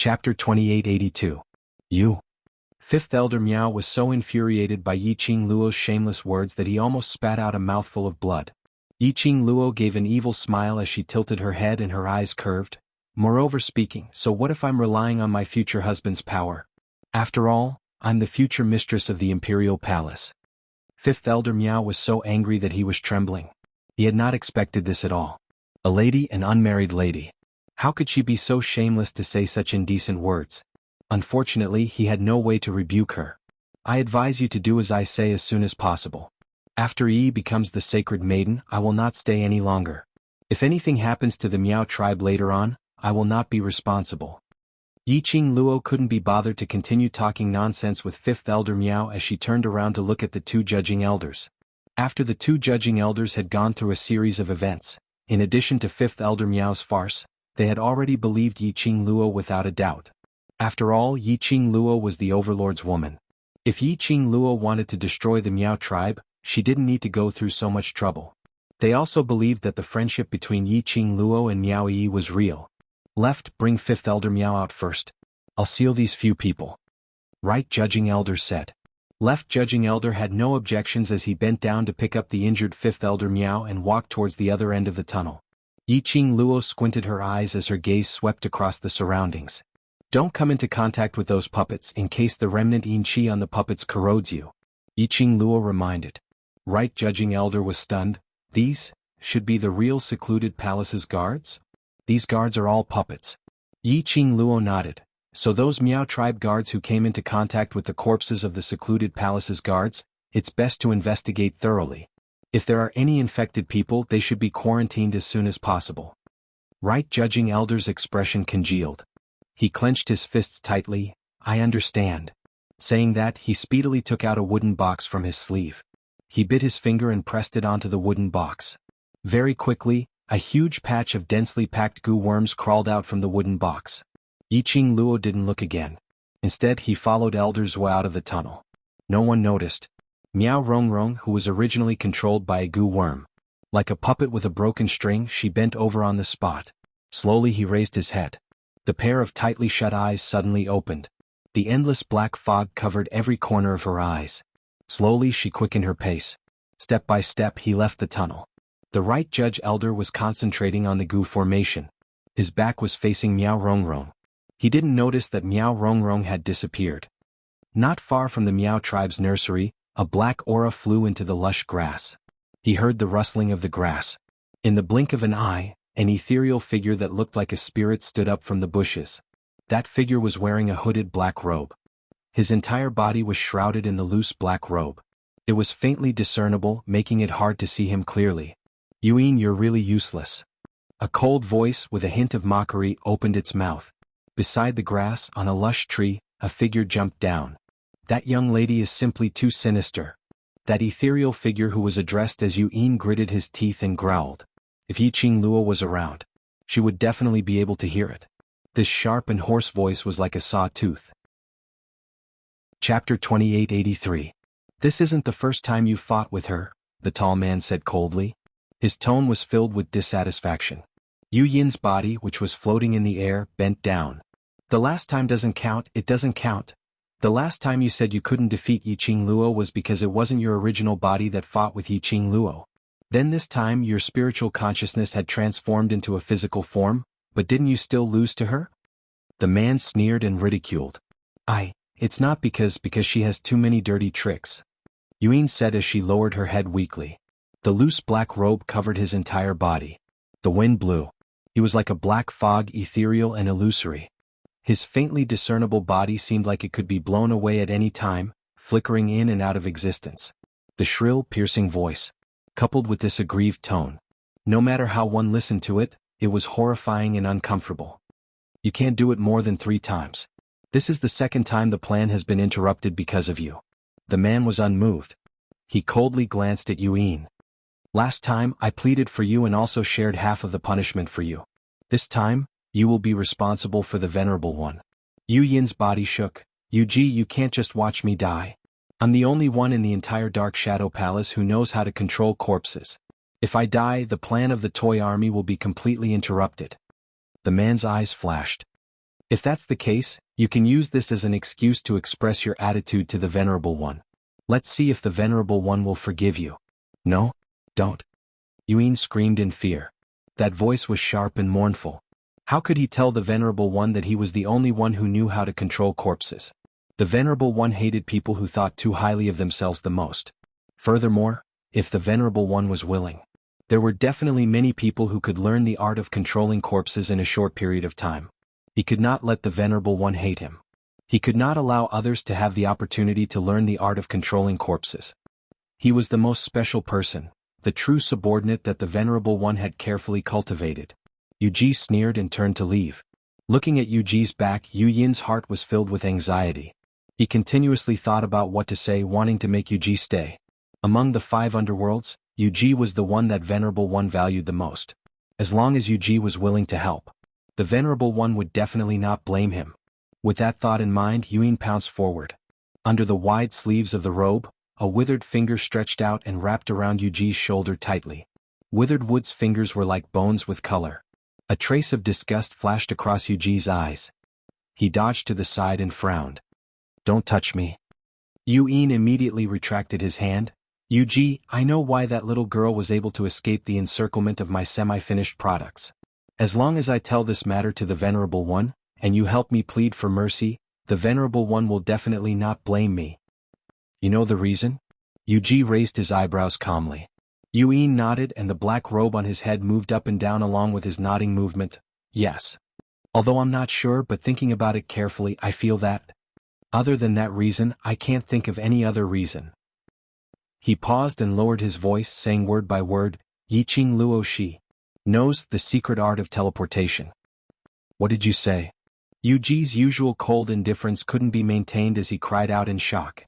Chapter 2882. You. Fifth Elder Miao was so infuriated by Yiqing Luo's shameless words that he almost spat out a mouthful of blood. Yiqing Luo gave an evil smile as she tilted her head and her eyes curved. Moreover speaking, so what if I'm relying on my future husband's power? After all, I'm the future mistress of the imperial palace. Fifth Elder Miao was so angry that he was trembling. He had not expected this at all. A lady, an unmarried lady. How could she be so shameless to say such indecent words? Unfortunately, he had no way to rebuke her. I advise you to do as I say as soon as possible. After Yi becomes the sacred maiden, I will not stay any longer. If anything happens to the Miao tribe later on, I will not be responsible. Yiqing Luo couldn't be bothered to continue talking nonsense with Fifth Elder Miao as she turned around to look at the two judging elders. After the two judging elders had gone through a series of events, in addition to Fifth Elder Miao's farce, they had already believed Yiqing Luo without a doubt. After all, Yiqing Luo was the overlord's woman. If Yiqing Luo wanted to destroy the Miao tribe, she didn't need to go through so much trouble. They also believed that the friendship between Yiqing Luo and Miao Yi was real. Left, bring Fifth Elder Miao out first. I'll seal these few people. Right judging elder said. Left judging elder had no objections as he bent down to pick up the injured Fifth Elder Miao and walked towards the other end of the tunnel. Yiqing Luo squinted her eyes as her gaze swept across the surroundings. Don't come into contact with those puppets in case the remnant yin qi on the puppets corrodes you. Yiqing Luo reminded. Right judging elder was stunned. These should be the real secluded palace's guards? These guards are all puppets. Yiqing Luo nodded. So those Miao tribe guards who came into contact with the corpses of the secluded palace's guards, it's best to investigate thoroughly. If there are any infected people, they should be quarantined as soon as possible. Right judging elder's expression congealed. He clenched his fists tightly. I understand. Saying that, he speedily took out a wooden box from his sleeve. He bit his finger and pressed it onto the wooden box. Very quickly, a huge patch of densely packed goo worms crawled out from the wooden box. Yiqing Luo didn't look again. Instead, he followed Elder Zhuo out of the tunnel. No one noticed. Miao Rongrong, who was originally controlled by a goo worm. Like a puppet with a broken string, she bent over on the spot. Slowly he raised his head. The pair of tightly shut eyes suddenly opened. The endless black fog covered every corner of her eyes. Slowly she quickened her pace. Step by step he left the tunnel. The right judge elder was concentrating on the goo formation. His back was facing Miao Rongrong. He didn't notice that Miao Rongrong had disappeared. Not far from the Miao tribe's nursery, a black aura flew into the lush grass. He heard the rustling of the grass. In the blink of an eye, an ethereal figure that looked like a spirit stood up from the bushes. That figure was wearing a hooded black robe. His entire body was shrouded in the loose black robe. It was faintly discernible, making it hard to see him clearly. Yuan, you're really useless. A cold voice with a hint of mockery opened its mouth. Beside the grass, on a lush tree, a figure jumped down. That young lady is simply too sinister. That ethereal figure who was addressed as Yuan gritted his teeth and growled. If Yiqing Luo was around, she would definitely be able to hear it. This sharp and hoarse voice was like a sawtooth. Chapter 2883. This isn't the first time you fought with her, the tall man said coldly. His tone was filled with dissatisfaction. Yu Yin's body, which was floating in the air, bent down. The last time doesn't count, it doesn't count. The last time you said you couldn't defeat Yiqing Luo was because it wasn't your original body that fought with Yiqing Luo. Then this time your spiritual consciousness had transformed into a physical form, but didn't you still lose to her? The man sneered and ridiculed. It's not because she has too many dirty tricks. Yuan said as she lowered her head weakly. The loose black robe covered his entire body. The wind blew. He was like a black fog, ethereal and illusory. His faintly discernible body seemed like it could be blown away at any time, flickering in and out of existence. The shrill, piercing voice, coupled with this aggrieved tone. No matter how one listened to it, it was horrifying and uncomfortable. You can't do it more than 3 times. This is the second time the plan has been interrupted because of you. The man was unmoved. He coldly glanced at Yuan. Last time, I pleaded for you and also shared half of the punishment for you. This time, you will be responsible for the Venerable One. Yu Yin's body shook. Yuji, you can't just watch me die. I'm the only one in the entire Dark Shadow Palace who knows how to control corpses. If I die, the plan of the toy army will be completely interrupted. The man's eyes flashed. If that's the case, you can use this as an excuse to express your attitude to the Venerable One. Let's see if the Venerable One will forgive you. No? Don't. Yuin screamed in fear. That voice was sharp and mournful. How could he tell the Venerable One that he was the only one who knew how to control corpses? The Venerable One hated people who thought too highly of themselves the most. Furthermore, if the Venerable One was willing, there were definitely many people who could learn the art of controlling corpses in a short period of time. He could not let the Venerable One hate him. He could not allow others to have the opportunity to learn the art of controlling corpses. He was the most special person, the true subordinate that the Venerable One had carefully cultivated. Yuji sneered and turned to leave. Looking at Yuji's back, Yu Yin's heart was filled with anxiety. He continuously thought about what to say, wanting to make Yuji stay. Among the 5 underworlds, Yuji was the one that Venerable One valued the most. As long as Yuji was willing to help, the Venerable One would definitely not blame him. With that thought in mind, Yuin pounced forward. Under the wide sleeves of the robe, a withered finger stretched out and wrapped around Yuji's shoulder tightly. Withered Wood's fingers were like bones with color. A trace of disgust flashed across Yuji's eyes. He dodged to the side and frowned. "Don't touch me." Yuin immediately retracted his hand. "Yuji, I know why that little girl was able to escape the encirclement of my semi-finished products. As long as I tell this matter to the Venerable One, and you help me plead for mercy, the Venerable One will definitely not blame me." "You know the reason?" Yuji raised his eyebrows calmly. Yuin nodded and the black robe on his head moved up and down along with his nodding movement. "Yes. Although I'm not sure, but thinking about it carefully, I feel that. Other than that reason, I can't think of any other reason." He paused and lowered his voice, saying word by word, "Yiqing Luo Shi knows the secret art of teleportation." "What did you say?" Yuji's usual cold indifference couldn't be maintained as he cried out in shock.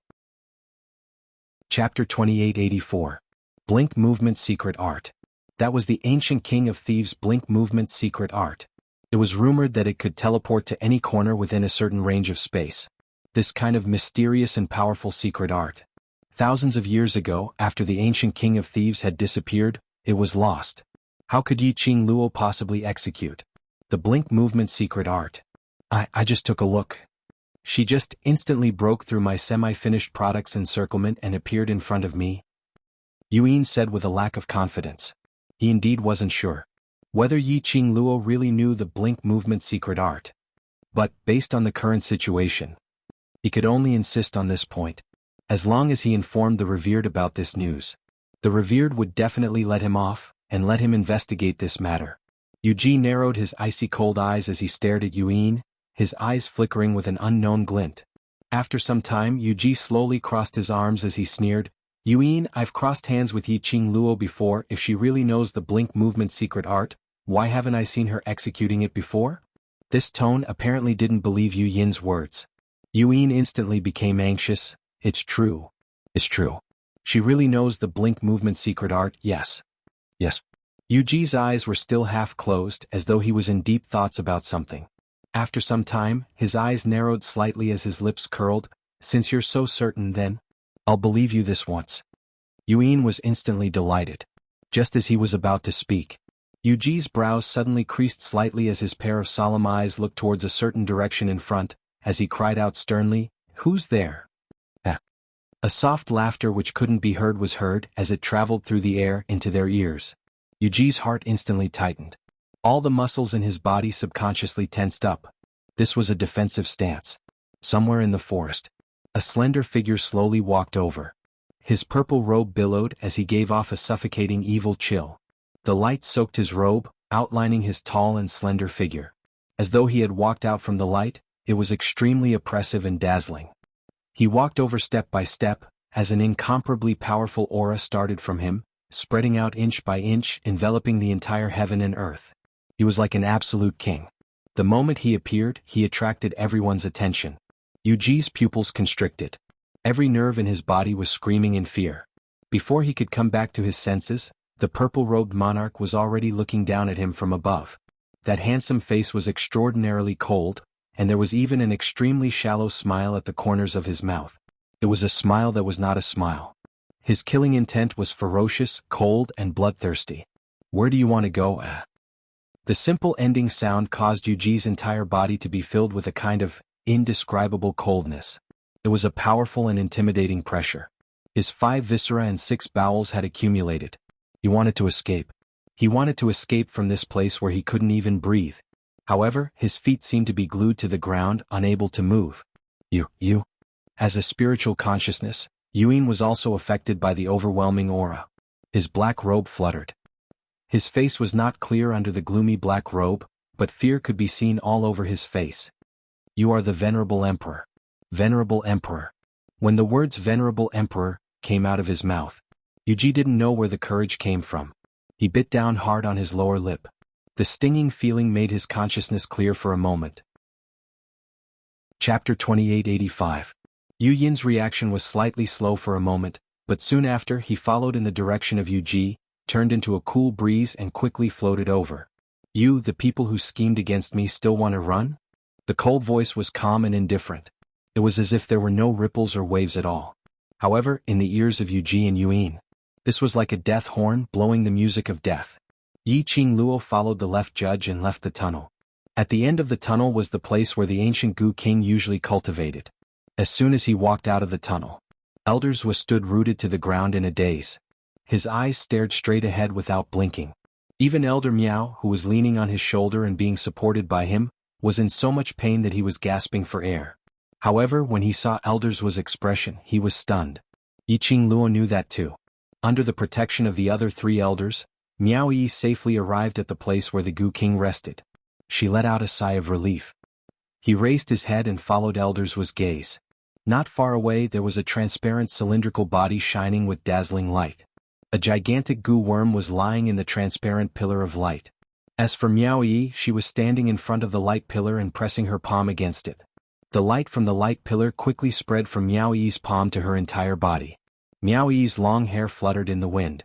Chapter 2884. Blink Movement's Secret Art. That was the ancient king of thieves' blink movement's secret art. It was rumored that it could teleport to any corner within a certain range of space. This kind of mysterious and powerful secret art. Thousands of years ago, after the ancient king of thieves had disappeared, it was lost. How could Yiqing Luo possibly execute the blink movement's secret art? I just took a look. She just instantly broke through my semi-finished product's encirclement and appeared in front of me. Yuin said with a lack of confidence. He indeed wasn't sure whether Yiqing Luo really knew the blink movement's secret art. But, based on the current situation, he could only insist on this point. As long as he informed the revered about this news, the revered would definitely let him off, and let him investigate this matter. Yuji narrowed his icy cold eyes as he stared at Yuin, his eyes flickering with an unknown glint. After some time, Yuji slowly crossed his arms as he sneered, "Yuin, I've crossed hands with Yiqing Luo before. If she really knows the blink movement's secret art, why haven't I seen her executing it before?" This tone apparently didn't believe Yu Yin's words. Yuin instantly became anxious. It's true. It's true. She really knows the blink movement's secret art, yes. Yes. Yuji's eyes were still half closed, as though he was in deep thoughts about something. After some time, his eyes narrowed slightly as his lips curled. "Since you're so certain, then I'll believe you this once." Yuin was instantly delighted. Just as he was about to speak, Yuji's brows suddenly creased slightly as his pair of solemn eyes looked towards a certain direction in front, as he cried out sternly, "Who's there?" A soft laughter which couldn't be heard was heard as it traveled through the air into their ears. Yuji's heart instantly tightened. All the muscles in his body subconsciously tensed up. This was a defensive stance. Somewhere in the forest, a slender figure slowly walked over. His purple robe billowed as he gave off a suffocating evil chill. The light soaked his robe, outlining his tall and slender figure. As though he had walked out from the light, it was extremely oppressive and dazzling. He walked over step by step, as an incomparably powerful aura started from him, spreading out inch by inch, enveloping the entire heaven and earth. He was like an absolute king. The moment he appeared, he attracted everyone's attention. Yuji's pupils constricted. Every nerve in his body was screaming in fear. Before he could come back to his senses, the purple-robed monarch was already looking down at him from above. That handsome face was extraordinarily cold, and there was even an extremely shallow smile at the corners of his mouth. It was a smile that was not a smile. His killing intent was ferocious, cold, and bloodthirsty. "Where do you want to go?" The simple ending sound caused Yuji's entire body to be filled with a kind of indescribable coldness. It was a powerful and intimidating pressure. His 5 viscera and 6 bowels had accumulated. He wanted to escape. He wanted to escape from this place where he couldn't even breathe. However, his feet seemed to be glued to the ground, unable to move. You. As a spiritual consciousness, Yuin was also affected by the overwhelming aura. His black robe fluttered. His face was not clear under the gloomy black robe, but fear could be seen all over his face. You are the Venerable Emperor. Venerable Emperor. When the words Venerable Emperor came out of his mouth, Yuji didn't know where the courage came from. He bit down hard on his lower lip. The stinging feeling made his consciousness clear for a moment. Chapter 2885. Yu Yin's reaction was slightly slow for a moment, but soon after he followed in the direction of Yuji, turned into a cool breeze and quickly floated over. You, the people who schemed against me, still want to run? The cold voice was calm and indifferent. It was as if there were no ripples or waves at all. However, in the ears of Yuji and Yuin, this was like a death horn blowing the music of death. Yi Qingluo followed the left judge and left the tunnel. At the end of the tunnel was the place where the ancient Gu King usually cultivated. As soon as he walked out of the tunnel, Elders was stood rooted to the ground in a daze. His eyes stared straight ahead without blinking. Even Elder Miao, who was leaning on his shoulder and being supported by him, was in so much pain that he was gasping for air. However, when he saw Elder's expression, he was stunned. Yi Qingluo knew that too. Under the protection of the other 3 elders, Miao Yi safely arrived at the place where the Gu King rested. She let out a sigh of relief. He raised his head and followed Elder's gaze. Not far away there was a transparent cylindrical body shining with dazzling light. A gigantic Gu worm was lying in the transparent pillar of light. As for Miao Yi, she was standing in front of the light pillar and pressing her palm against it. The light from the light pillar quickly spread from Miao Yi's palm to her entire body. Miao Yi's long hair fluttered in the wind.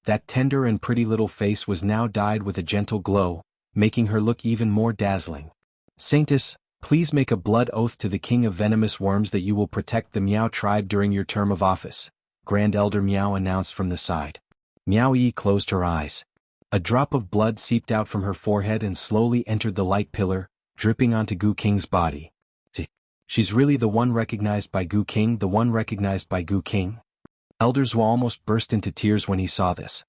That tender and pretty little face was now dyed with a gentle glow, making her look even more dazzling. Saintess, please make a blood oath to the King of Venomous Worms that you will protect the Miao tribe during your term of office, Grand Elder Miao announced from the side. Miao Yi closed her eyes. A drop of blood seeped out from her forehead and slowly entered the light pillar, dripping onto Gu King's body. She's really the one recognized by Gu King, the one recognized by Gu King? Elder Zhuo almost burst into tears when he saw this.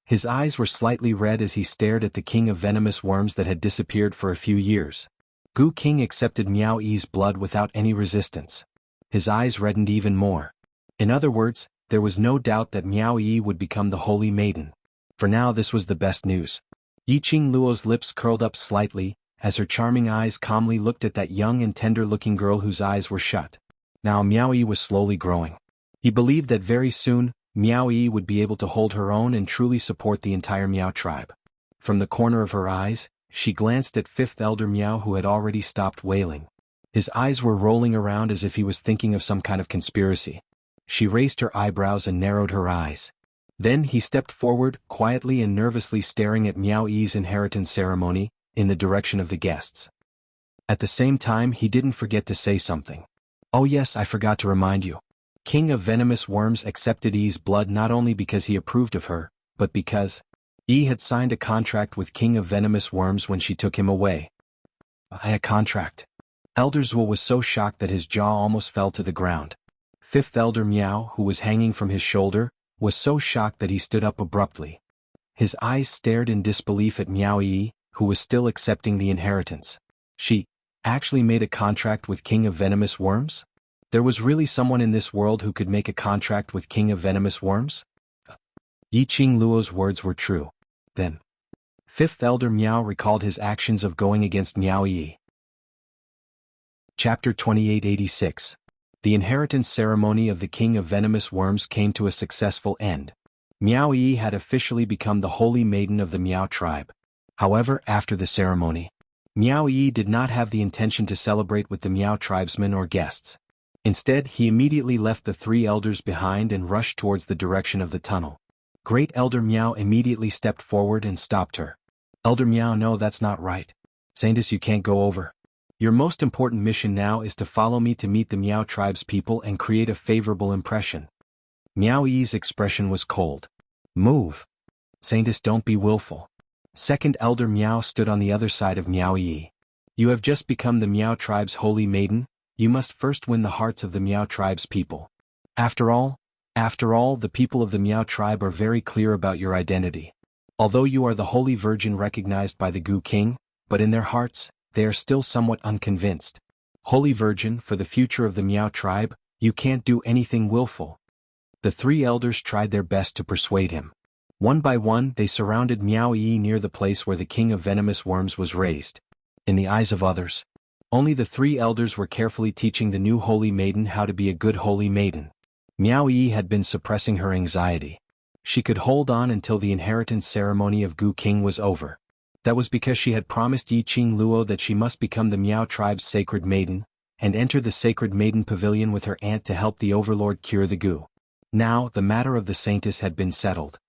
His eyes were slightly red as he stared at the King of Venomous Worms that had disappeared for a few years. Gu King accepted Miao Yi's blood without any resistance. His eyes reddened even more. In other words, there was no doubt that Miao Yi would become the Holy Maiden. For now this was the best news. Yi Qingluo's lips curled up slightly, as her charming eyes calmly looked at that young and tender-looking girl whose eyes were shut. Now Miao Yi was slowly growing. He believed that very soon, Miao Yi would be able to hold her own and truly support the entire Miao tribe. From the corner of her eyes, she glanced at 5th Elder Miao, who had already stopped wailing. His eyes were rolling around as if he was thinking of some kind of conspiracy. She raised her eyebrows and narrowed her eyes. Then he stepped forward, quietly and nervously staring at Miao Yi's inheritance ceremony, in the direction of the guests. At the same time he didn't forget to say something. Oh yes, I forgot to remind you. King of Venomous Worms accepted Yi's blood not only because he approved of her, but because Yi had signed a contract with King of Venomous Worms when she took him away. A contract? Elder Zhuo was so shocked that his jaw almost fell to the ground. 5th Elder Miao, who was hanging from his shoulder, was so shocked that he stood up abruptly. His eyes stared in disbelief at Miao Yi, who was still accepting the inheritance. She actually made a contract with King of Venomous Worms? There was really someone in this world who could make a contract with King of Venomous Worms? Yi Qingluo's words were true. Then 5th Elder Miao recalled his actions of going against Miao Yi. Chapter 2886. The inheritance ceremony of the King of Venomous Worms came to a successful end. Miao Yi had officially become the Holy Maiden of the Miao tribe. However, after the ceremony, Miao Yi did not have the intention to celebrate with the Miao tribesmen or guests. Instead, he immediately left the 3 elders behind and rushed towards the direction of the tunnel. Great Elder Miao immediately stepped forward and stopped her. Elder Miao, no, that's not right. Saintess, you can't go over. Your most important mission now is to follow me to meet the Miao tribe's people and create a favorable impression. Miao Yi's expression was cold. Move. Saintess, don't be willful. Second Elder Miao stood on the other side of Miao Yi. You have just become the Miao tribe's holy maiden, you must first win the hearts of the Miao tribe's people. After all, the people of the Miao tribe are very clear about your identity. Although you are the holy virgin recognized by the Gu King, but in their hearts, they are still somewhat unconvinced. Holy Virgin, for the future of the Miao tribe, you can't do anything willful. The three elders tried their best to persuade him. One by one they surrounded Miao Yi near the place where the king of venomous worms was raised. In the eyes of others, only the three elders were carefully teaching the new holy maiden how to be a good holy maiden. Miao Yi had been suppressing her anxiety. She could hold on until the inheritance ceremony of Gu King was over. That was because she had promised Yi Qing Luo that she must become the Miao tribe's sacred maiden, and enter the sacred maiden pavilion with her aunt to help the overlord cure the Gu. Now, the matter of the saintess had been settled.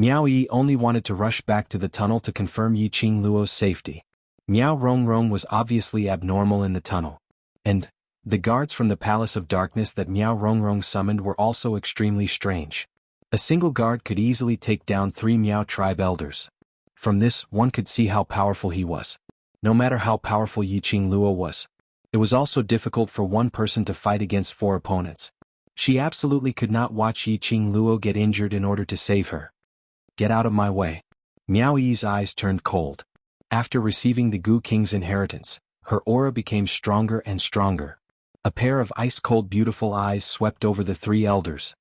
Miao Yi only wanted to rush back to the tunnel to confirm Yi Qing Luo's safety. Miao Rongrong was obviously abnormal in the tunnel. And the guards from the Palace of Darkness that Miao Rongrong summoned were also extremely strange. A single guard could easily take down 3 Miao tribe elders. From this, one could see how powerful he was. No matter how powerful Yi Qing Luo was, it was also difficult for one person to fight against 4 opponents. She absolutely could not watch Yi Qing Luo get injured in order to save her. Get out of my way. Miao Yi's eyes turned cold. After receiving the Gu King's inheritance, her aura became stronger and stronger. A pair of ice-cold beautiful eyes swept over the 3 elders.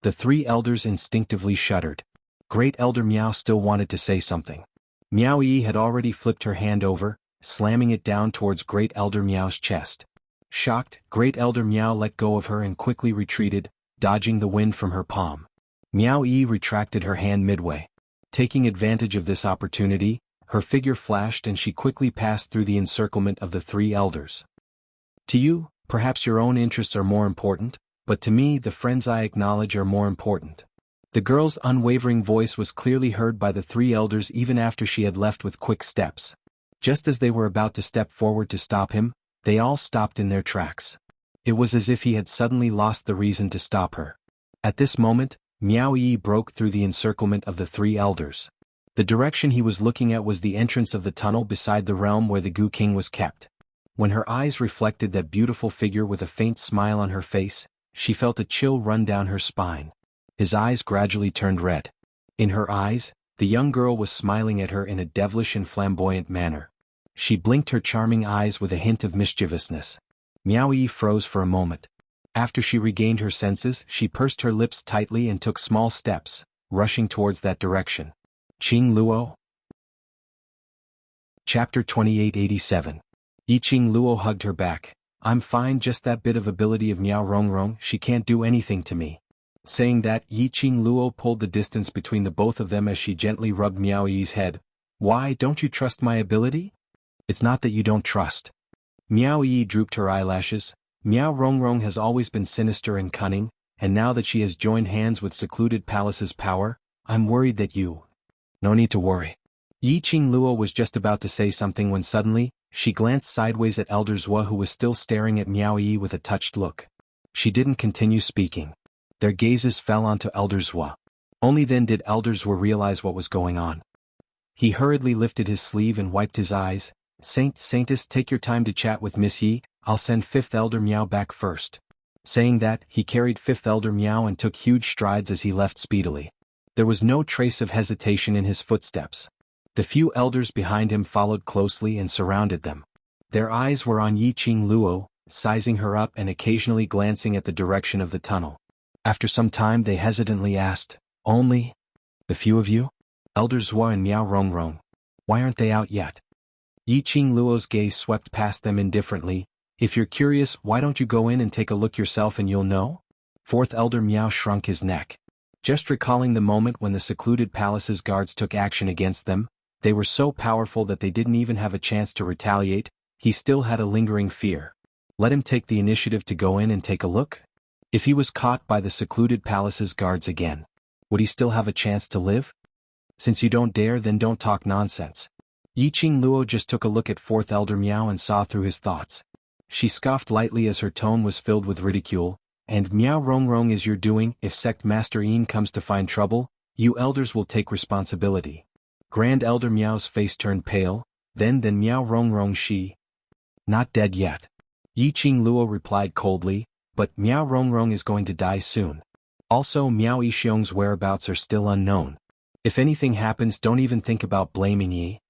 The 3 elders instinctively shuddered. Great Elder Miao still wanted to say something. Miao Yi had already flipped her hand over, slamming it down towards Great Elder Miao's chest. Shocked, Great Elder Miao let go of her and quickly retreated, dodging the wind from her palm. Miao Yi retracted her hand midway. Taking advantage of this opportunity, her figure flashed and she quickly passed through the encirclement of the 3 elders. To you, perhaps your own interests are more important, but to me the friends I acknowledge are more important. The girl's unwavering voice was clearly heard by the 3 elders even after she had left with quick steps. Just as they were about to step forward to stop him, they all stopped in their tracks. It was as if he had suddenly lost the reason to stop her. At this moment, Miao Yi broke through the encirclement of the 3 elders. The direction he was looking at was the entrance of the tunnel beside the realm where the Gu King was kept. When her eyes reflected that beautiful figure with a faint smile on her face, she felt a chill run down her spine. His eyes gradually turned red. In her eyes, the young girl was smiling at her in a devilish and flamboyant manner. She blinked her charming eyes with a hint of mischievousness. Miao Yi froze for a moment. After she regained her senses, she pursed her lips tightly and took small steps, rushing towards that direction. Qing Luo? Chapter 2887. Yi Qing Luo hugged her back. I'm fine, just that bit of ability of Miao Rongrong, she can't do anything to me. Saying that, Yi Qing Luo pulled the distance between the both of them as she gently rubbed Miao Yi's head. Why, don't you trust my ability? It's not that you don't trust. Miao Yi drooped her eyelashes. Miao Rongrong has always been sinister and cunning, and now that she has joined hands with Secluded Palace's power, I'm worried that you... No need to worry. Yi Qing Luo was just about to say something when suddenly, she glanced sideways at Elder Zhua who was still staring at Miao Yi with a touched look. She didn't continue speaking. Their gazes fell onto Elder Zhua. Only then did Elder Zhua realize what was going on. He hurriedly lifted his sleeve and wiped his eyes. Saintess, take your time to chat with Miss Yi, I'll send 5th Elder Miao back first. Saying that, he carried 5th Elder Miao and took huge strides as he left speedily. There was no trace of hesitation in his footsteps. The few elders behind him followed closely and surrounded them. Their eyes were on Yi Qing Luo, sizing her up and occasionally glancing at the direction of the tunnel. After some time they hesitantly asked, Only the few of you? Elder Zhua and Miao Rongrong. Why aren't they out yet? Yi Qing Luo's gaze swept past them indifferently. If you're curious, why don't you go in and take a look yourself and you'll know? 4th Elder Miao shrunk his neck. Just recalling the moment when the Secluded Palace's guards took action against them, they were so powerful that they didn't even have a chance to retaliate, he still had a lingering fear. Let him take the initiative to go in and take a look? If he was caught by the Secluded Palace's guards again, would he still have a chance to live? Since you don't dare, then don't talk nonsense. Yi Qing Luo just took a look at 4th Elder Miao and saw through his thoughts. She scoffed lightly as her tone was filled with ridicule. And Miao Rongrong is your doing. If Sect Master Yin comes to find trouble, you elders will take responsibility. Grand Elder Miao's face turned pale, then Miao Rongrong she. Not dead yet. Yi Qing Luo replied coldly, but Miao Rongrong is going to die soon. Also Miao Yixiong's whereabouts are still unknown. If anything happens, don't even think about blaming Yi.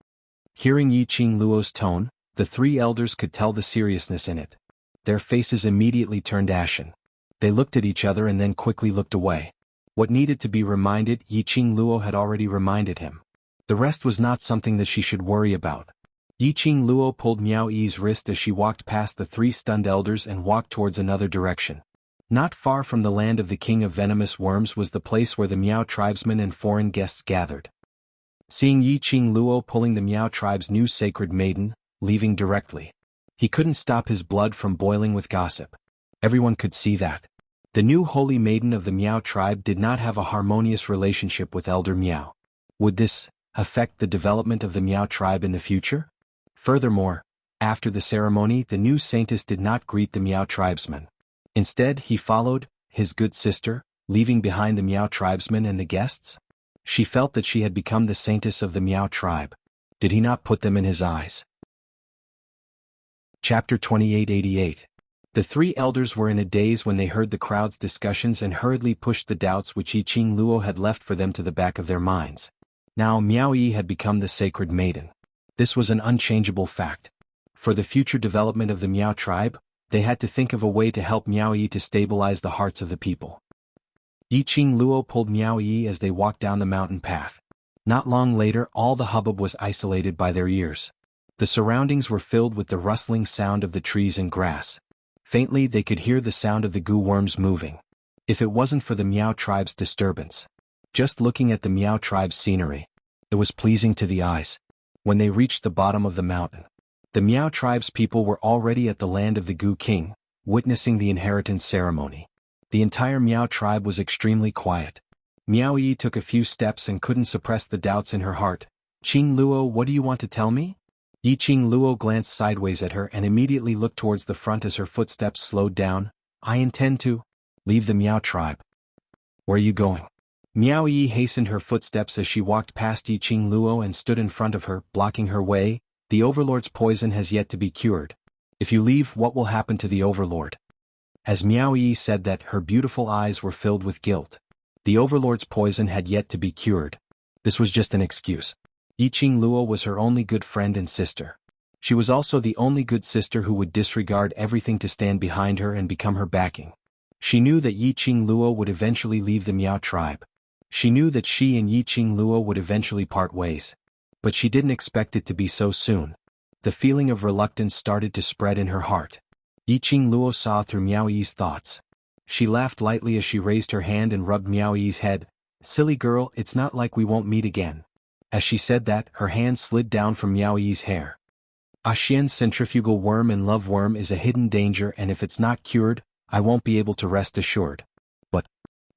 Hearing Yi Qing Luo's tone, the three elders could tell the seriousness in it. Their faces immediately turned ashen. They looked at each other and then quickly looked away. What needed to be reminded, Yi Qing Luo had already reminded him. The rest was not something that she should worry about. Yi Qing Luo pulled Miao Yi's wrist as she walked past the three stunned elders and walked towards another direction. Not far from the land of the king of venomous worms was the place where the Miao tribesmen and foreign guests gathered. Seeing Yi Qing Luo pulling the Miao tribe's new sacred maiden, leaving directly, he couldn't stop his blood from boiling with gossip. Everyone could see that. The new holy maiden of the Miao tribe did not have a harmonious relationship with Elder Miao. Would this affect the development of the Miao tribe in the future? Furthermore, after the ceremony, the new saintess did not greet the Miao tribesmen. Instead, he followed his good sister, leaving behind the Miao tribesmen and the guests. She felt that she had become the saintess of the Miao tribe. Did he not put them in his eyes? Chapter 2888. The three elders were in a daze when they heard the crowd's discussions and hurriedly pushed the doubts which Yi Qing Luo had left for them to the back of their minds. Now Miao Yi had become the sacred maiden. This was an unchangeable fact. For the future development of the Miao tribe, they had to think of a way to help Miao Yi to stabilize the hearts of the people. Yi Qing Luo pulled Miao Yi as they walked down the mountain path. Not long later, all the hubbub was isolated by their ears. The surroundings were filled with the rustling sound of the trees and grass. Faintly they could hear the sound of the goo worms moving. If it wasn't for the Miao tribe's disturbance. Just looking at the Miao tribe's scenery, it was pleasing to the eyes. When they reached the bottom of the mountain, the Miao tribe's people were already at the land of the Goo King, witnessing the inheritance ceremony. The entire Miao tribe was extremely quiet. Miao Yi took a few steps and couldn't suppress the doubts in her heart. Qing Luo, what do you want to tell me? Yi Qing Luo glanced sideways at her and immediately looked towards the front as her footsteps slowed down. I intend to leave the Miao tribe. Where are you going? Miao Yi hastened her footsteps as she walked past Yi Qing Luo and stood in front of her, blocking her way. The Overlord's poison has yet to be cured. If you leave, what will happen to the Overlord? As Miao Yi said that, her beautiful eyes were filled with guilt. The Overlord's poison had yet to be cured. This was just an excuse. Yi Qing Luo was her only good friend and sister. She was also the only good sister who would disregard everything to stand behind her and become her backing. She knew that Yi Qing Luo would eventually leave the Miao tribe. She knew that she and Yi Qing Luo would eventually part ways. But she didn't expect it to be so soon. The feeling of reluctance started to spread in her heart. Yi Qing Luo saw through Miao Yi's thoughts. She laughed lightly as she raised her hand and rubbed Miao Yi's head. Silly girl, it's not like we won't meet again. As she said that, her hand slid down from Miao Yi's hair. Xian's centrifugal worm and love worm is a hidden danger, and if it's not cured, I won't be able to rest assured. But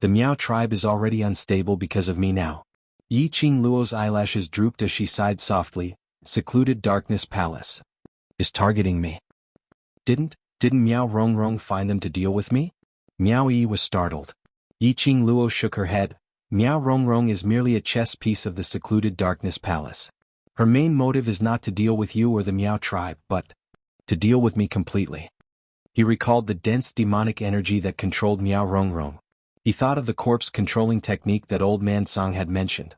the Miao tribe is already unstable because of me now. Yi Qing Luo's eyelashes drooped as she sighed softly. Secluded darkness palace is targeting me. Didn't Miao Rongrong find them to deal with me? Miao Yi was startled. Yi Qing Luo shook her head. Miao Rongrong is merely a chess piece of the secluded darkness palace. Her main motive is not to deal with you or the Miao tribe, but to deal with me completely. He recalled the dense demonic energy that controlled Miao Rongrong. He thought of the corpse controlling technique that old man Song had mentioned.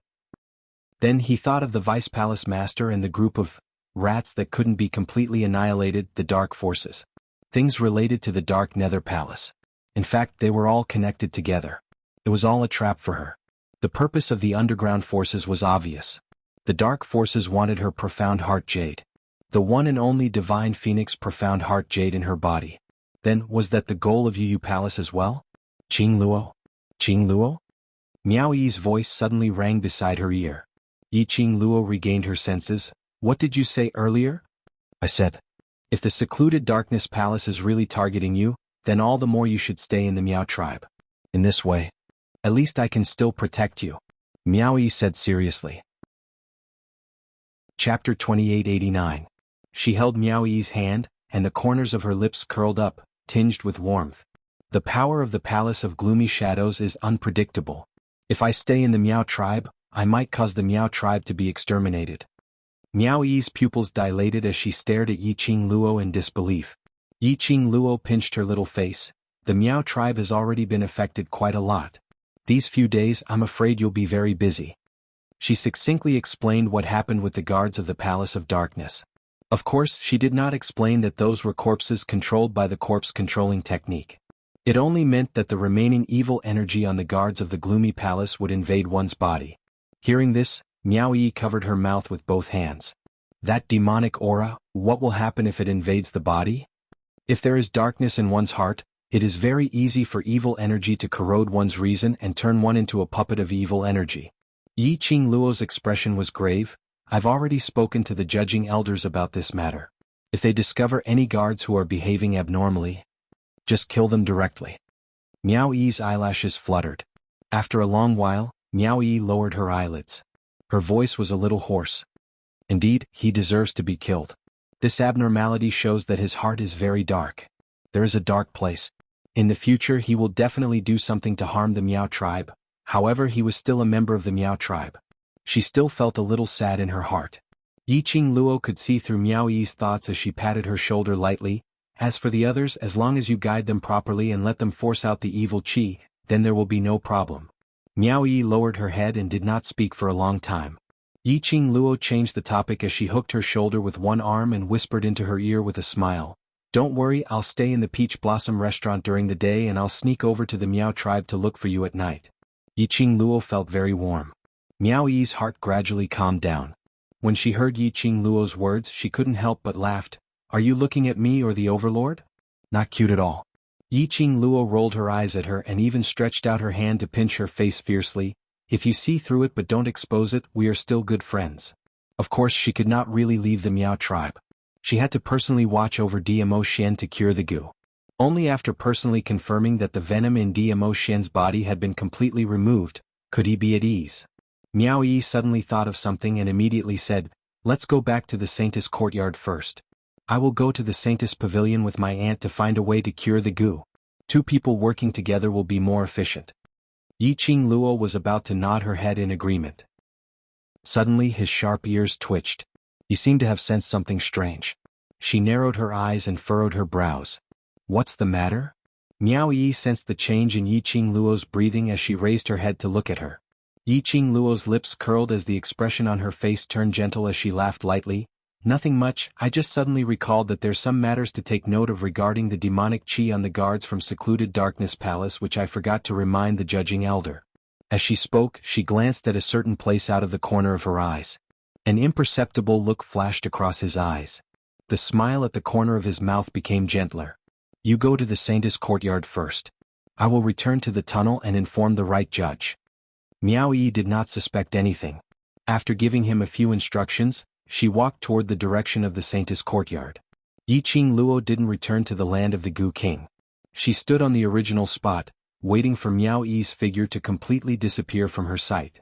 Then he thought of the Vice Palace Master and the group of rats that couldn't be completely annihilated, the Dark Forces. Things related to the Dark Nether Palace. In fact, they were all connected together. It was all a trap for her. The purpose of the underground forces was obvious. The Dark Forces wanted her profound heart jade. The one and only divine phoenix profound heart jade in her body. Then, was that the goal of Yu Palace as well? Qing Luo? Qing Luo? Miao Yi's voice suddenly rang beside her ear. Yi Qing Luo regained her senses. What did you say earlier? I said, if the secluded darkness palace is really targeting you, then all the more you should stay in the Miao tribe. In this way, at least I can still protect you. Miao Yi said seriously. Chapter 2889. She held Miao Yi's hand, and the corners of her lips curled up, tinged with warmth. The power of the Palace of Gloomy Shadows is unpredictable. If I stay in the Miao tribe, I might cause the Miao tribe to be exterminated. Miao Yi's pupils dilated as she stared at Yiqing Luo in disbelief. Yiqing Luo pinched her little face. The Miao tribe has already been affected quite a lot. These few days I'm afraid you'll be very busy. She succinctly explained what happened with the guards of the Palace of Darkness. Of course, she did not explain that those were corpses controlled by the corpse-controlling technique. It only meant that the remaining evil energy on the guards of the gloomy palace would invade one's body. Hearing this, Miao Yi covered her mouth with both hands. That demonic aura, what will happen if it invades the body? If there is darkness in one's heart, it is very easy for evil energy to corrode one's reason and turn one into a puppet of evil energy. Yiqing Luo's expression was grave. I've already spoken to the judging elders about this matter. If they discover any guards who are behaving abnormally, just kill them directly. Miao Yi's eyelashes fluttered. After a long while, Miao Yi lowered her eyelids. Her voice was a little hoarse. Indeed, he deserves to be killed. This abnormality shows that his heart is very dark. There is a dark place. In the future he will definitely do something to harm the Miao tribe. However, he was still a member of the Miao tribe. She still felt a little sad in her heart. Yiqing Luo could see through Miao Yi's thoughts as she patted her shoulder lightly. As for the others, as long as you guide them properly and let them force out the evil qi, then there will be no problem. Miao Yi lowered her head and did not speak for a long time. Yiqing Luo changed the topic as she hooked her shoulder with one arm and whispered into her ear with a smile. Don't worry, I'll stay in the Peach Blossom restaurant during the day and I'll sneak over to the Miao tribe to look for you at night. Yiqing Luo felt very warm. Miao Yi's heart gradually calmed down. When she heard Yiqing Luo's words, she couldn't help but laughed. Are you looking at me or the overlord? Not cute at all. Yiqing Luo rolled her eyes at her and even stretched out her hand to pinch her face fiercely. If you see through it but don't expose it, we are still good friends. Of course, she could not really leave the Miao tribe. She had to personally watch over Dmo Xian to cure the goo. Only after personally confirming that the venom in Dmo Xian's body had been completely removed, could he be at ease. Miao Yi suddenly thought of something and immediately said, let's go back to the Saintess courtyard first. I will go to the Saintess pavilion with my aunt to find a way to cure the goo. 2 people working together will be more efficient. Yiqing Luo was about to nod her head in agreement. Suddenly his sharp ears twitched. He seemed to have sensed something strange. She narrowed her eyes and furrowed her brows. What's the matter? Miao Yi sensed the change in Yiqing Luo's breathing as she raised her head to look at her. Yiqing Luo's lips curled as the expression on her face turned gentle as she laughed lightly. Nothing much, I just suddenly recalled that there's some matters to take note of regarding the demonic qi on the guards from secluded Darkness Palace which I forgot to remind the judging elder. As she spoke, she glanced at a certain place out of the corner of her eyes. An imperceptible look flashed across his eyes. The smile at the corner of his mouth became gentler. You go to the Saintess courtyard first. I will return to the tunnel and inform the right judge. Miao Yi did not suspect anything. After giving him a few instructions, she walked toward the direction of the Saintess courtyard. Yiqing Luo didn't return to the land of the Goo King. She stood on the original spot, waiting for Miao Yi's figure to completely disappear from her sight.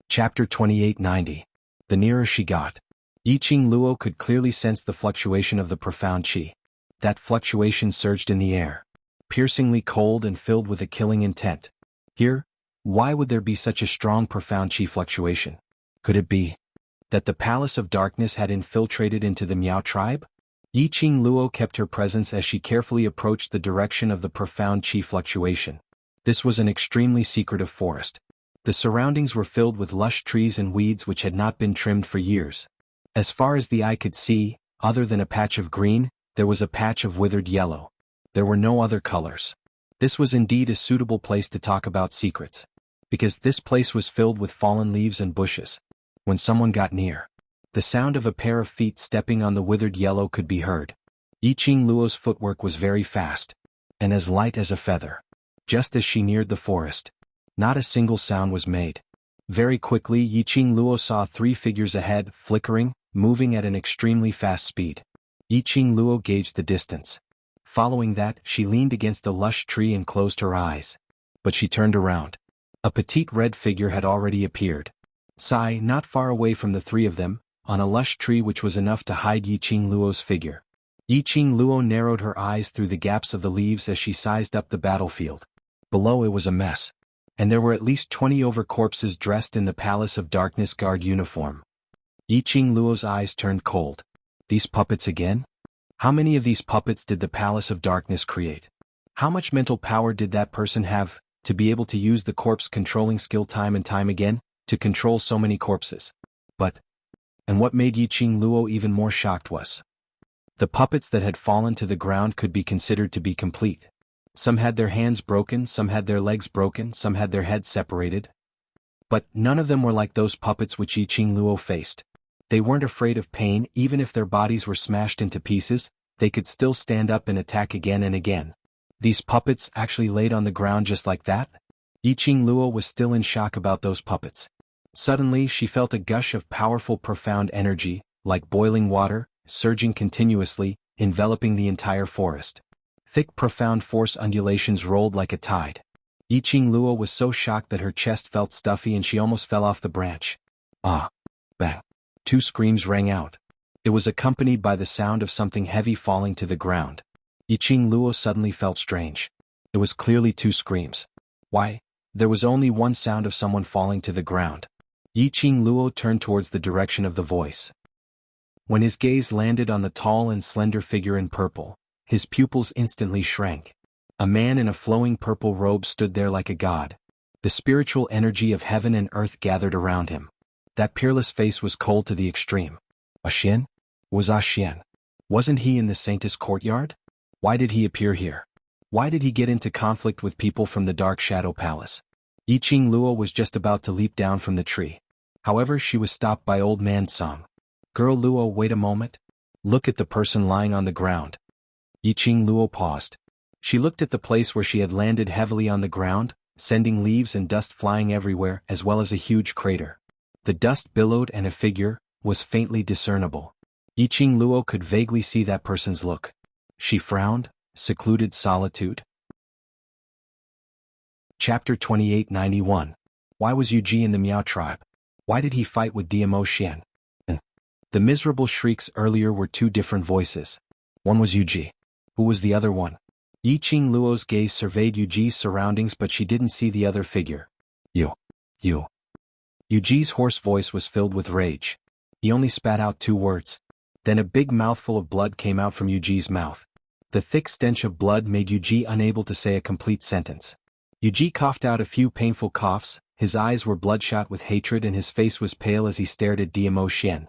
Chapter 2890. The nearer she got, Yiqing Luo could clearly sense the fluctuation of the profound qi. That fluctuation surged in the air, piercingly cold and filled with a killing intent. Here, why would there be such a strong profound qi fluctuation? Could it be that the Palace of Darkness had infiltrated into the Miao tribe? Yiqing Luo kept her presence as she carefully approached the direction of the profound qi fluctuation. This was an extremely secretive forest. The surroundings were filled with lush trees and weeds which had not been trimmed for years. As far as the eye could see, other than a patch of green, there was a patch of withered yellow. There were no other colors. This was indeed a suitable place to talk about secrets, because this place was filled with fallen leaves and bushes. When someone got near, the sound of a pair of feet stepping on the withered yellow could be heard. Yiqing Luo's footwork was very fast, and as light as a feather. Just as she neared the forest, not a single sound was made. Very quickly Yiqing Luo saw 3 figures ahead, flickering, moving at an extremely fast speed. Yiqing Luo gauged the distance. Following that, she leaned against a lush tree and closed her eyes. But she turned around. A petite red figure had already appeared. Not far away from the 3 of them, on a lush tree which was enough to hide Yiqing Luo's figure. Yiqing Luo narrowed her eyes through the gaps of the leaves as she sized up the battlefield. Below it was a mess. and there were at least 20 corpses dressed in the Palace of Darkness Guard uniform. Yiqing Luo's eyes turned cold. These puppets again? How many of these puppets did the Palace of Darkness create? How much mental power did that person have, to be able to use the corpse controlling skill time and time again, to control so many corpses? And what made Yiqing Luo even more shocked was, the puppets that had fallen to the ground could be considered to be complete. Some had their hands broken, some had their legs broken, some had their heads separated. But none of them were like those puppets which Yiqing Luo faced. They weren't afraid of pain. Even if their bodies were smashed into pieces, they could still stand up and attack again and again. These puppets actually laid on the ground just like that? Yiqing Luo was still in shock about those puppets. Suddenly she felt a gush of powerful profound energy, like boiling water, surging continuously, enveloping the entire forest. Thick profound force undulations rolled like a tide. Yiqing Luo was so shocked that her chest felt stuffy and she almost fell off the branch. Ah! Bang! 2 screams rang out. It was accompanied by the sound of something heavy falling to the ground. Yiqing Luo suddenly felt strange. It was clearly 2 screams. Why? There was only one sound of someone falling to the ground. Yiqing Luo turned towards the direction of the voice. When his gaze landed on the tall and slender figure in purple, his pupils instantly shrank. A man in a flowing purple robe stood there like a god. The spiritual energy of heaven and earth gathered around him. That peerless face was cold to the extreme. Xian? Was Xian? Wasn't he in the Saintess courtyard? Why did he appear here? Why did he get into conflict with people from the Dark Shadow Palace? Yiqing Luo was just about to leap down from the tree. However, she was stopped by Old Man Song. Girl Luo, wait a moment. Look at the person lying on the ground. Yiqing Luo paused. She looked at the place where she had landed heavily on the ground, sending leaves and dust flying everywhere, as well as a huge crater. The dust billowed and a figure was faintly discernible. Yiqing Luo could vaguely see that person's look. She frowned. Secluded solitude. Chapter 2891. Why was Yu Ji in the Miao tribe? Why did he fight with Diamo Xian? The miserable shrieks earlier were 2 different voices. One was Yu Ji. Who was the other one? Yiqing Luo's gaze surveyed Yu Ji's surroundings, but she didn't see the other figure. You. Yu Ji's hoarse voice was filled with rage. He only spat out 2 words. Then a big mouthful of blood came out from Yu Ji's mouth. The thick stench of blood made Yu Ji unable to say a complete sentence. Yu Ji coughed out a few painful coughs. His eyes were bloodshot with hatred and his face was pale as he stared at Diamo Xian.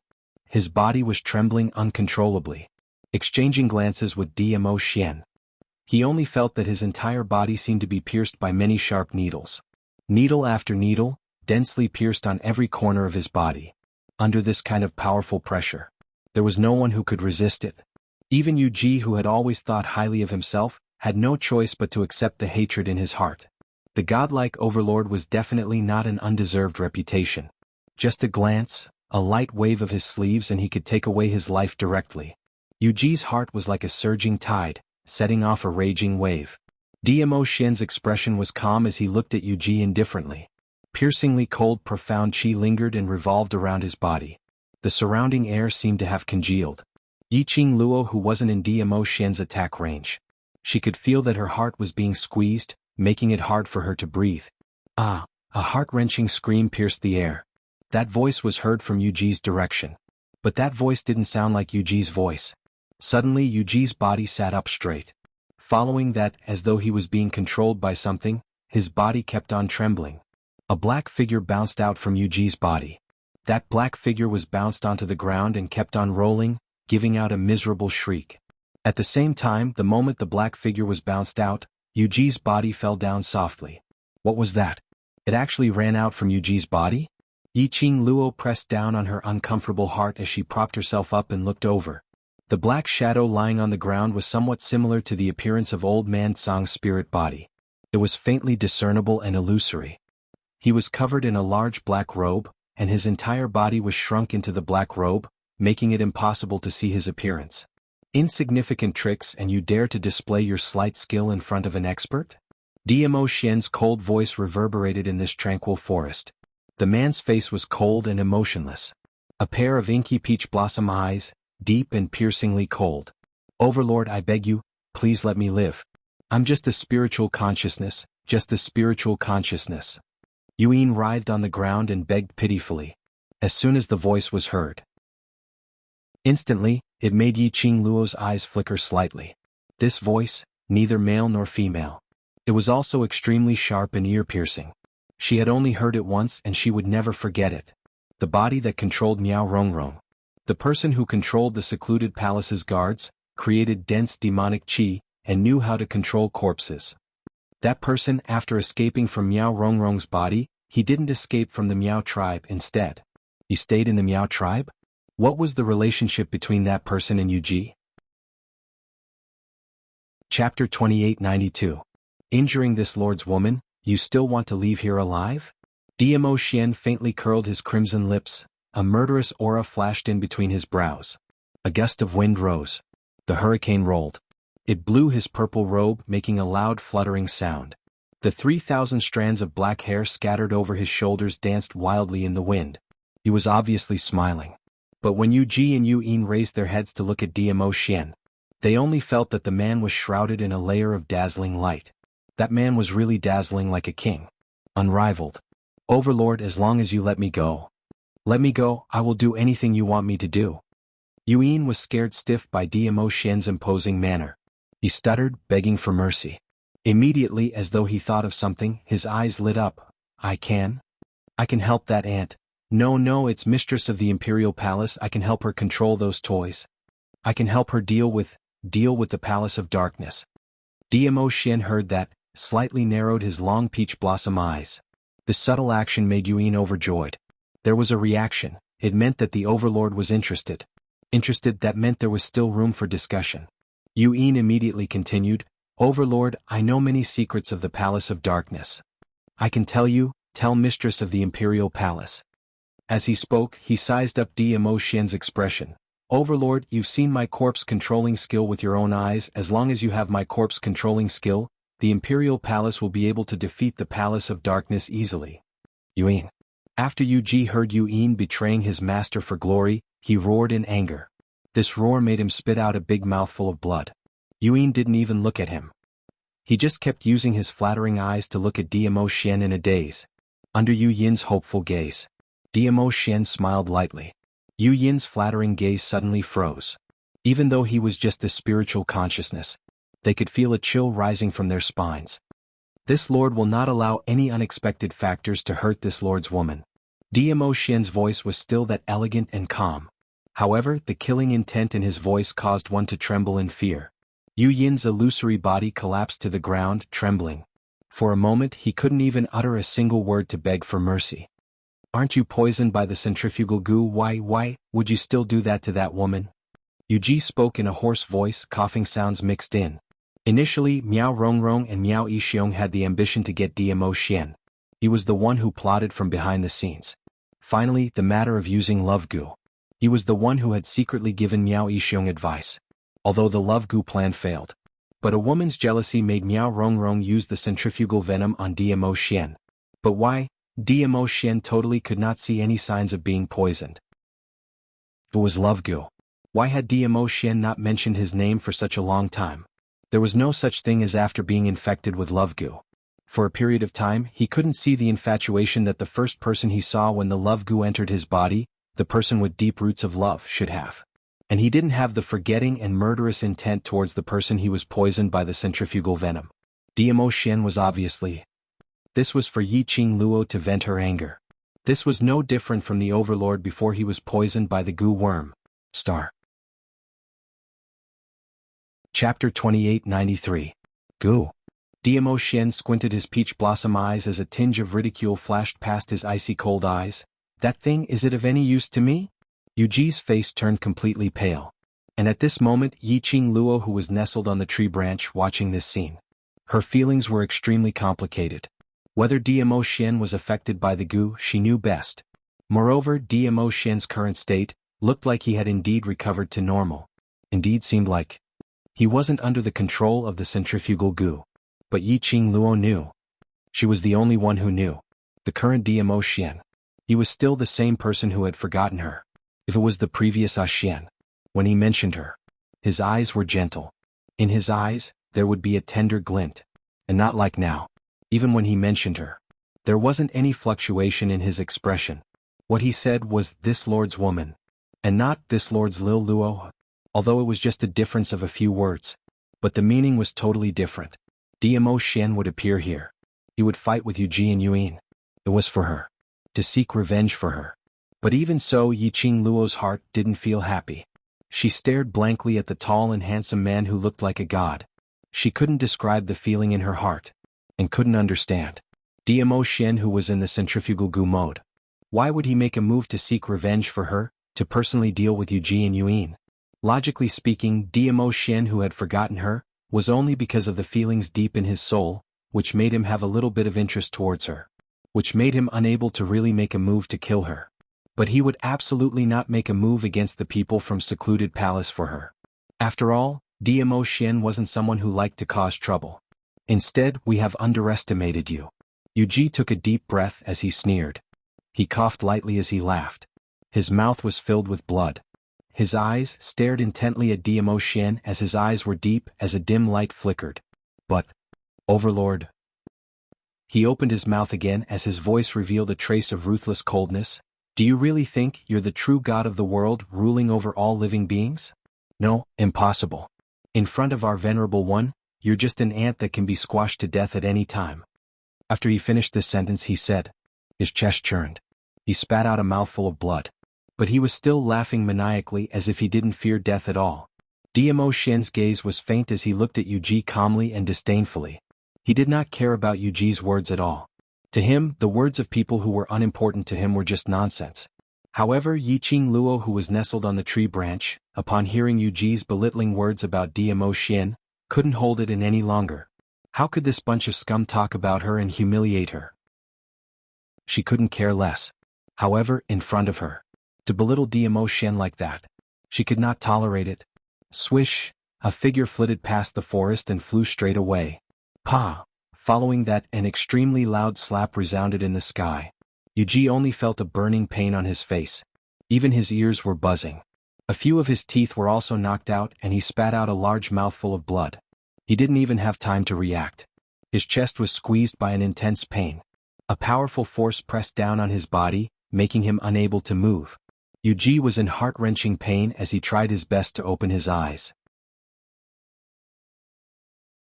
His body was trembling uncontrollably. Exchanging glances with Diamo Xian, he only felt that his entire body seemed to be pierced by many sharp needles. Needle after needle, densely pierced on every corner of his body. Under this kind of powerful pressure, there was no one who could resist it. Even Yu Ji, who had always thought highly of himself, had no choice but to accept the hatred in his heart. The godlike overlord was definitely not an undeserved reputation. Just a glance, a light wave of his sleeves and he could take away his life directly. Yu Ji's heart was like a surging tide, setting off a raging wave. Diamo Xian's expression was calm as he looked at Yu Ji indifferently. Piercingly cold profound qi lingered and revolved around his body. The surrounding air seemed to have congealed. Yiqing Luo, who wasn't in Diamo Xian's attack range. She could feel that her heart was being squeezed, making it hard for her to breathe. Ah! A heart-wrenching scream pierced the air. That voice was heard from Yu Ji's direction. But that voice didn't sound like Yu Ji's voice. Suddenly Yu Ji's body sat up straight. Following that, as though he was being controlled by something, his body kept on trembling. A black figure bounced out from Yu Ji's body. That black figure was bounced onto the ground and kept on rolling, giving out a miserable shriek. At the same time, the moment the black figure was bounced out, Yu Ji's body fell down softly. What was that? It actually ran out from Yu Ji's body? Yiqing Luo pressed down on her uncomfortable heart as she propped herself up and looked over. The black shadow lying on the ground was somewhat similar to the appearance of Old Man Song's spirit body. It was faintly discernible and illusory. He was covered in a large black robe, and his entire body was shrunk into the black robe, making it impossible to see his appearance. Insignificant tricks, and you dare to display your slight skill in front of an expert? Diamo Xian's cold voice reverberated in this tranquil forest. The man's face was cold and emotionless. A pair of inky peach blossom eyes, deep and piercingly cold. Overlord, I beg you, please let me live. I'm just a spiritual consciousness, just a spiritual consciousness. Yuan writhed on the ground and begged pitifully. As soon as the voice was heard, instantly, it made Yiqing Luo's eyes flicker slightly. This voice, neither male nor female. It was also extremely sharp and ear-piercing. She had only heard it once and she would never forget it. The body that controlled Miao Rongrong. The person who controlled the secluded palace's guards, created dense demonic qi, and knew how to control corpses. That person, after escaping from Miao Rongrong's body, he didn't escape from the Miao tribe instead. He stayed in the Miao tribe? What was the relationship between that person and Yuji? Chapter 2892. Injuring this lord's woman, you still want to leave here alive? Dmo Xian faintly curled his crimson lips, a murderous aura flashed in between his brows. A gust of wind rose. The hurricane rolled. It blew his purple robe, making a loud fluttering sound. The 3,000 strands of black hair scattered over his shoulders danced wildly in the wind. He was obviously smiling. But when Yu Ji and Yu Yin raised their heads to look at Dmo Xian, they only felt that the man was shrouded in a layer of dazzling light. That man was really dazzling like a king. Unrivaled. Overlord, as long as you let me go. Let me go, I will do anything you want me to do. Yu Yin was scared stiff by Dmo Xian's imposing manner. He stuttered, begging for mercy. Immediately, as though he thought of something, his eyes lit up. I can help that aunt. No, it's mistress of the Imperial Palace. I can help her control those toys. I can help her deal with the Palace of Darkness. Dmo Xian heard that, slightly narrowed his long peach blossom eyes. The subtle action made Yu Yin overjoyed. There was a reaction. It meant that the Overlord was interested. That meant there was still room for discussion. Yu Yin immediately continued, Overlord, I know many secrets of the Palace of Darkness. I can tell mistress of the Imperial Palace. As he spoke, he sized up Dmo Xian's expression. Overlord, you've seen my corpse controlling skill with your own eyes. As long as you have my corpse controlling skill, the Imperial Palace will be able to defeat the Palace of Darkness easily. Yu Yin. After Yu Ji heard Yu Yin betraying his master for glory, he roared in anger. This roar made him spit out a big mouthful of blood. Yu Yin didn't even look at him. He just kept using his flattering eyes to look at Dmo Xian in a daze. Under Yu Yin's hopeful gaze, Dmo Xian smiled lightly. Yu Yin's flattering gaze suddenly froze. Even though he was just a spiritual consciousness, they could feel a chill rising from their spines. This lord will not allow any unexpected factors to hurt this lord's woman. Dmo Xian's voice was still that elegant and calm. However, the killing intent in his voice caused one to tremble in fear. Yu Yin's illusory body collapsed to the ground, trembling. For a moment he couldn't even utter a single word to beg for mercy. Aren't you poisoned by the centrifugal goo? Why would you still do that to that woman? Yu Ji spoke in a hoarse voice, coughing sounds mixed in. Initially, Miao Rongrong and Miao Yixiong had the ambition to get Dmo Xian. He was the one who plotted from behind the scenes. Finally, the matter of using love goo. He was the one who had secretly given Miao Yixiong advice. Although the love goo plan failed. But a woman's jealousy made Miao Rongrong use the centrifugal venom on Dmo Xian. But why? Dmo Xian totally could not see any signs of being poisoned. It was love goo. Why had Dmo Xian not mentioned his name for such a long time? There was no such thing as after being infected with love goo. For a period of time, he couldn't see the infatuation that the first person he saw when the love goo entered his body, the person with deep roots of love, should have. And he didn't have the forgetting and murderous intent towards the person he was poisoned by the centrifugal venom. Dmo Xian was obviously. This was for Yiqing Luo to vent her anger. This was no different from the Overlord before he was poisoned by the goo worm. Chapter 2893. Goo. Dmo Xian squinted his peach blossom eyes as a tinge of ridicule flashed past his icy cold eyes. That thing, is it of any use to me? Yu Ji's face turned completely pale. And at this moment Yiqing Luo, who was nestled on the tree branch watching this scene. Her feelings were extremely complicated. Whether Dmo Xian was affected by the goo, she knew best. Moreover, Dmo Xian's current state looked like he had indeed recovered to normal. Indeed seemed like he wasn't under the control of the centrifugal goo. But Yiqing Luo knew. She was the only one who knew. The current Dmo Xian. He was still the same person who had forgotten her. If it was the previous Xian. When he mentioned her, his eyes were gentle. In his eyes, there would be a tender glint. And not like now. even when he mentioned her. There wasn't any fluctuation in his expression. What he said was, "This lord's woman," and not "this lord's Lil Luo," although it was just a difference of a few words. But the meaning was totally different. Dmo Xian would appear here. He would fight with Yuji and Yuin. It was for her. To seek revenge for her. But even so, Yiqing Luo's heart didn't feel happy. She stared blankly at the tall and handsome man who looked like a god. She couldn't describe the feeling in her heart. And couldn't understand. Dmo Xian, who was in the centrifugal goo mode. Why would he make a move to seek revenge for her, to personally deal with Yuji and Yuin? Logically speaking, Dmo Xian, who had forgotten her, was only because of the feelings deep in his soul, which made him have a little bit of interest towards her. Which made him unable to really make a move to kill her. But he would absolutely not make a move against the people from secluded palace for her. After all, Dmo Xian wasn't someone who liked to cause trouble. Instead, we have underestimated you. Yuji took a deep breath as he sneered. He coughed lightly as he laughed. His mouth was filled with blood. His eyes stared intently at Dmo Xian as his eyes were deep as a dim light flickered. But, Overlord. He opened his mouth again as his voice revealed a trace of ruthless coldness. Do you really think you're the true god of the world ruling over all living beings? No, impossible. In front of our venerable one, you're just an ant that can be squashed to death at any time. After he finished this sentence, he said. His chest churned. He spat out a mouthful of blood. But he was still laughing maniacally as if he didn't fear death at all. Dmo Xian's gaze was faint as he looked at Yuji calmly and disdainfully. He did not care about Yuji's words at all. To him, the words of people who were unimportant to him were just nonsense. However, Yiqing Luo, who was nestled on the tree branch, upon hearing Yuji's belittling words about Dmo Xian, couldn't hold it in any longer. How could this bunch of scum talk about her and humiliate her? She couldn't care less. However, in front of her. To belittle Dmo Xian like that. She could not tolerate it. Swish, a figure flitted past the forest and flew straight away. Pa! Following that, an extremely loud slap resounded in the sky. Yuji only felt a burning pain on his face. Even his ears were buzzing. A few of his teeth were also knocked out and he spat out a large mouthful of blood. He didn't even have time to react. His chest was squeezed by an intense pain. A powerful force pressed down on his body, making him unable to move. Yuji was in heart-wrenching pain as he tried his best to open his eyes.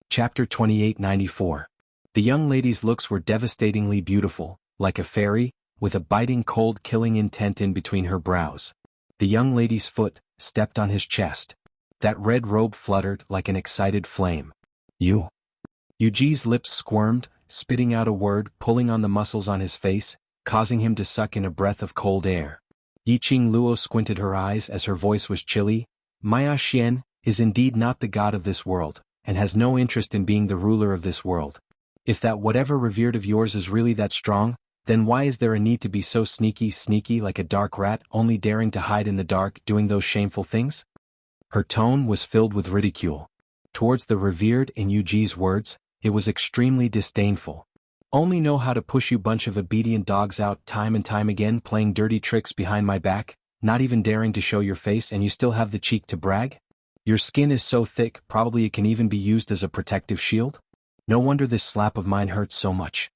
Chapter 2894. The young lady's looks were devastatingly beautiful, like a fairy, with a biting cold killing intent in between her brows. The young lady's foot stepped on his chest. That red robe fluttered like an excited flame. You. Yuji's lips squirmed, spitting out a word, pulling on the muscles on his face, causing him to suck in a breath of cold air. Yiqing Luo squinted her eyes as her voice was chilly. Maya Xian is indeed not the god of this world, and has no interest in being the ruler of this world. If that whatever revered of yours is really that strong, then why is there a need to be so sneaky like a dark rat, only daring to hide in the dark doing those shameful things? Her tone was filled with ridicule. Towards the revered, in Yuji's words, it was extremely disdainful. Only know how to push you bunch of obedient dogs out time and time again, playing dirty tricks behind my back, not even daring to show your face, and you still have the cheek to brag? Your skin is so thick, probably it can even be used as a protective shield? No wonder this slap of mine hurts so much.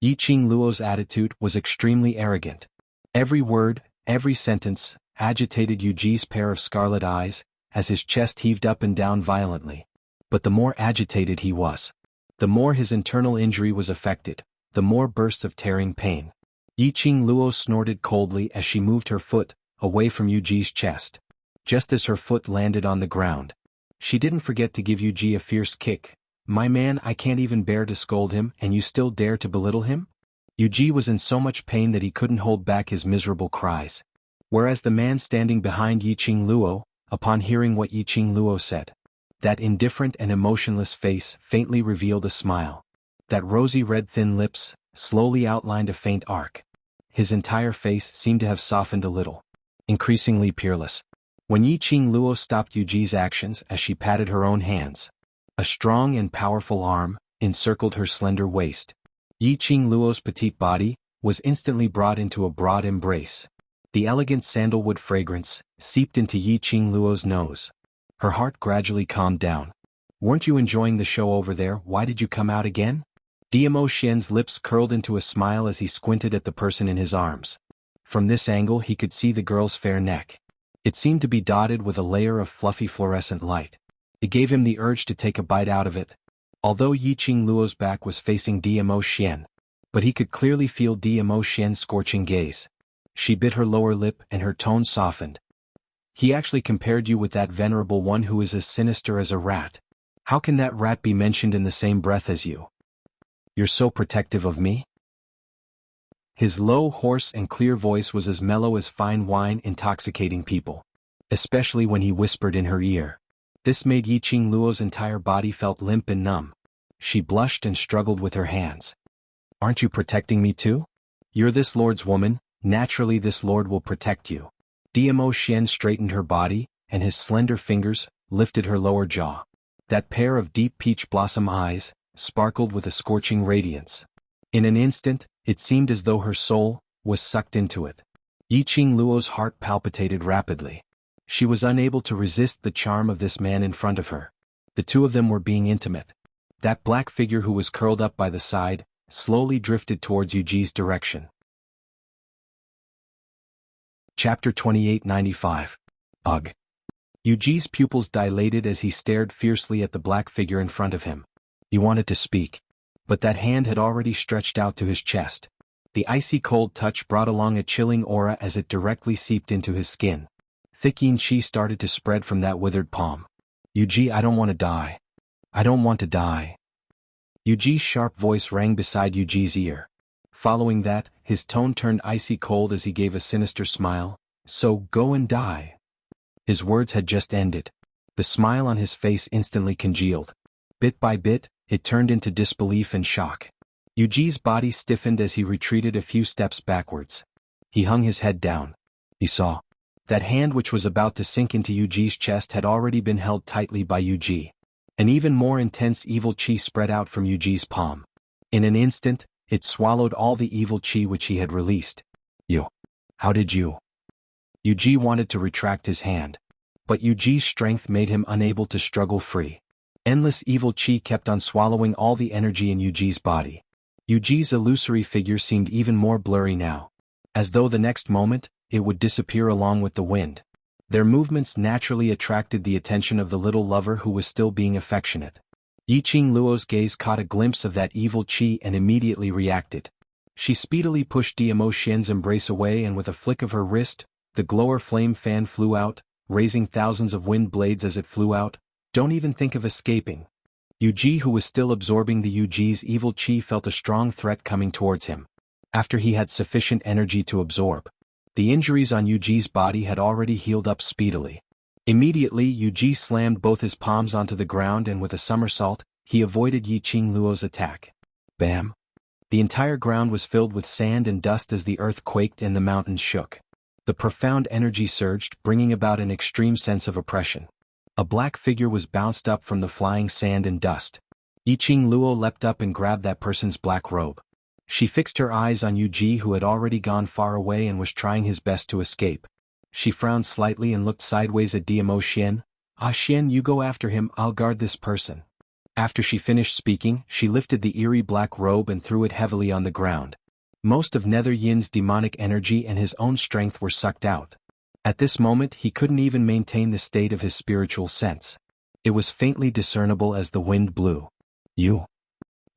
Yiqing Luo's attitude was extremely arrogant. Every word, every sentence, agitated Yuji's pair of scarlet eyes, as his chest heaved up and down violently. But the more agitated he was, the more his internal injury was affected, the more bursts of tearing pain. Yiqing Luo snorted coldly as she moved her foot away from Yuji's chest. Just as her foot landed on the ground, she didn't forget to give Yuji a fierce kick. My man, I can't even bear to scold him, and you still dare to belittle him? Yuji was in so much pain that he couldn't hold back his miserable cries. Whereas the man standing behind Yiqing Luo, upon hearing what Yiqing Luo said, that indifferent and emotionless face faintly revealed a smile. That rosy red thin lips slowly outlined a faint arc. His entire face seemed to have softened a little, increasingly peerless. When Yiqing Luo stopped Yuji's actions as she patted her own hands, a strong and powerful arm encircled her slender waist. Yiqing Luo's petite body was instantly brought into a broad embrace. The elegant sandalwood fragrance seeped into Yiqing Luo's nose. Her heart gradually calmed down. Weren't you enjoying the show over there? Why did you come out again? Diamo Xian's lips curled into a smile as he squinted at the person in his arms. From this angle he could see the girl's fair neck. It seemed to be dotted with a layer of fluffy fluorescent light. It gave him the urge to take a bite out of it. Although Yiqing Luo's back was facing Diamo Xian, but he could clearly feel Diamo Xian's scorching gaze. She bit her lower lip and her tone softened. He actually compared you with that venerable one who is as sinister as a rat. How can that rat be mentioned in the same breath as you? You're so protective of me? His low, hoarse and clear voice was as mellow as fine wine intoxicating people. Especially when he whispered in her ear. This made Yiqing Luo's entire body felt limp and numb. She blushed and struggled with her hands. Aren't you protecting me too? You're this lord's woman, naturally this lord will protect you. Diamo Xian straightened her body, and his slender fingers lifted her lower jaw. That pair of deep peach blossom eyes sparkled with a scorching radiance. In an instant, it seemed as though her soul was sucked into it. Yiqing Luo's heart palpitated rapidly. She was unable to resist the charm of this man in front of her. The two of them were being intimate. That black figure who was curled up by the side slowly drifted towards Yuji's direction. Chapter 2895. Ugh. Yuji's pupils dilated as he stared fiercely at the black figure in front of him. He wanted to speak, but that hand had already stretched out to his chest. The icy cold touch brought along a chilling aura as it directly seeped into his skin. Thick yin qi started to spread from that withered palm. Yuji, I don't want to die. I don't want to die. Yuji's sharp voice rang beside Yuji's ear. Following that, his tone turned icy cold as he gave a sinister smile. So go and die. His words had just ended. The smile on his face instantly congealed. Bit by bit, it turned into disbelief and shock. Yuji's body stiffened as he retreated a few steps backwards. He hung his head down. He saw. That hand which was about to sink into Yuji's chest had already been held tightly by Yuji. An even more intense evil qi spread out from Yuji's palm. In an instant, it swallowed all the evil qi which he had released. You. How did you? Yuji wanted to retract his hand. But Yuji's strength made him unable to struggle free. Endless evil qi kept on swallowing all the energy in Yuji's body. Yuji's illusory figure seemed even more blurry now. As though the next moment, it would disappear along with the wind. Their movements naturally attracted the attention of the little lover who was still being affectionate. Yiqing Luo's gaze caught a glimpse of that evil qi and immediately reacted. She speedily pushed Diamo Xian's embrace away and with a flick of her wrist, the glower flame fan flew out, raising thousands of wind blades as it flew out. Don't even think of escaping. Yuji, who was still absorbing the Yuji's evil qi, felt a strong threat coming towards him. After he had sufficient energy to absorb. The injuries on Yuji's body had already healed up speedily. Immediately Yuji slammed both his palms onto the ground and with a somersault, he avoided Yiqing Luo's attack. Bam! The entire ground was filled with sand and dust as the earth quaked and the mountains shook. The profound energy surged, bringing about an extreme sense of oppression. A black figure was bounced up from the flying sand and dust. Yiqing Luo leapt up and grabbed that person's black robe. She fixed her eyes on Yuji, who had already gone far away and was trying his best to escape. She frowned slightly and looked sideways at Diamo Xian. Ah Xian, you go after him, I'll guard this person. After she finished speaking, she lifted the eerie black robe and threw it heavily on the ground. Most of Nether Yin's demonic energy and his own strength were sucked out. At this moment he couldn't even maintain the state of his spiritual sense. It was faintly discernible as the wind blew. You?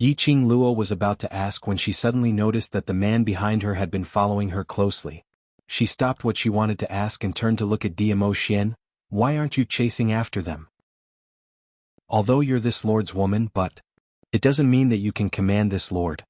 Yiqing Luo was about to ask when she suddenly noticed that the man behind her had been following her closely. She stopped what she wanted to ask and turned to look at Diamo Xian. Why aren't you chasing after them? Although you're this lord's woman, but it doesn't mean that you can command this lord.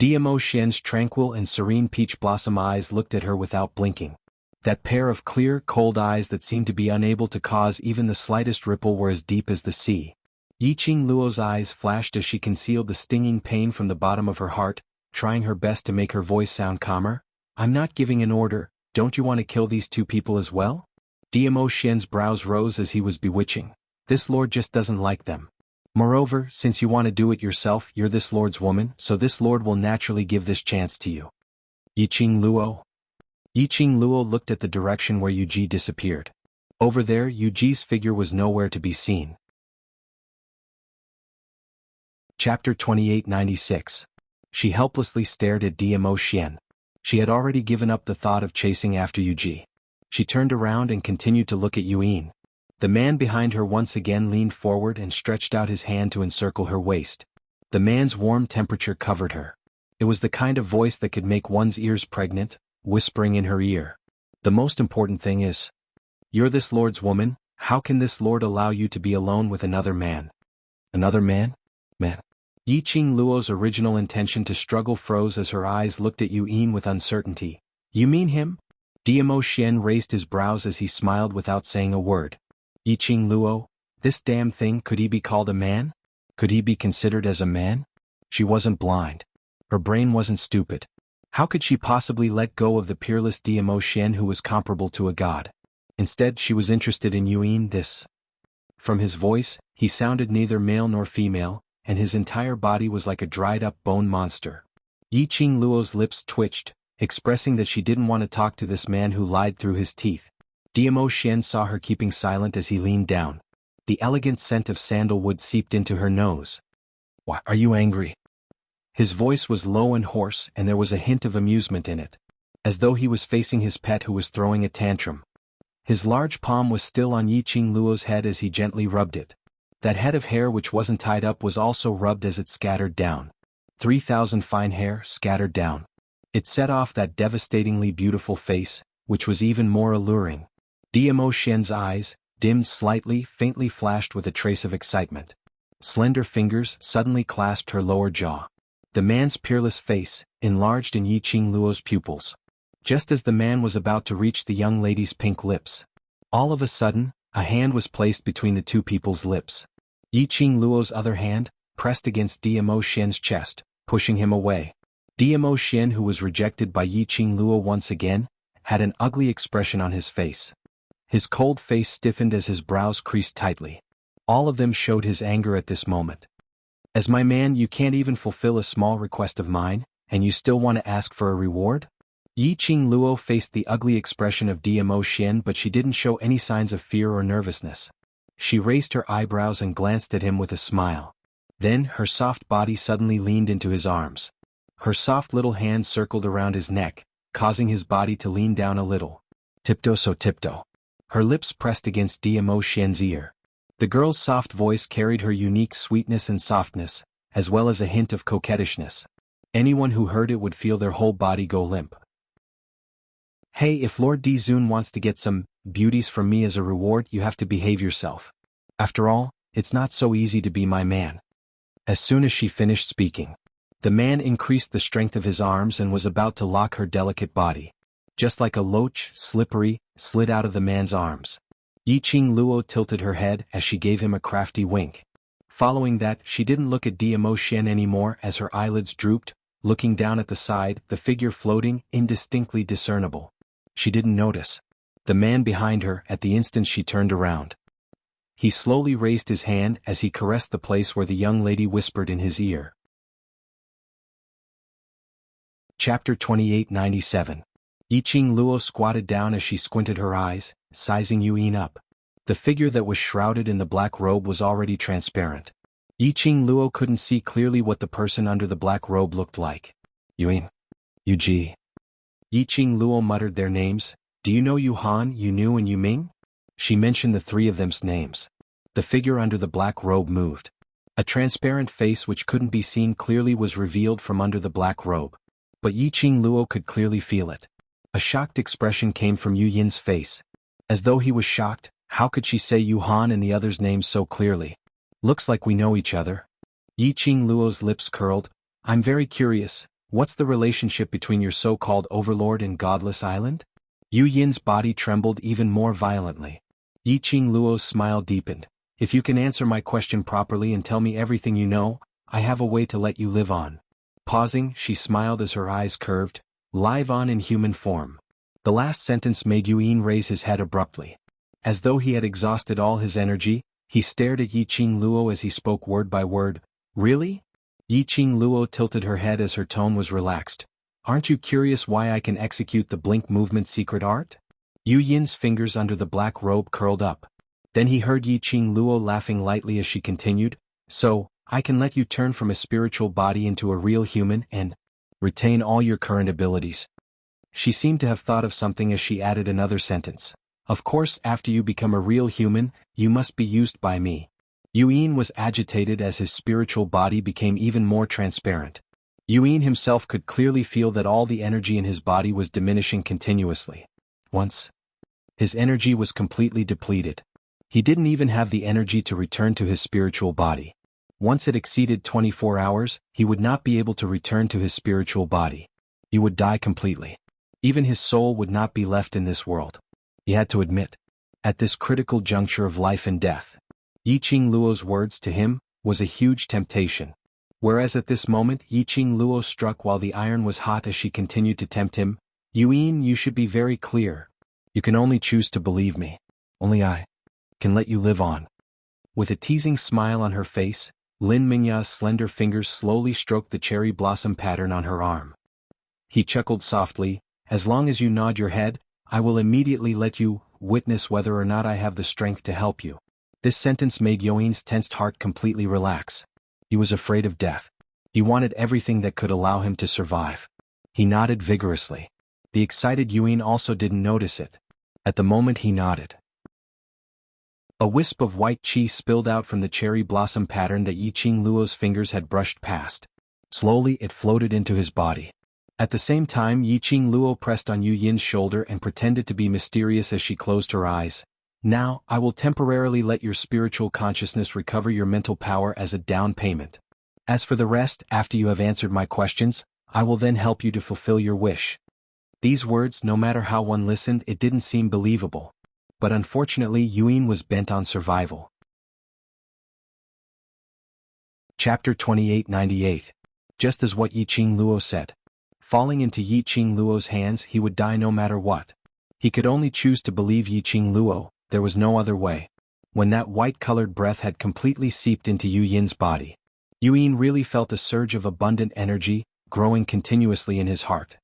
Diamo Xian's tranquil and serene peach blossom eyes looked at her without blinking. That pair of clear, cold eyes that seemed to be unable to cause even the slightest ripple were as deep as the sea. Yiqing Luo's eyes flashed as she concealed the stinging pain from the bottom of her heart, trying her best to make her voice sound calmer. I'm not giving an order, don't you want to kill these two people as well? Diamo Xian's brows rose as he was bewitching. This lord just doesn't like them. Moreover, since you want to do it yourself, you're this lord's woman, so this lord will naturally give this chance to you. Yiqing Luo? Yiqing Luo looked at the direction where Yuji disappeared. Over there, Yuji's figure was nowhere to be seen. Chapter 2896. She helplessly stared at Dmo Xian. She had already given up the thought of chasing after Yuji. She turned around and continued to look at Yuyin. The man behind her once again leaned forward and stretched out his hand to encircle her waist. The man's warm temperature covered her. It was the kind of voice that could make one's ears pregnant, whispering in her ear. The most important thing is, "You're this lord's woman, how can this lord allow you to be alone with another man?" Another man? Man. Yiqing Luo's original intention to struggle froze as her eyes looked at Yuyin with uncertainty. "You mean him?" Dmo Xian raised his brows as he smiled without saying a word. "Yiqing Luo, this damn thing, could he be called a man? Could he be considered as a man?" She wasn't blind. Her brain wasn't stupid. How could she possibly let go of the peerless Dmo Xian who was comparable to a god? Instead, she was interested in Yuyin. From his voice, he sounded neither male nor female, and his entire body was like a dried-up bone monster. Yiqing Luo's lips twitched, expressing that she didn't want to talk to this man who lied through his teeth. Dmo Xian saw her keeping silent as he leaned down. The elegant scent of sandalwood seeped into her nose. "Why are you angry?" His voice was low and hoarse, and there was a hint of amusement in it, as though he was facing his pet who was throwing a tantrum. His large palm was still on Yiqing Luo's head as he gently rubbed it. That head of hair which wasn't tied up was also rubbed as it scattered down. 3,000 fine hair scattered down. It set off that devastatingly beautiful face, which was even more alluring. Dmo Xian's eyes, dimmed slightly, faintly flashed with a trace of excitement. Slender fingers suddenly clasped her lower jaw. The man's peerless face enlarged in Yiqing Luo's pupils. Just as the man was about to reach the young lady's pink lips, all of a sudden, a hand was placed between the two people's lips. Yiqing Luo's other hand pressed against Dmo Xian's chest, pushing him away. Dmo Xian, who was rejected by Yiqing Luo once again, had an ugly expression on his face. His cold face stiffened as his brows creased tightly. All of them showed his anger at this moment. "As my man, you can't even fulfill a small request of mine, and you still want to ask for a reward?" Yiqing Luo faced the ugly expression of Dmo Xian, but she didn't show any signs of fear or nervousness. She raised her eyebrows and glanced at him with a smile. Then, her soft body suddenly leaned into his arms. Her soft little hand circled around his neck, causing his body to lean down a little. "Tiptoe so tiptoe." Her lips pressed against Dmo Xian's ear. The girl's soft voice carried her unique sweetness and softness, as well as a hint of coquettishness. Anyone who heard it would feel their whole body go limp. "Hey, if Lord Dizun wants to get some beauties from me as a reward, you have to behave yourself. After all, it's not so easy to be my man." As soon as she finished speaking, the man increased the strength of his arms and was about to lock her delicate body. Just like a loach, slippery, slid out of the man's arms. Yiqing Luo tilted her head as she gave him a crafty wink. Following that, she didn't look at Dmo Xian anymore as her eyelids drooped, looking down at the side, the figure floating, indistinctly discernible. She didn't notice the man behind her at the instant she turned around. He slowly raised his hand as he caressed the place where the young lady whispered in his ear. Chapter 2897. Yiqing Luo squatted down as she squinted her eyes, sizing Yuyin up. The figure that was shrouded in the black robe was already transparent. Yiqing Luo couldn't see clearly what the person under the black robe looked like. "Yuyin. Yuji." Yiqing Luo muttered their names. "Do you know Yu Han, Yu Nu and Yu Ming?" She mentioned the three of them's names. The figure under the black robe moved. A transparent face which couldn't be seen clearly was revealed from under the black robe. But Yiqing Luo could clearly feel it. A shocked expression came from Yu Yin's face. As though he was shocked, how could she say Yu Han and the other's names so clearly? "Looks like we know each other." Yiqing Luo's lips curled. "I'm very curious, what's the relationship between your so-called overlord and Godless Island?" Yu Yin's body trembled even more violently. Yiqing Luo's smile deepened. "If you can answer my question properly and tell me everything you know, I have a way to let you live on." Pausing, she smiled as her eyes curved. "Live on in human form." The last sentence made Yuyin raise his head abruptly. As though he had exhausted all his energy, he stared at Yiqing Luo as he spoke word by word. "Really?" Yiqing Luo tilted her head as her tone was relaxed. "Aren't you curious why I can execute the blink movement secret art?" Yu Yin's fingers under the black robe curled up. Then he heard Yiqing Luo laughing lightly as she continued. "So, I can let you turn from a spiritual body into a real human and retain all your current abilities. She seemed to have thought of something as she added another sentence. Of course, after you become a real human, you must be used by me. Yuan was agitated as his spiritual body became even more transparent. Yuan himself could clearly feel that all the energy in his body was diminishing continuously. Once his energy was completely depleted. He didn't even have the energy to return to his spiritual body. Once it exceeded 24 hours, he would not be able to return to his spiritual body. He would die completely. Even his soul would not be left in this world. He had to admit, at this critical juncture of life and death, Yiqing Luo's words to him was a huge temptation. Whereas at this moment Yiqing Luo struck while the iron was hot as she continued to tempt him, Yuan, you should be very clear. You can only choose to believe me. Only I can let you live on. With a teasing smile on her face, Lin Mingya's slender fingers slowly stroked the cherry blossom pattern on her arm. He chuckled softly, as long as you nod your head, I will immediately let you witness whether or not I have the strength to help you. This sentence made Yuan's tensed heart completely relax. He was afraid of death. He wanted everything that could allow him to survive. He nodded vigorously. The excited Yuan also didn't notice it. At the moment he nodded, a wisp of white qi spilled out from the cherry blossom pattern that Yiqing Luo's fingers had brushed past. Slowly it floated into his body. At the same time Yiqing Luo pressed on Yu Yin's shoulder and pretended to be mysterious as she closed her eyes. Now, I will temporarily let your spiritual consciousness recover your mental power as a down payment. As for the rest, after you have answered my questions, I will then help you to fulfill your wish. These words, no matter how one listened, it didn't seem believable. But unfortunately Yuan was bent on survival. Chapter 2898. Just as what Yiqing Luo said. Falling into Yiqing Luo's hands, he would die no matter what. He could only choose to believe Yiqing Luo, there was no other way. When that white-colored breath had completely seeped into Yu Yin's body, Yuan really felt a surge of abundant energy, growing continuously in his heart.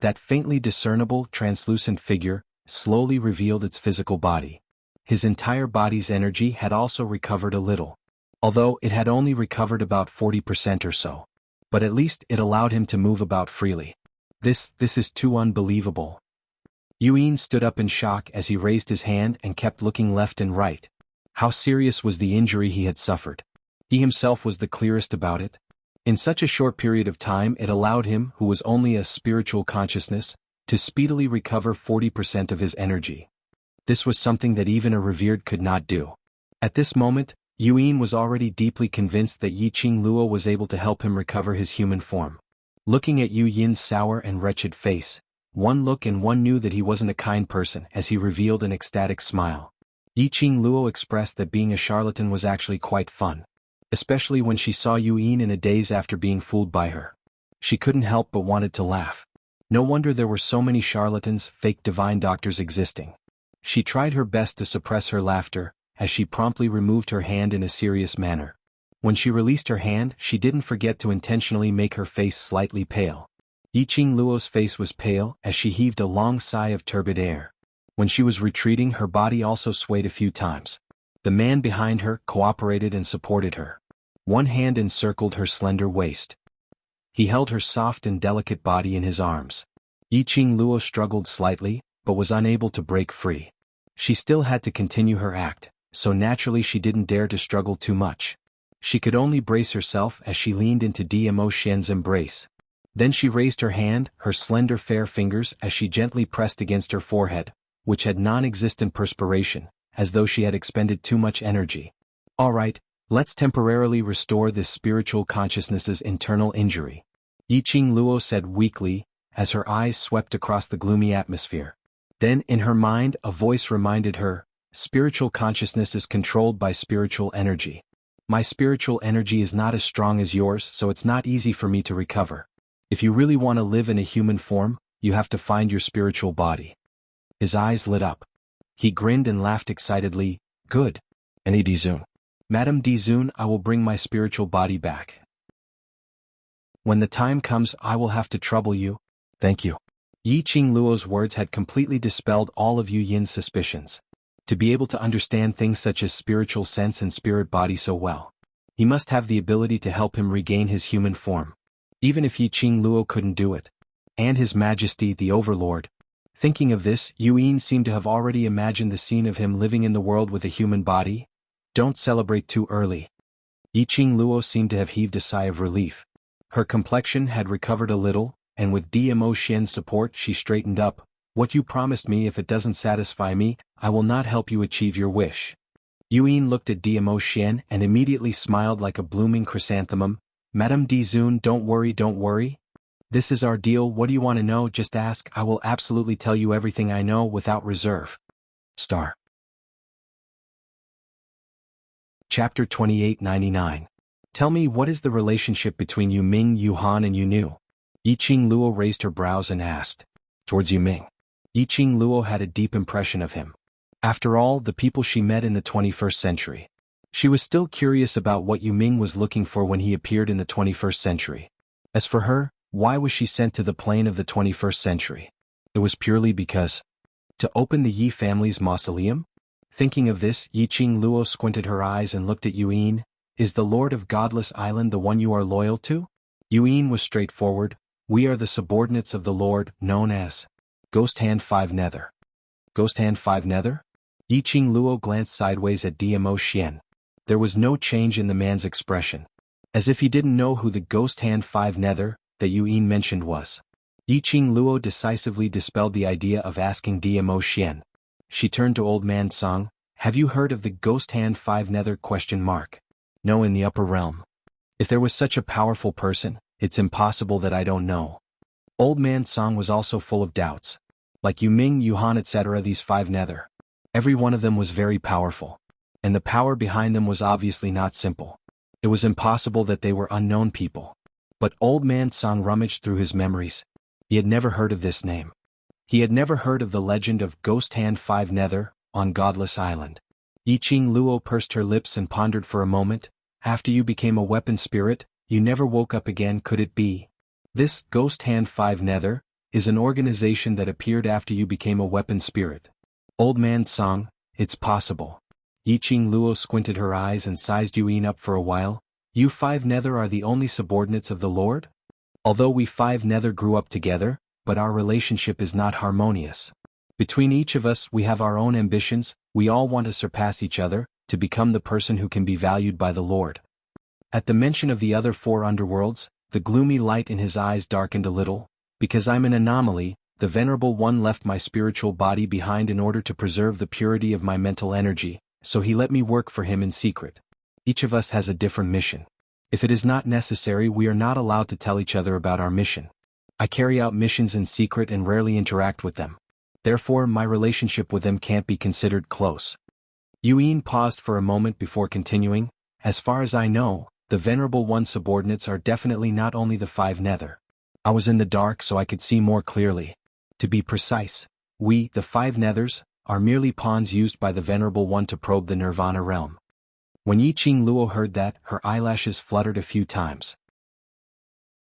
That faintly discernible, translucent figure slowly revealed its physical body. His entire body's energy had also recovered a little. Although it had only recovered about 40% or so. But at least it allowed him to move about freely. This is too unbelievable. Yuan stood up in shock as he raised his hand and kept looking left and right. How serious was the injury he had suffered? He himself was the clearest about it. In such a short period of time it allowed him, who was only a spiritual consciousness, to speedily recover 40% of his energy. This was something that even a revered could not do. At this moment, Yuan was already deeply convinced that Yiqing Luo was able to help him recover his human form. Looking at Yu Yin's sour and wretched face, one look and one knew that he wasn't a kind person as he revealed an ecstatic smile. Yiqing Luo expressed that being a charlatan was actually quite fun. Especially when she saw Yuan in a daze after being fooled by her. She couldn't help but wanted to laugh. No wonder there were so many charlatans, fake divine doctors existing. She tried her best to suppress her laughter, as she promptly removed her hand in a serious manner. When she released her hand, she didn't forget to intentionally make her face slightly pale. Yiqing Luo's face was pale as she heaved a long sigh of turbid air. When she was retreating, her body also swayed a few times. The man behind her cooperated and supported her. One hand encircled her slender waist. He held her soft and delicate body in his arms. Yiqing Luo struggled slightly, but was unable to break free. She still had to continue her act, so naturally she didn't dare to struggle too much. She could only brace herself as she leaned into Dmo Shen's embrace. Then she raised her hand, her slender fair fingers, as she gently pressed against her forehead, which had non-existent perspiration, as though she had expended too much energy. All right, let's temporarily restore this spiritual consciousness's internal injury. Yiqing Luo said weakly, as her eyes swept across the gloomy atmosphere. Then in her mind a voice reminded her, spiritual consciousness is controlled by spiritual energy. My spiritual energy is not as strong as yours, so it's not easy for me to recover. If you really want to live in a human form, you have to find your spiritual body. His eyes lit up. He grinned and laughed excitedly. Good. Any Dizun. Madame Dizun, I will bring my spiritual body back. When the time comes, I will have to trouble you. Thank you. Yiqing Luo's words had completely dispelled all of Yu Yin's suspicions. To be able to understand things such as spiritual sense and spirit body so well. He must have the ability to help him regain his human form. Even if Yiqing Luo couldn't do it. And His Majesty the Overlord. Thinking of this, Yuan seemed to have already imagined the scene of him living in the world with a human body. Don't celebrate too early. Yiqing Luo seemed to have heaved a sigh of relief. Her complexion had recovered a little, and with Dmo Xian's support she straightened up. What you promised me, if it doesn't satisfy me, I will not help you achieve your wish. Yuan looked at Dmo Xian and immediately smiled like a blooming chrysanthemum. Madame Dizun, don't worry. This is our deal. What do you want to know? Just ask. I will absolutely tell you everything I know without reserve. Star. Chapter 2899. Tell me, what is the relationship between Yu Ming, Yu Han and Yu Nu? Yiqing Luo raised her brows and asked. Towards Yu Ming. Yiqing Luo had a deep impression of him. After all, the people she met in the 21st century. She was still curious about what Yu Ming was looking for when he appeared in the 21st century. As for her, why was she sent to the plane of the 21st century? It was purely because to open the Yi family's mausoleum? Thinking of this, Yiqing Luo squinted her eyes and looked at Yuan. Is the Lord of Godless Island the one you are loyal to? Yuan was straightforward. We are the subordinates of the Lord, known as Ghost Hand 5 Nether. Ghost Hand 5 Nether? Yiqing Luo glanced sideways at Dmo Xian. There was no change in the man's expression. As if he didn't know who the Ghost Hand 5 Nether that Yuan mentioned was. Yiqing Luo decisively dispelled the idea of asking Dmo Xian. She turned to Old Man Song. Have you heard of the Ghost Hand 5 Nether? No, in the upper realm. If there was such a powerful person, it's impossible that I don't know. Old Man Song was also full of doubts. Like Yu Ming, Yu Han etc., these 5 Nether. Every one of them was very powerful. And the power behind them was obviously not simple. It was impossible that they were unknown people. But Old Man Song rummaged through his memories. He had never heard of this name. He had never heard of the legend of Ghost Hand 5 Nether on Godless Island. Yiqing Luo pursed her lips and pondered for a moment. After you became a weapon spirit, you never woke up again. Could it be? This Ghost Hand 5 Nether is an organization that appeared after you became a weapon spirit. Old Man Song, it's possible. Yiqing Luo squinted her eyes and sized Yuan up for a while. You 5 Nether are the only subordinates of the Lord? Although we 5 Nether grew up together, but our relationship is not harmonious. Between each of us we have our own ambitions, we all want to surpass each other, to become the person who can be valued by the Lord. At the mention of the other 4 underworlds, the gloomy light in his eyes darkened a little. Because I'm an anomaly, the Venerable One left my spiritual body behind in order to preserve the purity of my mental energy, so he let me work for him in secret. Each of us has a different mission. If it is not necessary, we are not allowed to tell each other about our mission. I carry out missions in secret and rarely interact with them. Therefore, my relationship with them can't be considered close. Yuan paused for a moment before continuing. As far as I know, the Venerable One's subordinates are definitely not only the 5 Nether. I was in the dark so I could see more clearly. To be precise, we, the 5 Nethers, are merely pawns used by the Venerable One to probe the Nirvana realm. When Yiqing Luo heard that, her eyelashes fluttered a few times.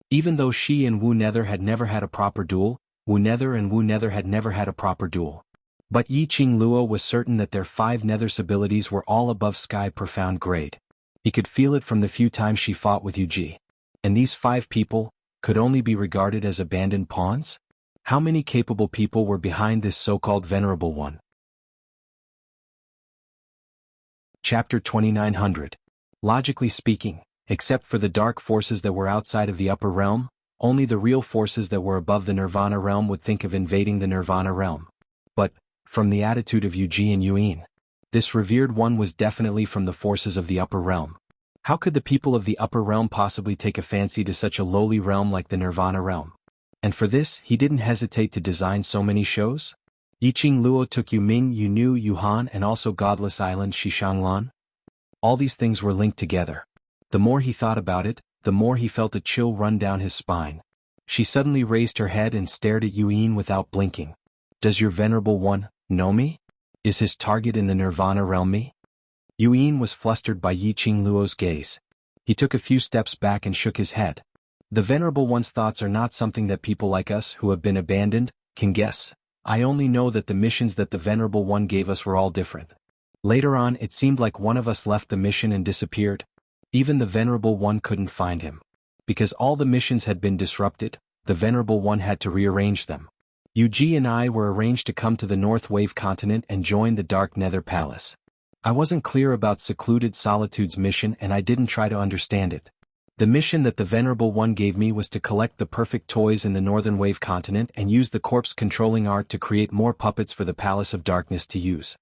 Even though she and Wu Nether had never had a proper duel, Wu Nether and Wu Nether had never had a proper duel. But Yiqing Luo was certain that their 5 Nether's abilities were all above sky profound grade. He could feel it from the few times she fought with Yuji. And these 5 people could only be regarded as abandoned pawns? How many capable people were behind this so-called Venerable One? Chapter 2900. Logically speaking, except for the dark forces that were outside of the upper realm, only the real forces that were above the Nirvana realm would think of invading the Nirvana realm. But, from the attitude of Yuji and Yuan, this revered one was definitely from the forces of the upper realm. How could the people of the upper realm possibly take a fancy to such a lowly realm like the Nirvana realm? And for this, he didn't hesitate to design so many shows? Yiqing Luo took Yu Ming, Yu Nu, Yu Han and also Godless Island Xishanglan. All these things were linked together. The more he thought about it, the more he felt a chill run down his spine. She suddenly raised her head and stared at Yuan without blinking. Does your Venerable One know me? Is his target in the Nirvana realm me? Yuan was flustered by Yiqing Luo's gaze. He took a few steps back and shook his head. The Venerable One's thoughts are not something that people like us who have been abandoned can guess. I only know that the missions that the Venerable One gave us were all different. Later on, it seemed like one of us left the mission and disappeared. Even the Venerable One couldn't find him. Because all the missions had been disrupted, the Venerable One had to rearrange them. Yuji and I were arranged to come to the North Wave continent and join the Dark Nether Palace. I wasn't clear about Secluded Solitude's mission and I didn't try to understand it. The mission that the Venerable One gave me was to collect the perfect toys in the Northern Wave continent and use the corpse-controlling art to create more puppets for the Palace of Darkness to use.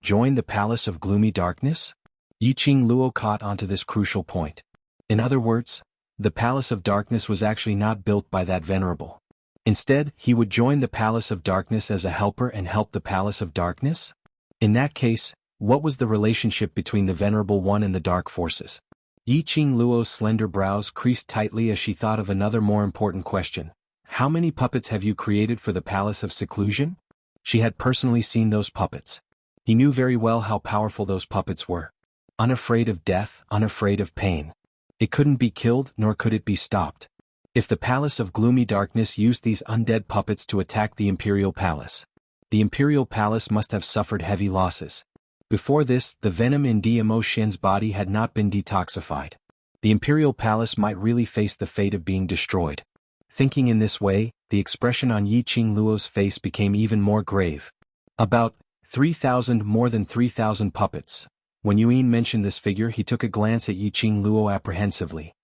Join the Palace of Gloomy Darkness? Yiqing Luo caught onto this crucial point. In other words, the Palace of Darkness was actually not built by that Venerable. Instead, he would join the Palace of Darkness as a helper and help the Palace of Darkness? In that case, what was the relationship between the Venerable One and the Dark Forces? Yiqing Luo's slender brows creased tightly as she thought of another more important question. How many puppets have you created for the Palace of Seclusion? She had personally seen those puppets. He knew very well how powerful those puppets were. Unafraid of death, unafraid of pain. It couldn't be killed, nor could it be stopped. If the Palace of Gloomy Darkness used these undead puppets to attack the Imperial Palace, the Imperial Palace must have suffered heavy losses. Before this, the venom in Dmo Shen's body had not been detoxified. The Imperial Palace might really face the fate of being destroyed. Thinking in this way, the expression on Yiqing Luo's face became even more grave. About 3,000, more than 3,000 puppets. When Yuan mentioned this figure, he took a glance at Yiqing Luo apprehensively.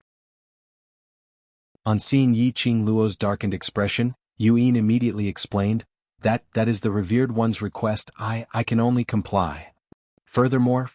On seeing Yiqing Luo's darkened expression, Yuan immediately explained, that is the revered one's request. I can only comply. Furthermore,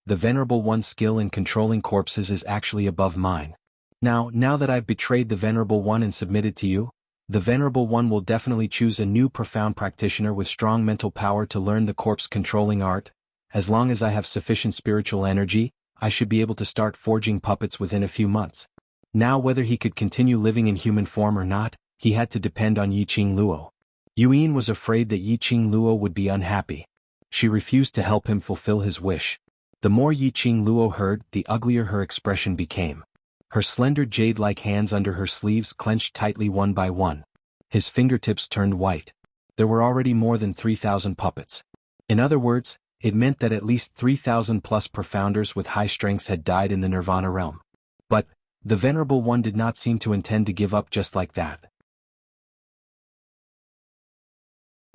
the Venerable One's skill in controlling corpses is actually above mine. Now that I've betrayed the Venerable One and submitted to you, the Venerable One will definitely choose a new profound practitioner with strong mental power to learn the corpse-controlling art. As long as I have sufficient spiritual energy, I should be able to start forging puppets within a few months. Now whether he could continue living in human form or not, he had to depend on Yiqing Luo. Yuan was afraid that Yiqing Luo would be unhappy. She refused to help him fulfill his wish. The more Yiqing Luo heard, the uglier her expression became. Her slender jade-like hands under her sleeves clenched tightly one by one. His fingertips turned white. There were already more than 3,000 puppets. In other words, it meant that at least 3,000 plus profounders with high strengths had died in the Nirvana realm. But the Venerable One did not seem to intend to give up just like that.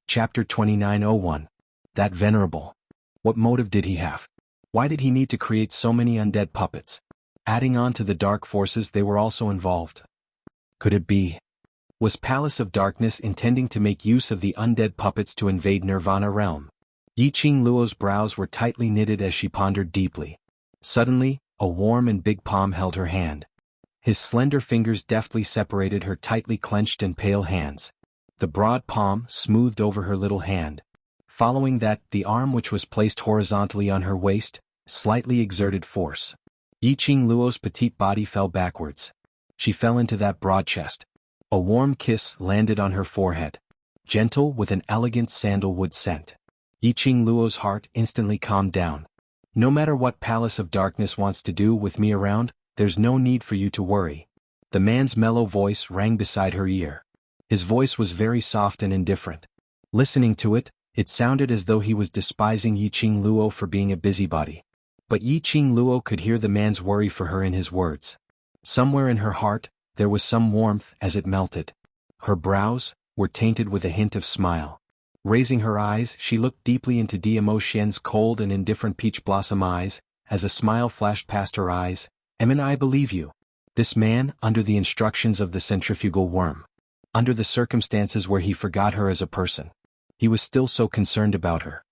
Chapter 2901. That Venerable. What motive did he have? Why did he need to create so many undead puppets? Adding on to the dark forces, they were also involved. Could it be? Was Palace of Darkness intending to make use of the undead puppets to invade Nirvana realm? Yiqing Luo's brows were tightly knitted as she pondered deeply. Suddenly, a warm and big palm held her hand. His slender fingers deftly separated her tightly clenched and pale hands. The broad palm smoothed over her little hand. Following that, the arm which was placed horizontally on her waist, slightly exerted force. Yiqing Luo's petite body fell backwards. She fell into that broad chest. A warm kiss landed on her forehead. Gentle with an elegant sandalwood scent. Yiqing Luo's heart instantly calmed down. No matter what Palace of Darkness wants to do with me around, there's no need for you to worry. The man's mellow voice rang beside her ear. His voice was very soft and indifferent. Listening to it, it sounded as though he was despising Yiqing Luo for being a busybody. But Yiqing Luo could hear the man's worry for her in his words. Somewhere in her heart, there was some warmth as it melted. Her brows were tainted with a hint of smile. Raising her eyes, she looked deeply into Dmo Shen's cold and indifferent peach blossom eyes. As a smile flashed past her eyes, I believe you. This man, under the instructions of the centrifugal worm. Under the circumstances where he forgot her as a person. He was still so concerned about her.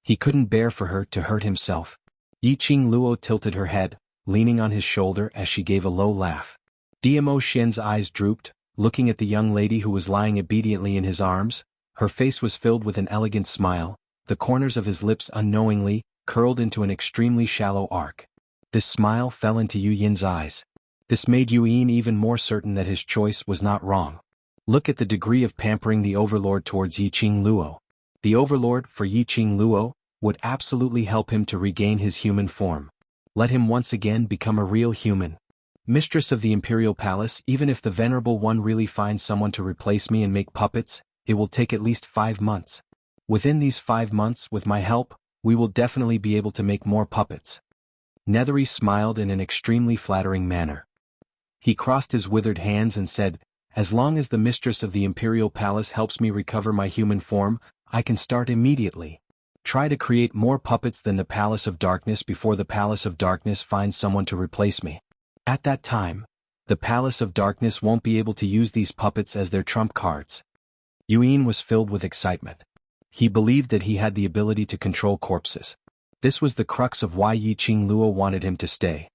He couldn't bear for her to hurt himself. Yiqing Luo tilted her head, leaning on his shoulder as she gave a low laugh. Dmo Shen's eyes drooped, looking at the young lady who was lying obediently in his arms. Her face was filled with an elegant smile, the corners of his lips unknowingly curled into an extremely shallow arc. This smile fell into Yu Yin's eyes. This made Yuan even more certain that his choice was not wrong. Look at the degree of pampering the Overlord towards Yiqing Luo. The Overlord, for Yiqing Luo, would absolutely help him to regain his human form. Let him once again become a real human. Mistress of the Imperial Palace, even if the Venerable One really finds someone to replace me and make puppets, it will take at least 5 months. Within these 5 months, with my help, we will definitely be able to make more puppets. Nethery smiled in an extremely flattering manner. He crossed his withered hands and said, "As long as the mistress of the Imperial Palace helps me recover my human form, I can start immediately. Try to create more puppets than the Palace of Darkness before the Palace of Darkness finds someone to replace me. At that time, the Palace of Darkness won't be able to use these puppets as their trump cards." Yuan was filled with excitement. He believed that he had the ability to control corpses. This was the crux of why Yiqing Luo wanted him to stay.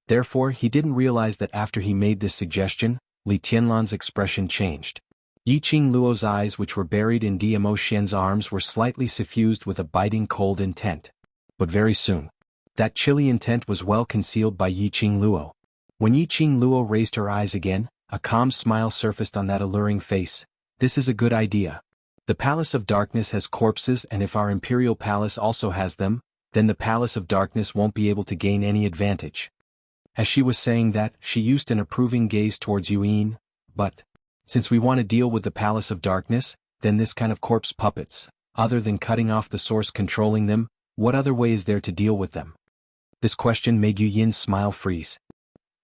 Therefore, he didn't realize that after he made this suggestion, Li Tianlan's expression changed. Yiqing Luo's eyes, which were buried in Dmo Xian's arms, were slightly suffused with a biting cold intent. But very soon, that chilly intent was well concealed by Yiqing Luo. When Yiqing Luo raised her eyes again, a calm smile surfaced on that alluring face. "This is a good idea. The Palace of Darkness has corpses, and if our Imperial Palace also has them, then the Palace of Darkness won't be able to gain any advantage." As she was saying that, she used an approving gaze towards Yuan. "But, since we want to deal with the Palace of Darkness, then this kind of corpse puppets, other than cutting off the source controlling them, what other way is there to deal with them?" This question made Yin's smile freeze.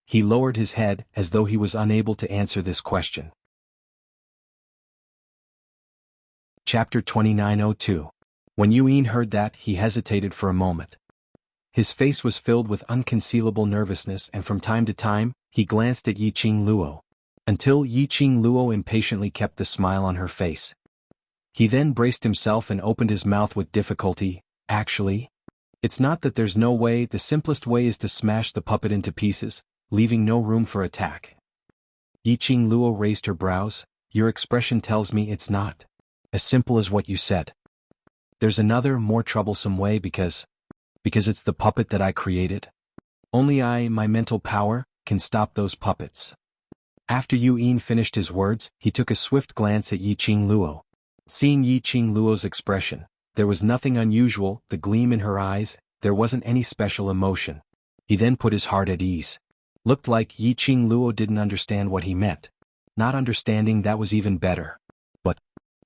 He lowered his head as though he was unable to answer this question. Chapter 2902. When Yuan heard that, he hesitated for a moment. His face was filled with unconcealable nervousness, and from time to time, he glanced at Yiqing Luo. Until Yiqing Luo impatiently kept the smile on her face. He then braced himself and opened his mouth with difficulty. "Actually, it's not that there's no way. The simplest way is to smash the puppet into pieces, leaving no room for attack." Yiqing Luo raised her brows. "Your expression tells me it's not as simple as what you said. There's another, more troublesome way because it's the puppet that I created. Only I, my mental power, can stop those puppets." After Yuan finished his words, he took a swift glance at Yiqing Luo. Seeing Yiqing Luo's expression, there was nothing unusual, the gleam in her eyes, there wasn't any special emotion. He then put his heart at ease. Looked like Yiqing Luo didn't understand what he meant. Not understanding, that was even better. But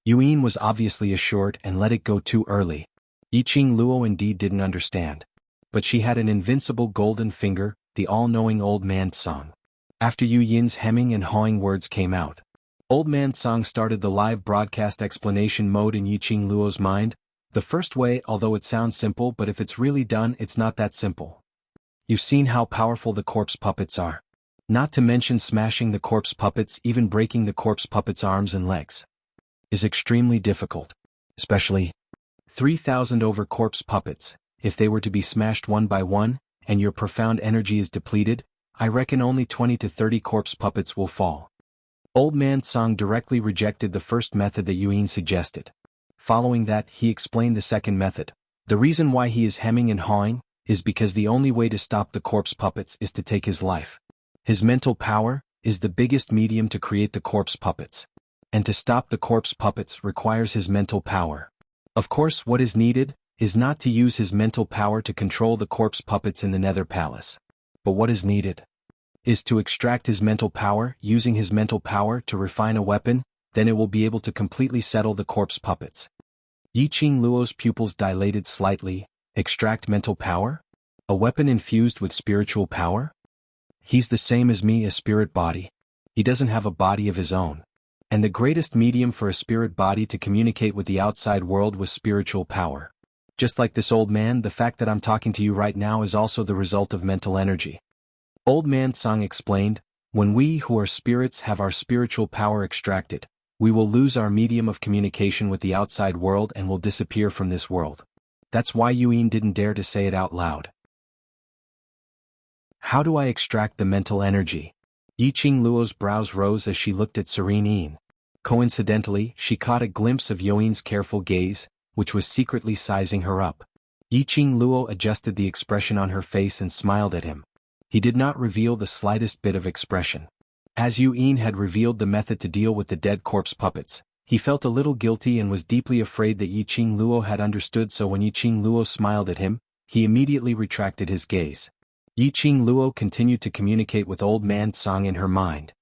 Yuan was obviously assured and let it go too early. Yiqing Luo indeed didn't understand. But she had an invincible golden finger, the all-knowing Old Man Song. After Yuan's hemming and hawing words came out, Old Man Song started the live broadcast explanation mode in Yiqing Luo's mind. "The first way, although it sounds simple, but if it's really done, it's not that simple. You've seen how powerful the corpse puppets are. Not to mention smashing the corpse puppets, even breaking the corpse puppets' arms and legs, is extremely difficult. Especially 3,000 over corpse puppets, if they were to be smashed one by one, and your profound energy is depleted, I reckon only 20 to 30 corpse puppets will fall." Old Man Song directly rejected the first method that Yuan suggested. Following that, he explained the second method. The reason why he is hemming and hawing is because the only way to stop the corpse puppets is to take his life. His mental power is the biggest medium to create the corpse puppets. And to stop the corpse puppets requires his mental power. Of course, what is needed is not to use his mental power to control the corpse puppets in the Nether Palace. But what is needed is to extract his mental power, using his mental power to refine a weapon, then it will be able to completely settle the corpse puppets. Yiqing Luo's pupils dilated slightly. Extract mental power? A weapon infused with spiritual power? He's the same as me, a spirit body. He doesn't have a body of his own. And the greatest medium for a spirit body to communicate with the outside world was spiritual power. Just like this old man, the fact that I'm talking to you right now is also the result of mental energy. Old Man Song explained, "When we who are spirits have our spiritual power extracted, we will lose our medium of communication with the outside world and will disappear from this world." That's why Yuan didn't dare to say it out loud. "How do I extract the mental energy?" Yiqing Luo's brows rose as she looked at Serene Yin. Coincidentally, she caught a glimpse of Yuan's careful gaze, which was secretly sizing her up. Yiqing Luo adjusted the expression on her face and smiled at him. He did not reveal the slightest bit of expression. As Yuan had revealed the method to deal with the dead corpse puppets, he felt a little guilty and was deeply afraid that Yiqing Luo had understood, so when Yiqing Luo smiled at him, he immediately retracted his gaze. Yiqing Luo continued to communicate with Old Man Song in her mind.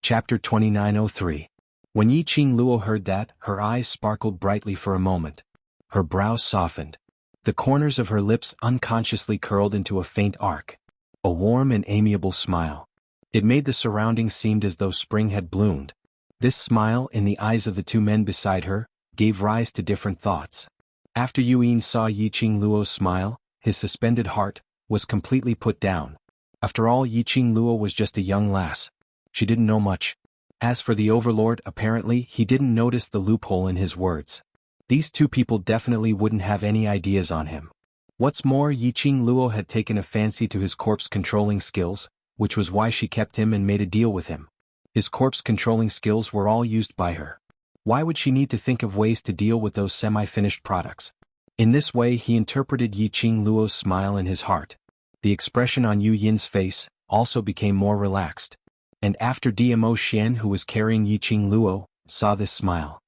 Chapter 2903. When Yiqing Luo heard that, her eyes sparkled brightly for a moment. Her brows softened. The corners of her lips unconsciously curled into a faint arc. A warm and amiable smile. It made the surroundings seem as though spring had bloomed. This smile, in the eyes of the two men beside her, gave rise to different thoughts. After Yuan saw Yiqing Luo's smile, his suspended heart was completely put down. After all, Yiqing Luo was just a young lass. She didn't know much. As for the overlord, apparently he didn't notice the loophole in his words. These two people definitely wouldn't have any ideas on him. What's more, Yiqing Luo had taken a fancy to his corpse controlling skills, which was why she kept him and made a deal with him. His corpse controlling skills were all used by her. Why would she need to think of ways to deal with those semi-finished products? In this way he interpreted Yiqing Luo's smile in his heart. The expression on Yu Yin's face also became more relaxed. And after DMO Xian, who was carrying Yiqing Luo, saw this smile.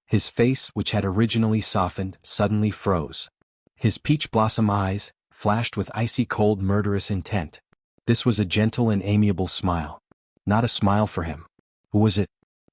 His face, which had originally softened, suddenly froze. His peach blossom eyes flashed with icy cold murderous intent. This was a gentle and amiable smile. Not a smile for him. Who was it?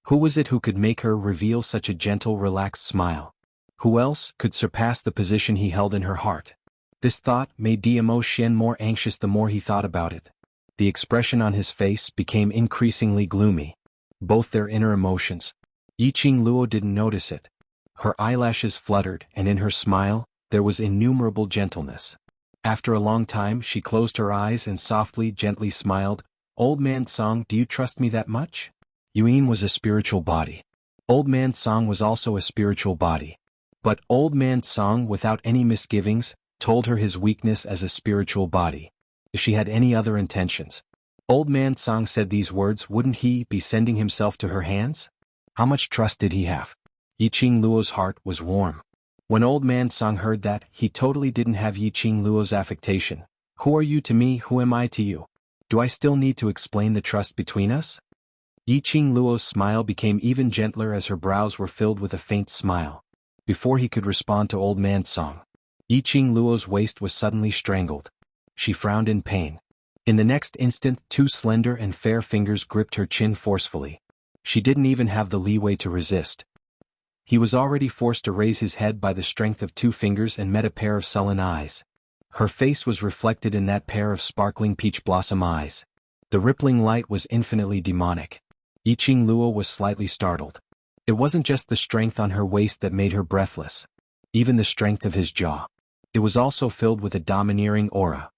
Who was it who could make her reveal such a gentle, relaxed smile? Who else could surpass the position he held in her heart? This thought made DMO Xian more anxious the more he thought about it. The expression on his face became increasingly gloomy. Both their inner emotions. Yiqing Luo didn't notice it. Her eyelashes fluttered, and in her smile, there was innumerable gentleness. After a long time she closed her eyes and softly, gently smiled. Old man Song, do you trust me that much? Yuan was a spiritual body. Old man Song was also a spiritual body. But Old man Song, without any misgivings, told her his weakness as a spiritual body. If she had any other intentions. Old man Song said these words, wouldn't he be sending himself to her hands? How much trust did he have? Yiqing Luo's heart was warm. When Old man Song heard that, he totally didn't have Yiqing Luo's affectation. Who are you to me, who am I to you? Do I still need to explain the trust between us? Yiqing Luo's smile became even gentler as her brows were filled with a faint smile. Before he could respond to Old man Song, Yiqing Luo's waist was suddenly strangled. She frowned in pain. In the next instant, two slender and fair fingers gripped her chin forcefully. She didn't even have the leeway to resist. He was already forced to raise his head by the strength of two fingers and met a pair of sullen eyes. Her face was reflected in that pair of sparkling peach blossom eyes. The rippling light was infinitely demonic. Yiqing Luo was slightly startled. It wasn't just the strength on her waist that made her breathless. Even the strength of his jaw. It was also filled with a domineering aura.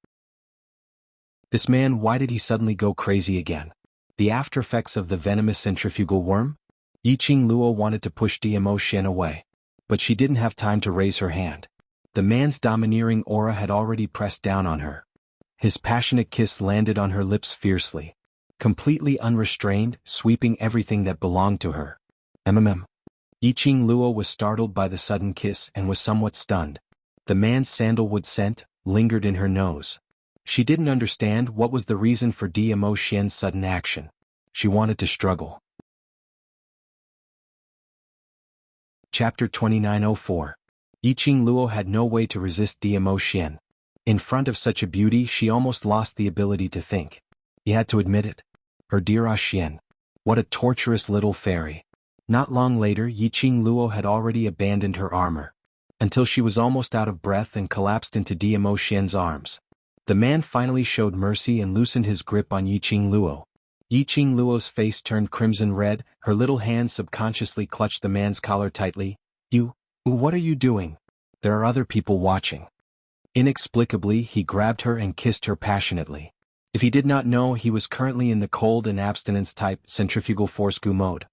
This man, why did he suddenly go crazy again? The after effects of the venomous centrifugal worm? Yiqing Luo wanted to push DMO Xian away. But she didn't have time to raise her hand. The man's domineering aura had already pressed down on her. His passionate kiss landed on her lips fiercely. Completely unrestrained, sweeping everything that belonged to her. Yiqing Luo was startled by the sudden kiss and was somewhat stunned. The man's sandalwood scent lingered in her nose. She didn't understand what was the reason for DMO Xian's sudden action. She wanted to struggle. Chapter 2904. Yiqing Luo had no way to resist DMO Xian. In front of such a beauty she almost lost the ability to think. He had to admit it. Her dear Xian. What a torturous little fairy. Not long later Yiqing Luo had already abandoned her armor. Until she was almost out of breath and collapsed into DMO Xian's arms. The man finally showed mercy and loosened his grip on Yiqing Luo. Yiqing Luo's face turned crimson red, her little hands subconsciously clutched the man's collar tightly. What are you doing? There are other people watching. Inexplicably he grabbed her and kissed her passionately. If he did not know, he was currently in the cold and abstinence type centrifugal force goo mode.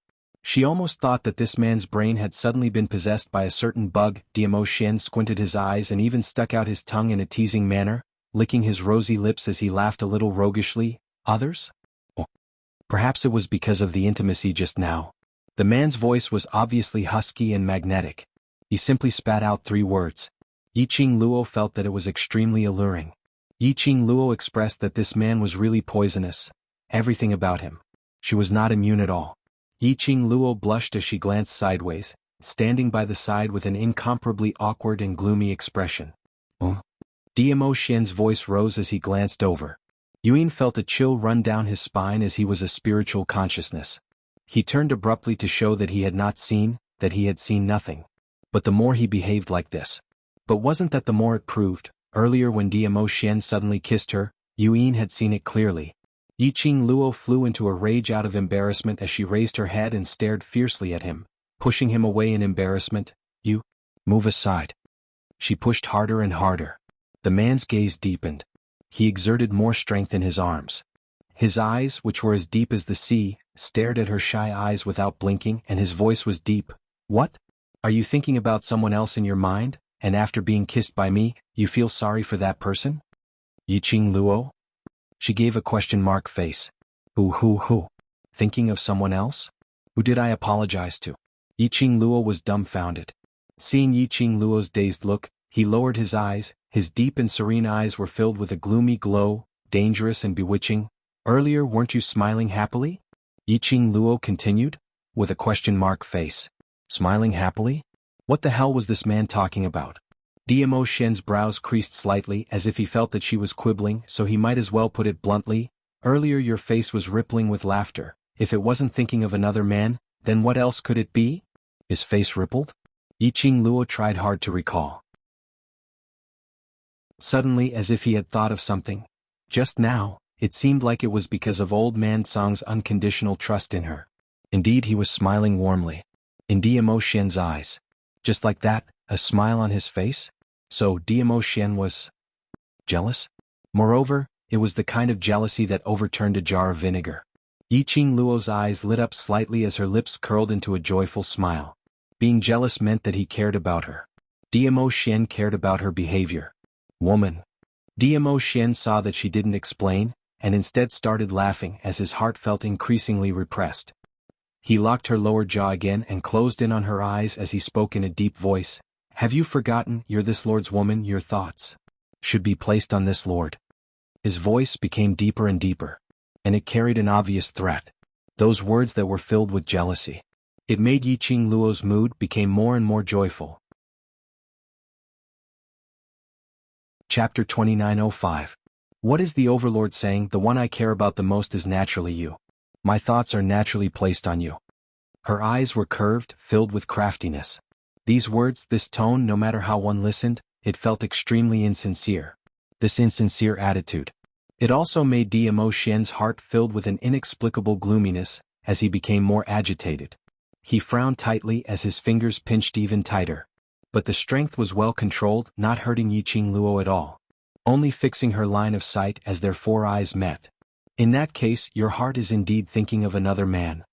She almost thought that this man's brain had suddenly been possessed by a certain bug. DMO Xian squinted his eyes and even stuck out his tongue in a teasing manner, licking his rosy lips as he laughed a little roguishly. Others? Oh. Perhaps it was because of the intimacy just now. The man's voice was obviously husky and magnetic. He simply spat out 3 words. Yiqing Luo felt that it was extremely alluring. Yiqing Luo expressed that this man was really poisonous. Everything about him. She was not immune at all. Yiqing Luo blushed as she glanced sideways, standing by the side with an incomparably awkward and gloomy expression. Oh. DMO Xian's voice rose as he glanced over. Yuan felt a chill run down his spine as he was a spiritual consciousness. He turned abruptly to show that he had not seen, that he had seen nothing. but the more he behaved like this. But wasn't that the more it proved? Earlier when Diamo Xian suddenly kissed her, Yuyin had seen it clearly. Yiqing Luo flew into a rage out of embarrassment as she raised her head and stared fiercely at him, pushing him away in embarrassment. You, move aside. She pushed harder and harder. The man's gaze deepened. He exerted more strength in his arms. His eyes, which were as deep as the sea, stared at her shy eyes without blinking, and his voice was deep. What? Are you thinking about someone else in your mind, and after being kissed by me, you feel sorry for that person? Yiqing Luo? She gave a question mark face. Who? Thinking of someone else? Who did I apologize to? Yiqing Luo was dumbfounded. Seeing Yiqing Luo's dazed look, he lowered his eyes. His deep and serene eyes were filled with a gloomy glow, dangerous and bewitching. Earlier weren't you smiling happily? Yiqing Luo continued, with a question mark face. Smiling happily? What the hell was this man talking about? Diamo Xian's brows creased slightly as if he felt that she was quibbling, so he might as well put it bluntly. Earlier your face was rippling with laughter. If it wasn't thinking of another man, then what else could it be? His face rippled? Yiqing Luo tried hard to recall. Suddenly, as if he had thought of something. Just now, it seemed like it was because of old man Song's unconditional trust in her. Indeed, he was smiling warmly. In Diamo Xian's eyes. Just like that, a smile on his face? So Diamo Xian was jealous? Moreover, it was the kind of jealousy that overturned a jar of vinegar. Yiqing Luo's eyes lit up slightly as her lips curled into a joyful smile. Being jealous meant that he cared about her. Diamo Xian cared about her behavior. Woman. Diamo Xian saw that she didn't explain, and instead started laughing as his heart felt increasingly repressed. He locked her lower jaw again and closed in on her eyes as he spoke in a deep voice. Have you forgotten you're this lord's woman? Your thoughts should be placed on this lord. His voice became deeper and deeper, and it carried an obvious threat. Those words that were filled with jealousy. It made Yiqing Luo's mood became more and more joyful. Chapter 2905. What is the Overlord saying? The one I care about the most is naturally you. My thoughts are naturally placed on you. Her eyes were curved, filled with craftiness. These words, this tone, no matter how one listened, it felt extremely insincere. This insincere attitude. It also made Diamo Xian's heart filled with an inexplicable gloominess, as he became more agitated. He frowned tightly as his fingers pinched even tighter. But the strength was well controlled, not hurting Yiqing Luo at all. Only fixing her line of sight as their four eyes met. In that case, your heart is indeed thinking of another man.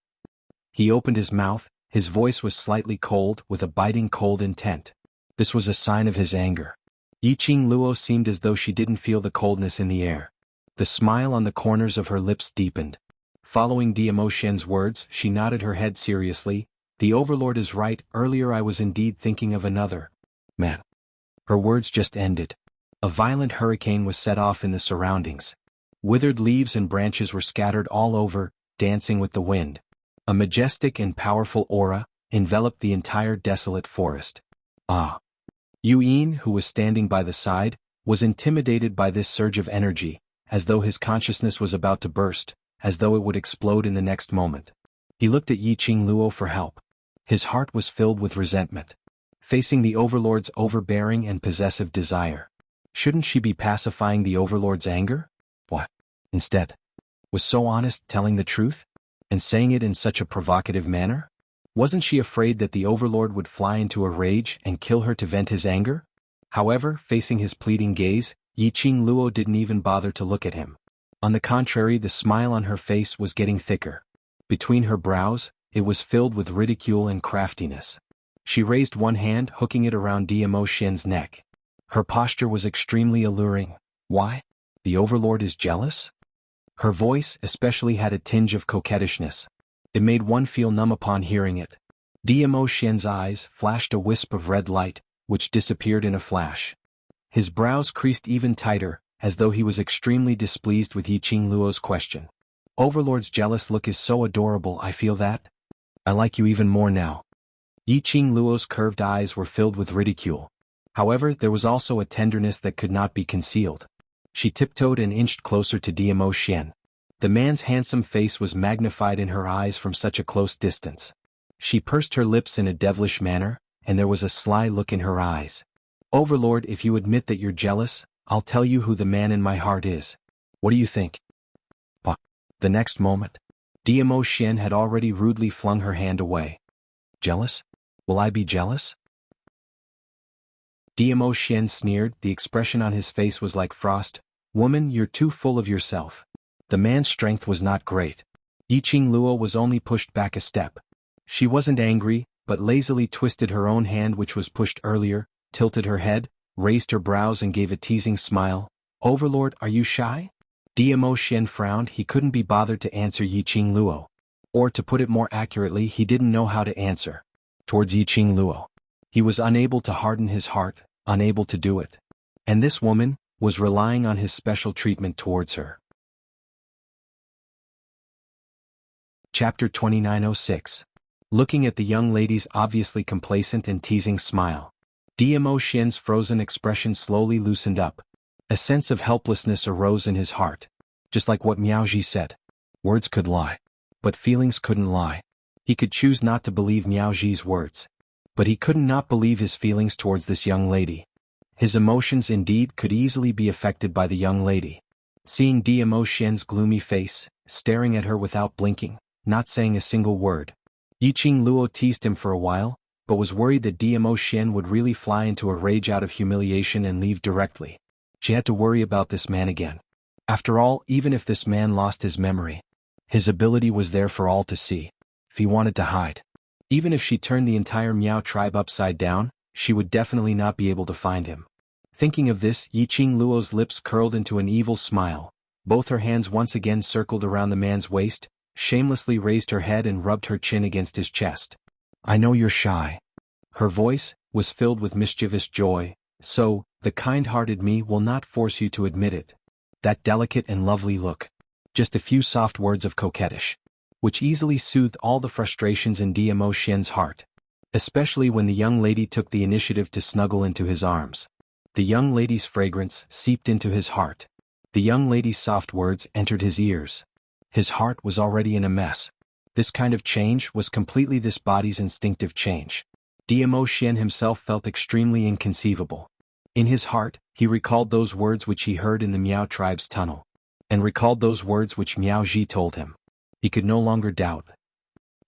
He opened his mouth, his voice was slightly cold, with a biting cold intent. This was a sign of his anger. Yiqing Luo seemed as though she didn't feel the coldness in the air. The smile on the corners of her lips deepened. Following Diamo Xian's words, she nodded her head seriously. The Overlord is right, earlier I was indeed thinking of another man. Her words just ended. A violent hurricane was set off in the surroundings. Withered leaves and branches were scattered all over, dancing with the wind. A majestic and powerful aura enveloped the entire desolate forest. Ah! Yuyin, who was standing by the side, was intimidated by this surge of energy, as though his consciousness was about to burst, as though it would explode in the next moment. He looked at Yiqing Luo for help. His heart was filled with resentment. Facing the Overlord's overbearing and possessive desire. Shouldn't she be pacifying the Overlord's anger? What? Instead, was so honest, telling the truth? And saying it in such a provocative manner? Wasn't she afraid that the Overlord would fly into a rage and kill her to vent his anger? However, facing his pleading gaze, Yiqing Luo didn't even bother to look at him. On the contrary, the smile on her face was getting thicker. Between her brows, it was filled with ridicule and craftiness. She raised one hand, hooking it around Diamo Xian's neck. Her posture was extremely alluring. Why? The Overlord is jealous? Her voice especially had a tinge of coquettishness. It made one feel numb upon hearing it. Diamo Xian's eyes flashed a wisp of red light, which disappeared in a flash. His brows creased even tighter, as though he was extremely displeased with Yiqing Luo's question. Overlord's jealous look is so adorable, I feel that. I like you even more now. Yiqing Luo's curved eyes were filled with ridicule. However, there was also a tenderness that could not be concealed. She tiptoed and inched closer to Diamo Xian. The man's handsome face was magnified in her eyes from such a close distance. She pursed her lips in a devilish manner, and there was a sly look in her eyes. "Overlord, if you admit that you're jealous, I'll tell you who the man in my heart is. What do you think?" But the next moment, Diamo Xian had already rudely flung her hand away. "Jealous? Will I be jealous?" Diamo Xian sneered. The expression on his face was like frost. "Woman, you're too full of yourself." The man's strength was not great. Yiqing Luo was only pushed back a step. She wasn't angry, but lazily twisted her own hand which was pushed earlier, tilted her head, raised her brows and gave a teasing smile. "Overlord, are you shy?" Diamo Xian frowned. He couldn't be bothered to answer Yiqing Luo. Or to put it more accurately, he didn't know how to answer. Towards Yiqing Luo. He was unable to harden his heart, unable to do it. And this woman was relying on his special treatment towards her. Chapter 2906. Looking at the young lady's obviously complacent and teasing smile, Diamo Xian's frozen expression slowly loosened up. A sense of helplessness arose in his heart. Just like what Miaoji said. Words could lie. But feelings couldn't lie. He could choose not to believe Miaoji's words. But he couldn't not believe his feelings towards this young lady. His emotions indeed could easily be affected by the young lady. Seeing Diamo Xian's gloomy face, staring at her without blinking, not saying a single word, Yiqing Luo teased him for a while, but was worried that Diamo Xian would really fly into a rage out of humiliation and leave directly. She had to worry about this man again. After all, even if this man lost his memory, his ability was there for all to see. If he wanted to hide, even if she turned the entire Miao tribe upside down, she would definitely not be able to find him. Thinking of this, Yiqing Luo's lips curled into an evil smile. Both her hands once again circled around the man's waist, shamelessly raised her head and rubbed her chin against his chest. "I know you're shy." Her voice was filled with mischievous joy. "So, the kind-hearted me will not force you to admit it." That delicate and lovely look. Just a few soft words of coquettish, which easily soothed all the frustrations in Diamo Xian's heart. Especially when the young lady took the initiative to snuggle into his arms. The young lady's fragrance seeped into his heart. The young lady's soft words entered his ears. His heart was already in a mess. This kind of change was completely this body's instinctive change. Diamo Xian himself felt extremely inconceivable. In his heart, he recalled those words which he heard in the Miao tribe's tunnel. And recalled those words which Miao Ji told him. He could no longer doubt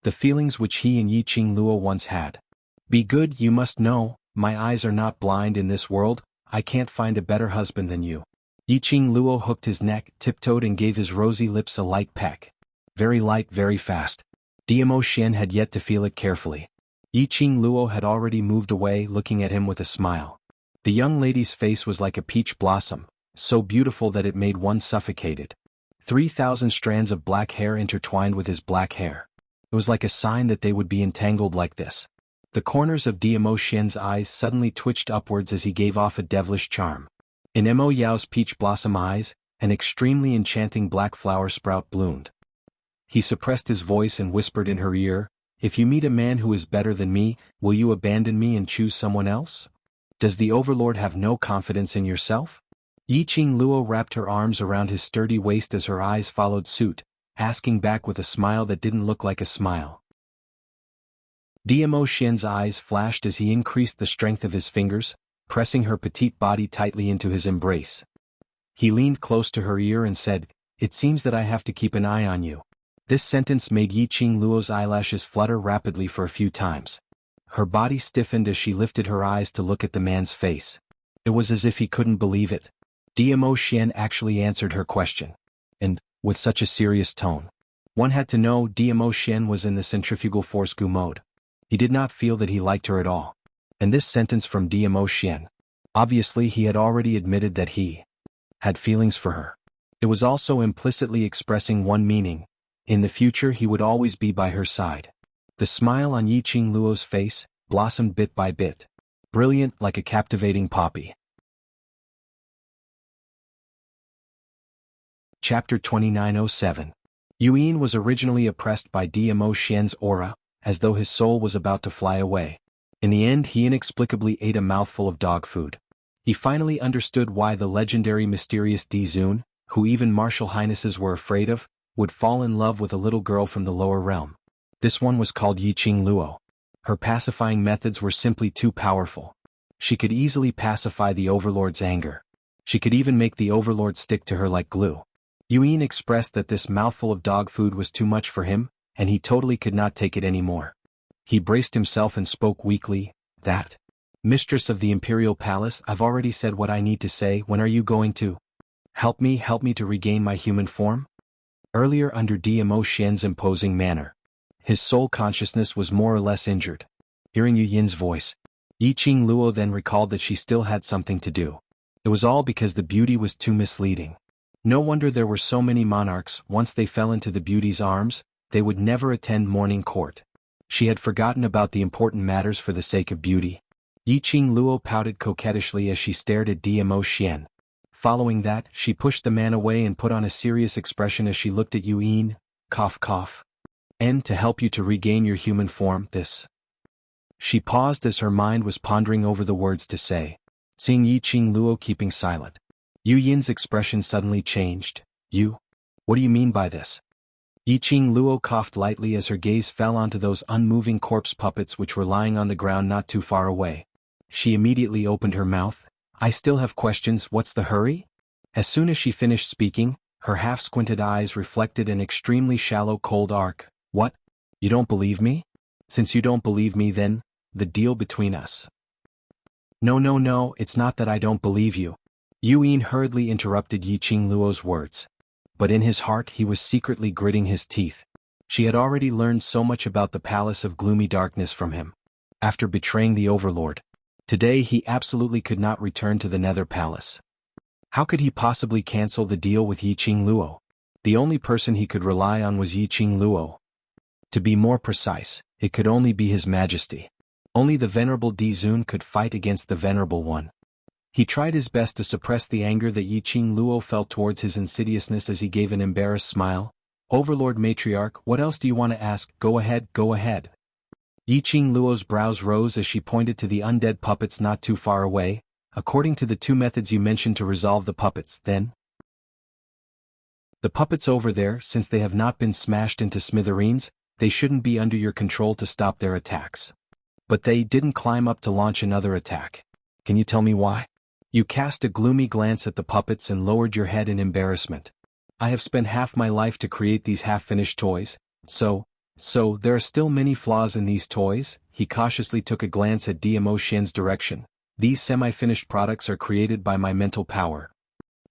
the feelings which he and Yiqing Luo once had. "Be good, you must know, my eyes are not blind in this world, I can't find a better husband than you." Yiqing Luo hooked his neck, tiptoed and gave his rosy lips a light peck. Very light, very fast. Diamo Xian had yet to feel it carefully. Yiqing Luo had already moved away, looking at him with a smile. The young lady's face was like a peach blossom, so beautiful that it made one suffocated. 3,000 strands of black hair intertwined with his black hair. It was like a sign that they would be entangled like this. The corners of Diamo Xian's eyes suddenly twitched upwards as he gave off a devilish charm. In Mo Yao's peach blossom eyes, an extremely enchanting black flower sprout bloomed. He suppressed his voice and whispered in her ear, "If you meet a man who is better than me, will you abandon me and choose someone else? Does the overlord have no confidence in yourself?" Yiqing Luo wrapped her arms around his sturdy waist as her eyes followed suit, asking back with a smile that didn't look like a smile. Diamo Xian's eyes flashed as he increased the strength of his fingers, pressing her petite body tightly into his embrace. He leaned close to her ear and said, "It seems that I have to keep an eye on you." This sentence made Yiqing Luo's eyelashes flutter rapidly for a few times. Her body stiffened as she lifted her eyes to look at the man's face. It was as if he couldn't believe it. Diamo Xian actually answered her question. And, with such a serious tone. One had to know Diamo Xian was in the centrifugal force goo mode. He did not feel that he liked her at all. And this sentence from Diamo Xian. Obviously he had already admitted that he had feelings for her. It was also implicitly expressing one meaning. In the future he would always be by her side. The smile on Yiqing Luo's face blossomed bit by bit. Brilliant like a captivating poppy. Chapter 2907. Yuan was originally oppressed by Diamo Xian's aura, as though his soul was about to fly away. In the end he inexplicably ate a mouthful of dog food. He finally understood why the legendary mysterious Di Zun, who even martial highnesses were afraid of, would fall in love with a little girl from the lower realm. This one was called Yiqing Luo. Her pacifying methods were simply too powerful. She could easily pacify the overlord's anger. She could even make the overlord stick to her like glue. Yuin expressed that this mouthful of dog food was too much for him, and he totally could not take it anymore. He braced himself and spoke weakly, "That. Mistress of the Imperial Palace, I've already said what I need to say. When are you going to help me to regain my human form?" Earlier, under DMO Xian's imposing manner, his soul consciousness was more or less injured. Hearing Yu Yin's voice, Yiqing Luo then recalled that she still had something to do. It was all because the beauty was too misleading. No wonder there were so many monarchs. Once they fell into the beauty's arms, they would never attend morning court. She had forgotten about the important matters for the sake of beauty. Yiqing Luo pouted coquettishly as she stared at DMO Xian. Following that, she pushed the man away and put on a serious expression as she looked at Yuin. Cough cough. "And to help you to regain your human form, this." She paused as her mind was pondering over the words to say. Seeing Yiqing Luo keeping silent, Yu Yin's expression suddenly changed. "You? What do you mean by this?" Yiqing Luo coughed lightly as her gaze fell onto those unmoving corpse puppets which were lying on the ground not too far away. She immediately opened her mouth. "I still have questions. What's the hurry?" As soon as she finished speaking, her half-squinted eyes reflected an extremely shallow cold arc. "What? You don't believe me? Since you don't believe me, then, the deal between us." No, it's not that I don't believe you." Yuin hurriedly interrupted Yiqing Luo's words. But in his heart he was secretly gritting his teeth. She had already learned so much about the Palace of Gloomy Darkness from him. After betraying the Overlord, today he absolutely could not return to the Nether Palace. How could he possibly cancel the deal with Yiqing Luo? The only person he could rely on was Yiqing Luo. To be more precise, it could only be His Majesty. Only the Venerable Dizun could fight against the Venerable One. He tried his best to suppress the anger that Yiqing Luo felt towards his insidiousness as he gave an embarrassed smile. "Overlord Matriarch, what else do you want to ask? Go ahead, go ahead." Yiqing Luo's brows rose as she pointed to the undead puppets not too far away. "According to the two methods you mentioned to resolve the puppets, then?" "The puppets over there, since they have not been smashed into smithereens, they shouldn't be under your control to stop their attacks. But they didn't climb up to launch another attack. Can you tell me why?" You cast a gloomy glance at the puppets and lowered your head in embarrassment. "I have spent half my life to create these half-finished toys, so there are still many flaws in these toys." He cautiously took a glance at DMO Xian's direction. "These semi-finished products are created by my mental power.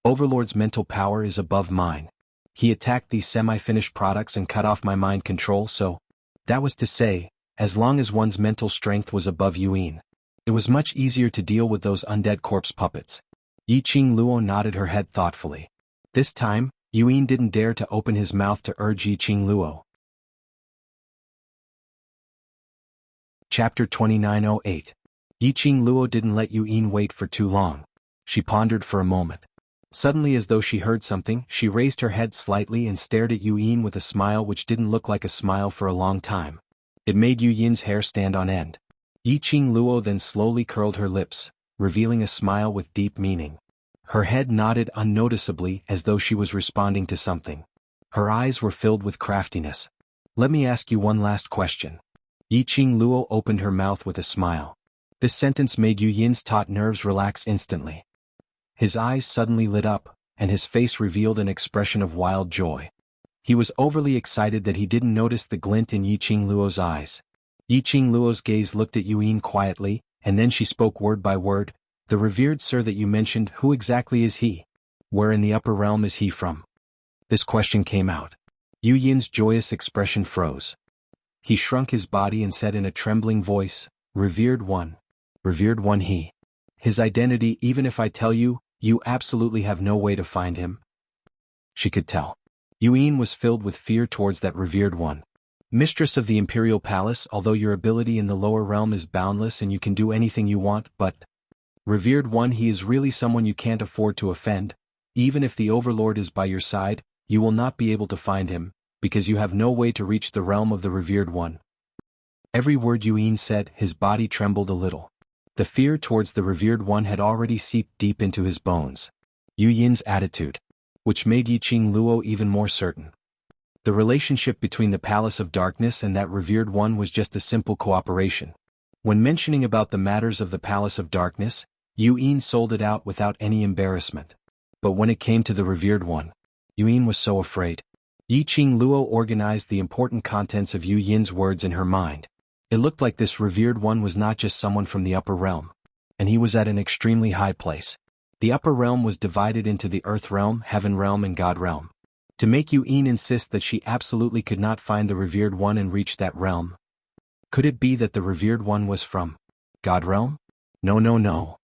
Overlord's mental power is above mine. He attacked these semi-finished products and cut off my mind control, so that was to say, as long as one's mental strength was above Yuin, it was much easier to deal with those undead corpse puppets." Yiqing Luo nodded her head thoughtfully. This time, Yuin didn't dare to open his mouth to urge Yiqing Luo. Chapter 2908. Yiqing Luo didn't let Yuin wait for too long. She pondered for a moment. Suddenly, as though she heard something, she raised her head slightly and stared at Yuin with a smile which didn't look like a smile for a long time. It made Yin's hair stand on end. Yiqing Luo then slowly curled her lips, revealing a smile with deep meaning. Her head nodded unnoticeably as though she was responding to something. Her eyes were filled with craftiness. "Let me ask you one last question." Yiqing Luo opened her mouth with a smile. This sentence made Yin's taut nerves relax instantly. His eyes suddenly lit up, and his face revealed an expression of wild joy. He was overly excited that he didn't notice the glint in Yiqing Luo's eyes. Yiqing Luo's gaze looked at Yin quietly, and then she spoke word by word. "The revered sir that you mentioned, who exactly is he? Where in the upper realm is he from?" This question came out. Yin's joyous expression froze. He shrunk his body and said in a trembling voice, Revered one he. His identity, even if I tell you, you absolutely have no way to find him." She could tell. Yin was filled with fear towards that revered one. "Mistress of the Imperial Palace, although your ability in the lower realm is boundless and you can do anything you want, but revered one, he is really someone you can't afford to offend. Even if the Overlord is by your side, you will not be able to find him, because you have no way to reach the realm of the revered one." Every word Yin said, his body trembled a little. The fear towards the revered one had already seeped deep into his bones. Yin's attitude, which made Yiqing Luo even more certain. The relationship between the Palace of Darkness and that revered one was just a simple cooperation. When mentioning about the matters of the Palace of Darkness, Yuan sold it out without any embarrassment. But when it came to the revered one, Yuan was so afraid. Yiqing Luo organized the important contents of Yu Yin's words in her mind. It looked like this revered one was not just someone from the upper realm, and he was at an extremely high place. The upper realm was divided into the earth realm, heaven realm, and God realm. To make Yuan insist that she absolutely could not find the revered one and reach that realm. Could it be that the revered one was from God realm? No.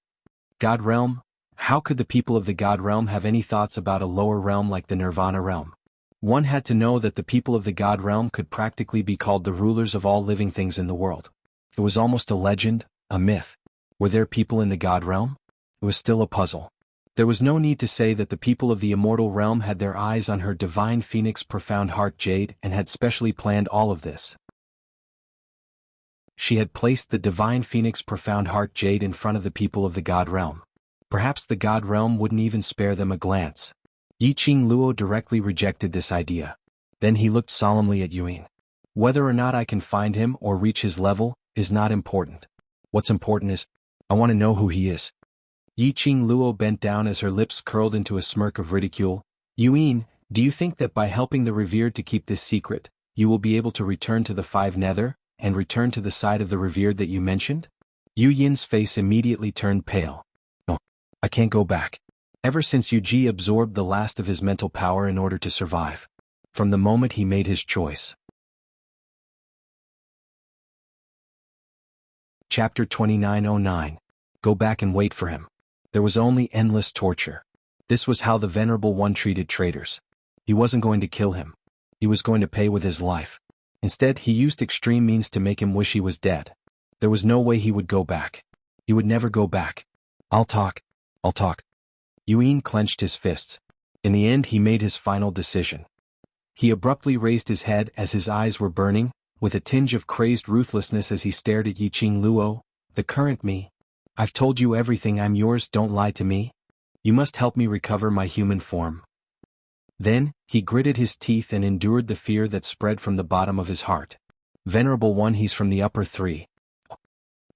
God realm? How could the people of the God realm have any thoughts about a lower realm like the Nirvana realm? One had to know that the people of the God realm could practically be called the rulers of all living things in the world. It was almost a legend, a myth. Were there people in the God realm? It was still a puzzle. There was no need to say that the people of the immortal realm had their eyes on her divine phoenix profound heart jade and had specially planned all of this. She had placed the divine phoenix profound heart jade in front of the people of the God realm. Perhaps the God realm wouldn't even spare them a glance. Yiqing Luo directly rejected this idea. Then he looked solemnly at Yuan. Whether or not I can find him or reach his level is not important. What's important is, I want to know who he is. Yiqing Luo bent down as her lips curled into a smirk of ridicule. Yuan, do you think that by helping the revered to keep this secret, you will be able to return to the five nether, and return to the side of the revered that you mentioned? Yu Yin's face immediately turned pale. No, I can't go back. Ever since Yu Ji absorbed the last of his mental power in order to survive. From the moment he made his choice. Chapter 2909. Go back and wait for him. There was only endless torture. This was how the Venerable One treated traitors. He wasn't going to kill him. He was going to pay with his life. Instead, he used extreme means to make him wish he was dead. There was no way he would go back. He would never go back. I'll talk. Yuan clenched his fists. In the end, he made his final decision. He abruptly raised his head as his eyes were burning, with a tinge of crazed ruthlessness as he stared at Yiqing Luo, the current me. I've told you everything, I'm yours, don't lie to me. You must help me recover my human form. Then, he gritted his teeth and endured the fear that spread from the bottom of his heart. Venerable One, he's from the upper three.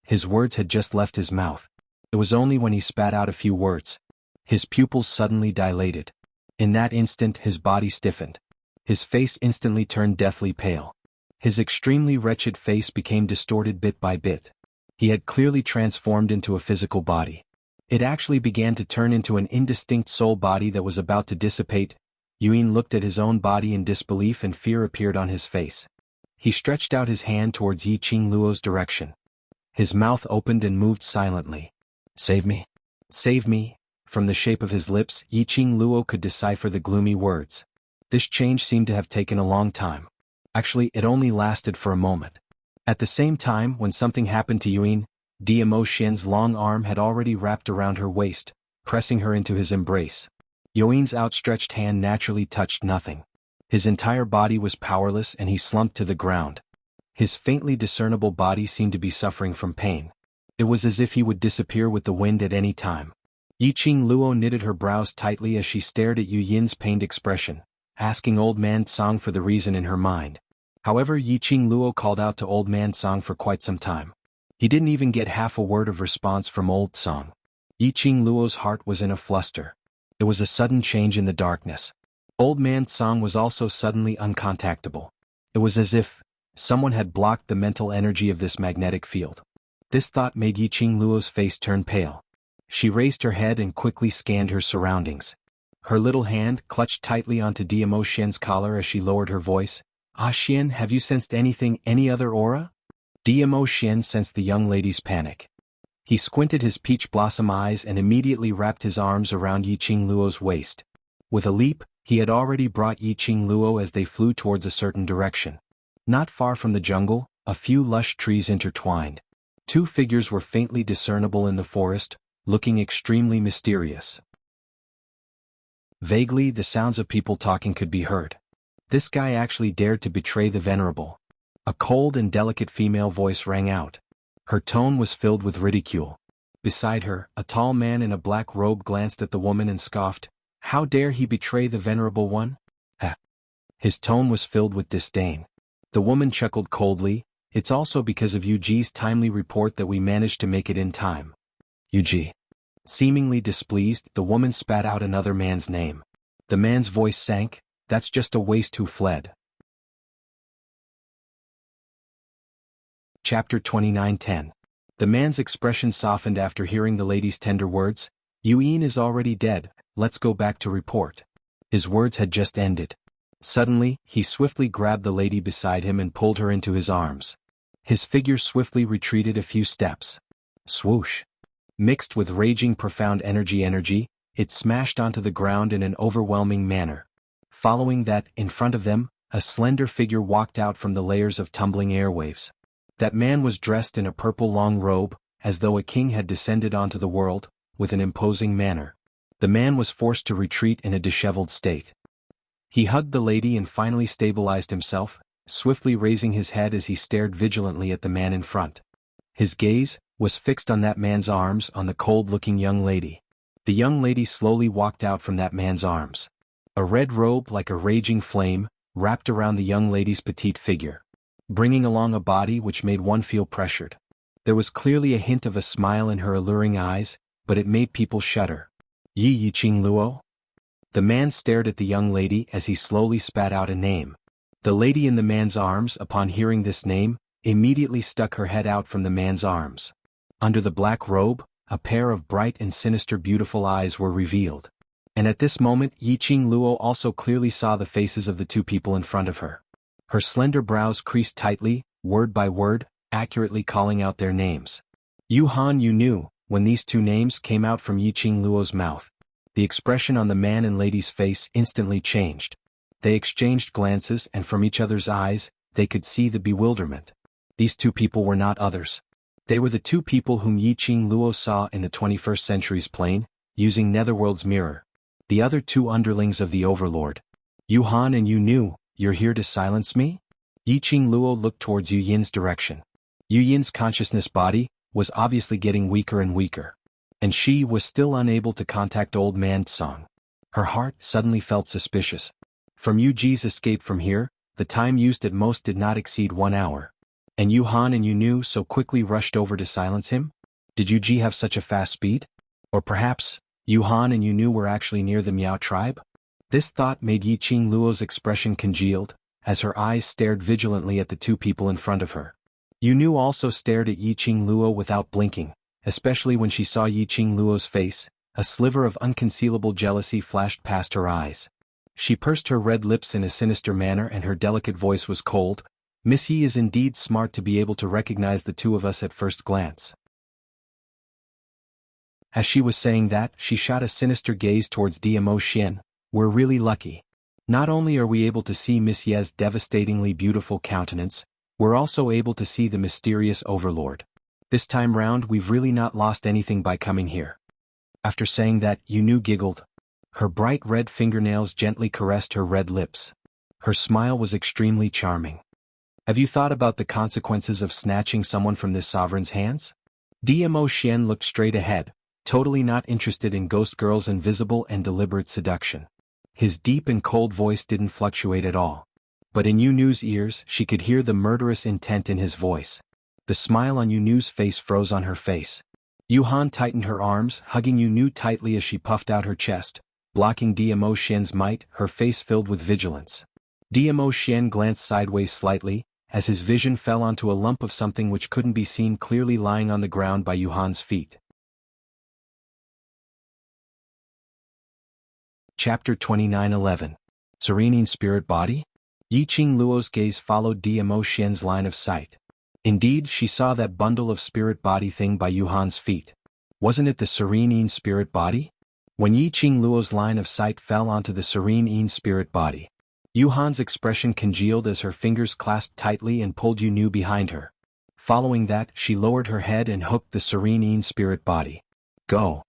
His words had just left his mouth. It was only when he spat out a few words. His pupils suddenly dilated. In that instant, his body stiffened. His face instantly turned deathly pale. His extremely wretched face became distorted bit by bit. He had clearly transformed into a physical body. It actually began to turn into an indistinct soul body that was about to dissipate. Yuan looked at his own body in disbelief and fear appeared on his face. He stretched out his hand towards Yiqing Luo's direction. His mouth opened and moved silently. Save me. Save me. From the shape of his lips, Yiqing Luo could decipher the gloomy words. This change seemed to have taken a long time. Actually, it only lasted for a moment. At the same time, when something happened to Yuan, Diamo Xian's long arm had already wrapped around her waist, pressing her into his embrace. Yuan's outstretched hand naturally touched nothing. His entire body was powerless and he slumped to the ground. His faintly discernible body seemed to be suffering from pain. It was as if he would disappear with the wind at any time. Yiqing Luo knitted her brows tightly as she stared at Yu Yin's pained expression, asking Old Man Song for the reason in her mind. However, Yiqing Luo called out to Old Man Song for quite some time. He didn't even get half a word of response from Old Song. Yiqing Luo's heart was in a fluster. It was a sudden change in the darkness. Old Man Song was also suddenly uncontactable. It was as if someone had blocked the mental energy of this magnetic field. This thought made Yiqing Luo's face turn pale. She raised her head and quickly scanned her surroundings. Her little hand clutched tightly onto Diamo Xian's collar as she lowered her voice. Ah Xian, have you sensed anything, any other aura? Diamo Xian sensed the young lady's panic. He squinted his peach blossom eyes and immediately wrapped his arms around Yiqing Luo's waist. With a leap, he had already brought Yiqing Luo as they flew towards a certain direction. Not far from the jungle, a few lush trees intertwined. Two figures were faintly discernible in the forest, looking extremely mysterious. Vaguely, the sounds of people talking could be heard. This guy actually dared to betray the Venerable. A cold and delicate female voice rang out. Her tone was filled with ridicule. Beside her, a tall man in a black robe glanced at the woman and scoffed. How dare he betray the Venerable One? His tone was filled with disdain. The woman chuckled coldly. It's also because of Yuji's timely report that we managed to make it in time. Yuji. Seemingly displeased, the woman spat out another man's name. The man's voice sank. That's just a waste who fled. Chapter 29:10. The man's expression softened after hearing the lady's tender words. Yuin is already dead, let's go back to report. His words had just ended. Suddenly, he swiftly grabbed the lady beside him and pulled her into his arms. His figure swiftly retreated a few steps. Swoosh. Mixed with raging profound energy, it smashed onto the ground in an overwhelming manner. Following that, in front of them, a slender figure walked out from the layers of tumbling airwaves. That man was dressed in a purple long robe, as though a king had descended onto the world, with an imposing manner. The man was forced to retreat in a disheveled state. He hugged the lady and finally stabilized himself, swiftly raising his head as he stared vigilantly at the man in front. His gaze was fixed on that man's arms, on the cold-looking young lady. The young lady slowly walked out from that man's arms. A red robe like a raging flame wrapped around the young lady's petite figure, bringing along a body which made one feel pressured. There was clearly a hint of a smile in her alluring eyes, but it made people shudder. Yiqing Luo? The man stared at the young lady as he slowly spat out a name. The lady in the man's arms, upon hearing this name, immediately stuck her head out from the man's arms. Under the black robe, a pair of bright and sinister beautiful eyes were revealed. And at this moment Yiqing Luo also clearly saw the faces of the two people in front of her. Her slender brows creased tightly, word by word, accurately calling out their names. Yuhan you knew, when these two names came out from Yiqing Luo's mouth. The expression on the man and lady's face instantly changed. They exchanged glances and from each other's eyes, they could see the bewilderment. These two people were not others. They were the two people whom Yiqing Luo saw in the 21st century's plane, using Netherworld's mirror. The other two underlings of the Overlord. Yuhan and Yu knew, you're here to silence me? Yiqing Luo looked towards Yu Yin's direction. Yu Yin's consciousness body was obviously getting weaker and weaker. And she was still unable to contact old man Tsong. Her heart suddenly felt suspicious. From Yuji's escape from here, the time used at most did not exceed 1 hour. And Yuhan and Yu so quickly rushed over to silence him? Did Yuji have such a fast speed? Or perhaps, Yuhan and Yu were actually near the Miao tribe? This thought made Yiqing Luo's expression congealed, as her eyes stared vigilantly at the two people in front of her. Yu also stared at Yiqing Luo without blinking, especially when she saw Yiqing Luo's face. A sliver of unconcealable jealousy flashed past her eyes. She pursed her red lips in a sinister manner and her delicate voice was cold. Miss Yi is indeed smart to be able to recognize the two of us at first glance. As she was saying that, she shot a sinister gaze towards DMO Xian. We're really lucky. Not only are we able to see Miss Ye's devastatingly beautiful countenance, we're also able to see the mysterious Overlord. This time round we've really not lost anything by coming here. After saying that, Yu giggled. Her bright red fingernails gently caressed her red lips. Her smile was extremely charming. Have you thought about the consequences of snatching someone from this sovereign's hands? DMO Xian looked straight ahead, totally not interested in Ghost Girl's invisible and deliberate seduction. His deep and cold voice didn't fluctuate at all. But in Yu's ears, she could hear the murderous intent in his voice. The smile on Yu's face froze on her face. Yuhan tightened her arms, hugging Yu tightly as she puffed out her chest, blocking DMO Xian's might, her face filled with vigilance. DMO Xian glanced sideways slightly, as his vision fell onto a lump of something which couldn't be seen clearly lying on the ground by Yuhan's feet. Chapter 29:11. Serene Spirit Body? Yiqing Luo's gaze followed DMO Xian's line of sight. Indeed, she saw that bundle of spirit body thing by Yuhan's feet. Wasn't it the Serene Spirit Body? When Yiqing Luo's line of sight fell onto the Serene Spirit Body, Yuhan's expression congealed as her fingers clasped tightly and pulled Yu behind her. Following that, she lowered her head and hooked the Serene Spirit Body. Go.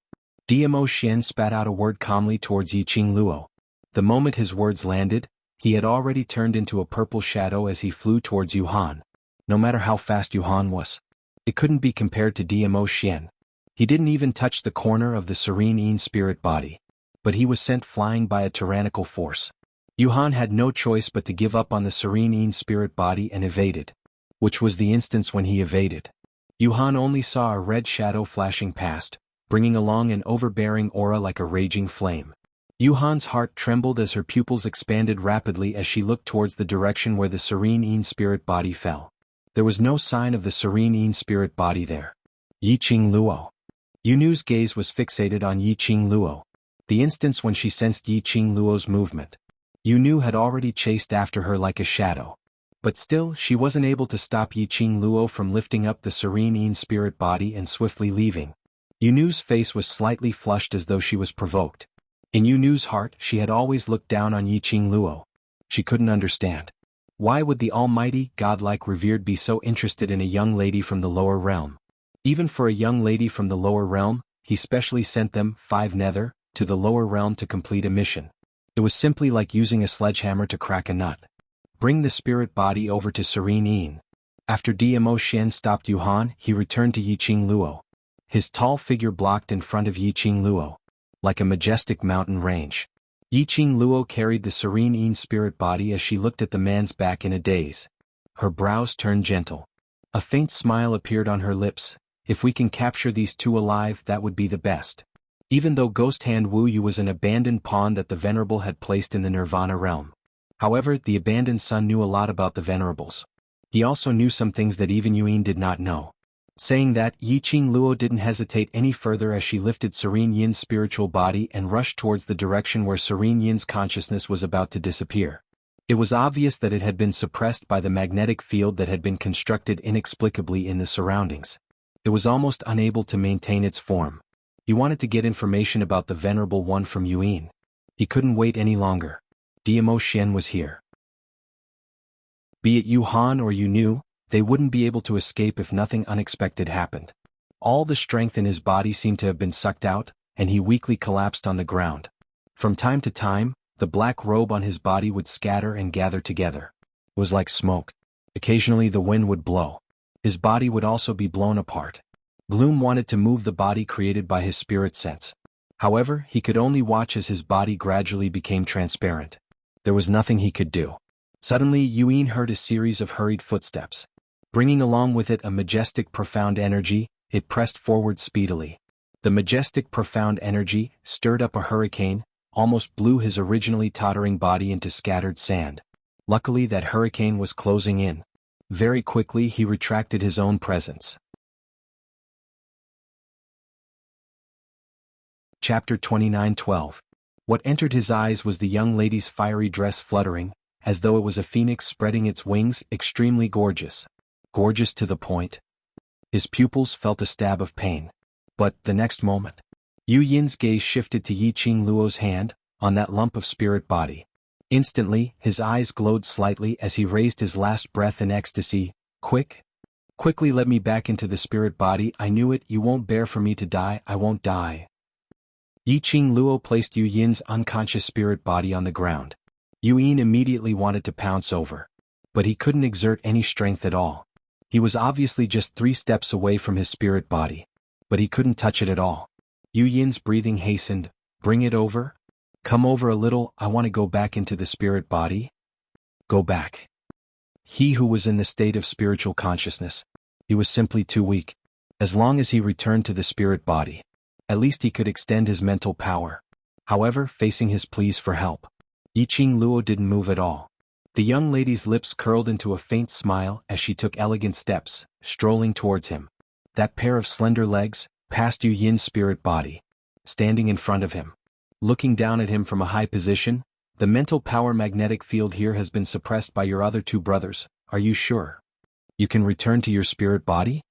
DMO Xian spat out a word calmly towards Yiqing Luo. The moment his words landed, he had already turned into a purple shadow as he flew towards Yuhan. No matter how fast Yuhan was, it couldn't be compared to DMO Xian. He didn't even touch the corner of the Serene Spirit Body. But he was sent flying by a tyrannical force. Yuhan had no choice but to give up on the serene Yin spirit body and evaded. Which was the instance when he evaded. Yuhan only saw a red shadow flashing past, bringing along an overbearing aura like a raging flame. Yuhan's heart trembled as her pupils expanded rapidly as she looked towards the direction where the serene Yin spirit body fell. There was no sign of the serene Yin spirit body there. Yiqing Luo. Yunu's gaze was fixated on Yiqing Luo. The instance when she sensed Yiqing Luo's movement. Yunu had already chased after her like a shadow. But still, she wasn't able to stop Yiqing Luo from lifting up the serene Yin spirit body and swiftly leaving. Yunu's face was slightly flushed as though she was provoked. In Yunu's heart, she had always looked down on Yiqing Luo. She couldn't understand. Why would the almighty, godlike revered be so interested in a young lady from the lower realm? Even for a young lady from the lower realm, he specially sent them, 5 nether, to the lower realm to complete a mission. It was simply like using a sledgehammer to crack a nut. Bring the spirit body over to Serene Yin. After Dmo Xian stopped Yuhan, he returned to Yiqing Luo. His tall figure blocked in front of Yiqing Luo. Like a majestic mountain range. Yiqing Luo carried the Serene Yin spirit body as she looked at the man's back in a daze. Her brows turned gentle. A faint smile appeared on her lips. If we can capture these 2 alive, that would be the best. Even though Ghost Hand Wu Yu was an abandoned pawn that the Venerable had placed in the Nirvana realm. However, the abandoned son knew a lot about the Venerables. He also knew some things that even Yuin did not know. Saying that, Yiqing Luo didn't hesitate any further as she lifted Serene Yin's spiritual body and rushed towards the direction where Serene Yin's consciousness was about to disappear. It was obvious that it had been suppressed by the magnetic field that had been constructed inexplicably in the surroundings. It was almost unable to maintain its form. He wanted to get information about the Venerable One from Yuin. He couldn't wait any longer. Dmo Xian was here. Be it Yuhan or Yunu, they wouldn't be able to escape if nothing unexpected happened. All the strength in his body seemed to have been sucked out, and he weakly collapsed on the ground. From time to time, the black robe on his body would scatter and gather together. It was like smoke. Occasionally the wind would blow. His body would also be blown apart. Gloom wanted to move the body created by his spirit sense. However, he could only watch as his body gradually became transparent. There was nothing he could do. Suddenly Yuin heard a series of hurried footsteps. Bringing along with it a majestic profound energy, it pressed forward speedily. The majestic profound energy stirred up a hurricane, almost blew his originally tottering body into scattered sand. Luckily that hurricane was closing in. Very quickly he retracted his own presence. Chapter 29:12. What entered his eyes was the young lady's fiery dress fluttering, as though it was a phoenix spreading its wings, extremely gorgeous. Gorgeous to the point. His pupils felt a stab of pain. But, the next moment, Yu Yin's gaze shifted to Yiqing Luo's hand, on that lump of spirit body. Instantly, his eyes glowed slightly as he raised his last breath in ecstasy. Quickly let me back into the spirit body. I knew it. You won't bear for me to die. I won't die. Yiqing Luo placed Yu Yin's unconscious spirit body on the ground. Yu Yin immediately wanted to pounce over. But he couldn't exert any strength at all. He was obviously just 3 steps away from his spirit body. But he couldn't touch it at all. Yu Yin's breathing hastened. Bring it over? Come over a little. I want to go back into the spirit body. Go back. He who was in the state of spiritual consciousness. He was simply too weak. As long as he returned to the spirit body, at least he could extend his mental power. However, facing his pleas for help, Yiqing Luo didn't move at all. The young lady's lips curled into a faint smile as she took elegant steps, strolling towards him. That pair of slender legs, past Yu Yin's spirit body. Standing in front of him. Looking down at him from a high position, the mental power magnetic field here has been suppressed by your other 2 brothers. Are you sure? You can return to your spirit body?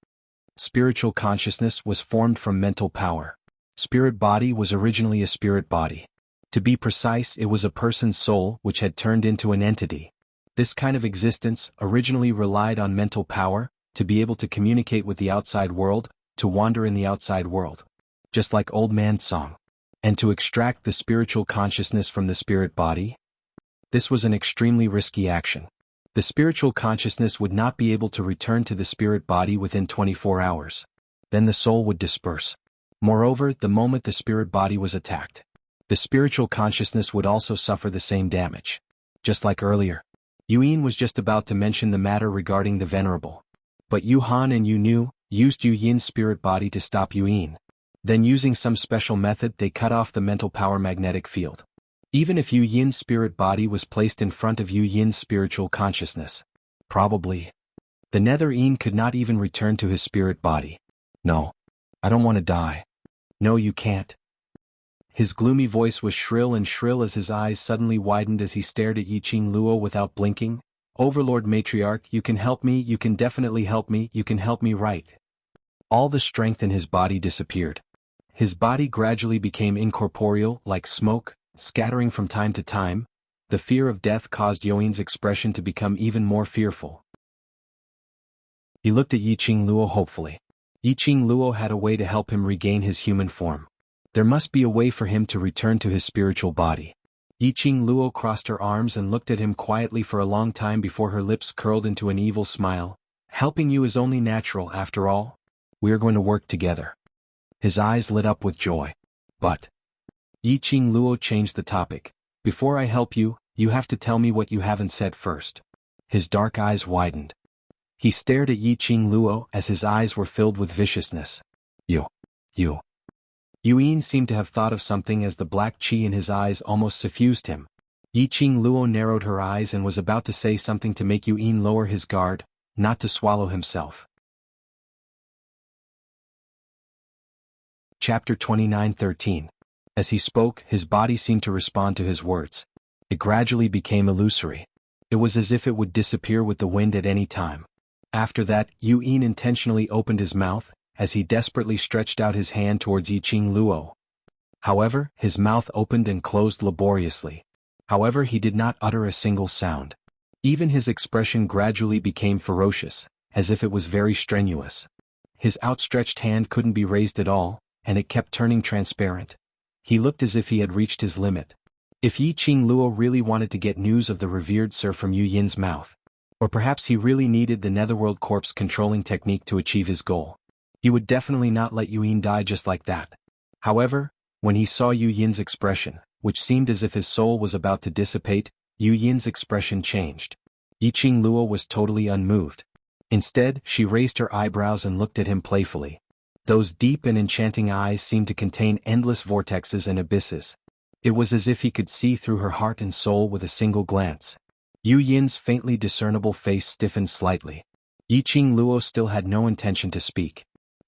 Spiritual consciousness was formed from mental power. Spirit body was originally a spirit body. To be precise, it was a person's soul which had turned into an entity. This kind of existence originally relied on mental power, to be able to communicate with the outside world, to wander in the outside world. Just like Old Man's song. And to extract the spiritual consciousness from the spirit body? This was an extremely risky action. The spiritual consciousness would not be able to return to the spirit body within 24 hours. Then the soul would disperse. Moreover, the moment the spirit body was attacked, the spiritual consciousness would also suffer the same damage. just like earlier. Yuan was just about to mention the matter regarding the Venerable. But Yu Han and Yu Nu used Yu Yin's spirit body to stop Yuan. Then using some special method they cut off the mental power magnetic field. Even if Yu Yin's spirit body was placed in front of Yu Yin's spiritual consciousness, probably the Nether Yin could not even return to his spirit body. No. I don't want to die. No, you can't. His gloomy voice was shrill as his eyes suddenly widened as he stared at Yiqing Luo without blinking. Overlord Matriarch, you can help me, you can definitely help me, you can help me, right? All the strength in his body disappeared. His body gradually became incorporeal, like smoke, scattering from time to time. The fear of death caused Yuan's expression to become even more fearful. He looked at Yiqing Luo hopefully. Yiqing Luo had a way to help him regain his human form. There must be a way for him to return to his spiritual body. Yiqing Luo crossed her arms and looked at him quietly for a long time before her lips curled into an evil smile. Helping you is only natural after all. We are going to work together. His eyes lit up with joy. But Yiqing Luo changed the topic. Before I help you, you have to tell me what you haven't said first. His dark eyes widened. He stared at Yiqing Luo as his eyes were filled with viciousness. You. Yuan seemed to have thought of something as the black qi in his eyes almost suffused him. Yiqing Luo narrowed her eyes and was about to say something to make Yuan lower his guard, not to swallow himself. Chapter 29:13. As he spoke, his body seemed to respond to his words. It gradually became illusory. It was as if it would disappear with the wind at any time. After that, Yuan intentionally opened his mouth, as he desperately stretched out his hand towards Yiqing Luo. However, his mouth opened and closed laboriously. However, he did not utter a single sound. Even his expression gradually became ferocious, as if it was very strenuous. His outstretched hand couldn't be raised at all, and it kept turning transparent. He looked as if he had reached his limit. If Yiqing Luo really wanted to get news of the revered sir from Yu Yin's mouth, or perhaps he really needed the Netherworld Corpse controlling technique to achieve his goal, he would definitely not let Yuan die just like that. However, when he saw Yu Yin's expression, which seemed as if his soul was about to dissipate, Yu Yin's expression changed. Yiqing Luo was totally unmoved. Instead, she raised her eyebrows and looked at him playfully. Those deep and enchanting eyes seemed to contain endless vortexes and abysses. It was as if he could see through her heart and soul with a single glance. Yu Yin's faintly discernible face stiffened slightly. Yiqing Luo still had no intention to speak.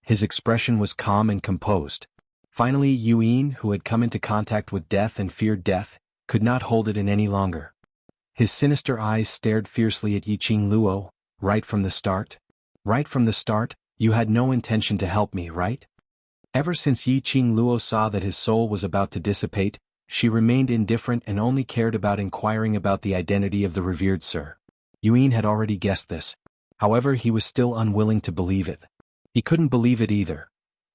His expression was calm and composed. Finally, Yuan, who had come into contact with death and feared death, could not hold it in any longer. His sinister eyes stared fiercely at Yiqing Luo. Right from the start? Right from the start, you had no intention to help me, right? Ever since Yiqing Luo saw that his soul was about to dissipate, she remained indifferent and only cared about inquiring about the identity of the revered sir. Yuan had already guessed this. However, he was still unwilling to believe it. He couldn't believe it either.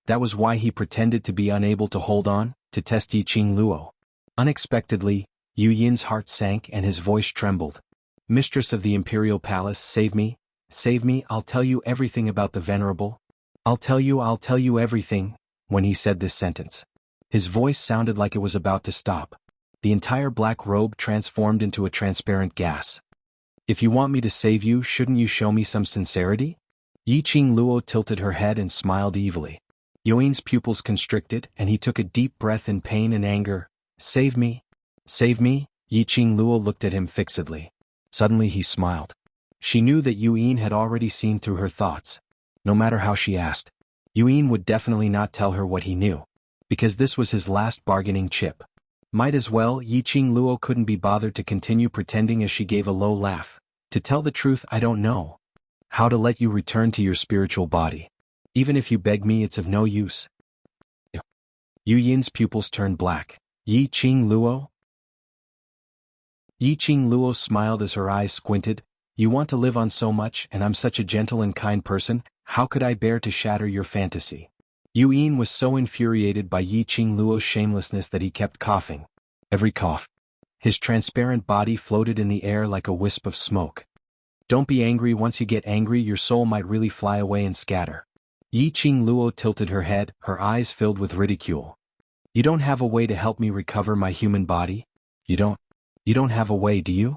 That was why he pretended to be unable to hold on, to test Yiqing Luo. Unexpectedly, Yu Yin's heart sank and his voice trembled. Mistress of the Imperial Palace, save me, I'll tell you everything about the Venerable. I'll tell you everything. When he said this sentence, his voice sounded like it was about to stop. The entire black robe transformed into a transparent gas. If you want me to save you, shouldn't you show me some sincerity? Yiqing Luo tilted her head and smiled evilly. Yuan's pupils constricted, and he took a deep breath in pain and anger. Save me? Save me? Yiqing Luo looked at him fixedly. Suddenly he smiled. She knew that Yuan had already seen through her thoughts. No matter how she asked, Yuan would definitely not tell her what he knew. Because this was his last bargaining chip. Might as well. Yiqing Luo couldn't be bothered to continue pretending as she gave a low laugh. To tell the truth, I don't know how to let you return to your spiritual body. Even if you beg me, it's of no use. Yu Yin's pupils turned black. Yiqing Luo? Yiqing Luo smiled as her eyes squinted. You want to live on so much, and I'm such a gentle and kind person, how could I bear to shatter your fantasy? Yuan was so infuriated by Yiqing Luo's shamelessness that he kept coughing. Every cough, his transparent body floated in the air like a wisp of smoke. Don't be angry. Once you get angry, your soul might really fly away and scatter. Yiqing Luo tilted her head, her eyes filled with ridicule. You don't have a way to help me recover my human body? You don't have a way, do you?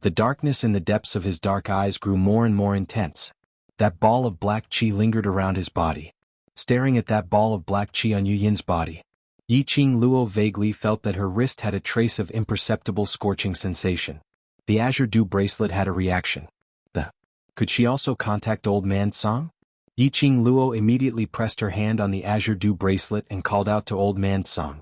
The darkness in the depths of his dark eyes grew more and more intense. That ball of black qi lingered around his body. Staring at that ball of black qi on Yu Yin's body, Yiqing Luo vaguely felt that her wrist had a trace of imperceptible scorching sensation. The azure dew bracelet had a reaction. Could she also contact Old Man Song? Yiqing Luo immediately pressed her hand on the azure dew bracelet and called out to Old Man Song.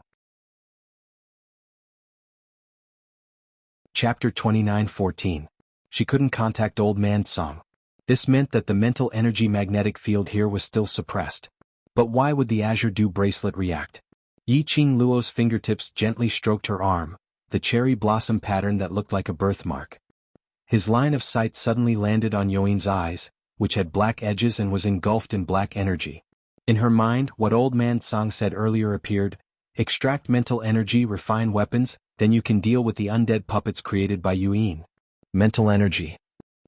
Chapter 29:14. She couldn't contact Old Man Song. This meant that the mental energy magnetic field here was still suppressed. But why would the azure dew bracelet react? Yiqing Luo's fingertips gently stroked her arm, the cherry blossom pattern that looked like a birthmark. His line of sight suddenly landed on Yuin's eyes, which had black edges and was engulfed in black energy. In her mind, what Old Man Song said earlier appeared: extract mental energy, refine weapons, then you can deal with the undead puppets created by Yuin. Mental energy.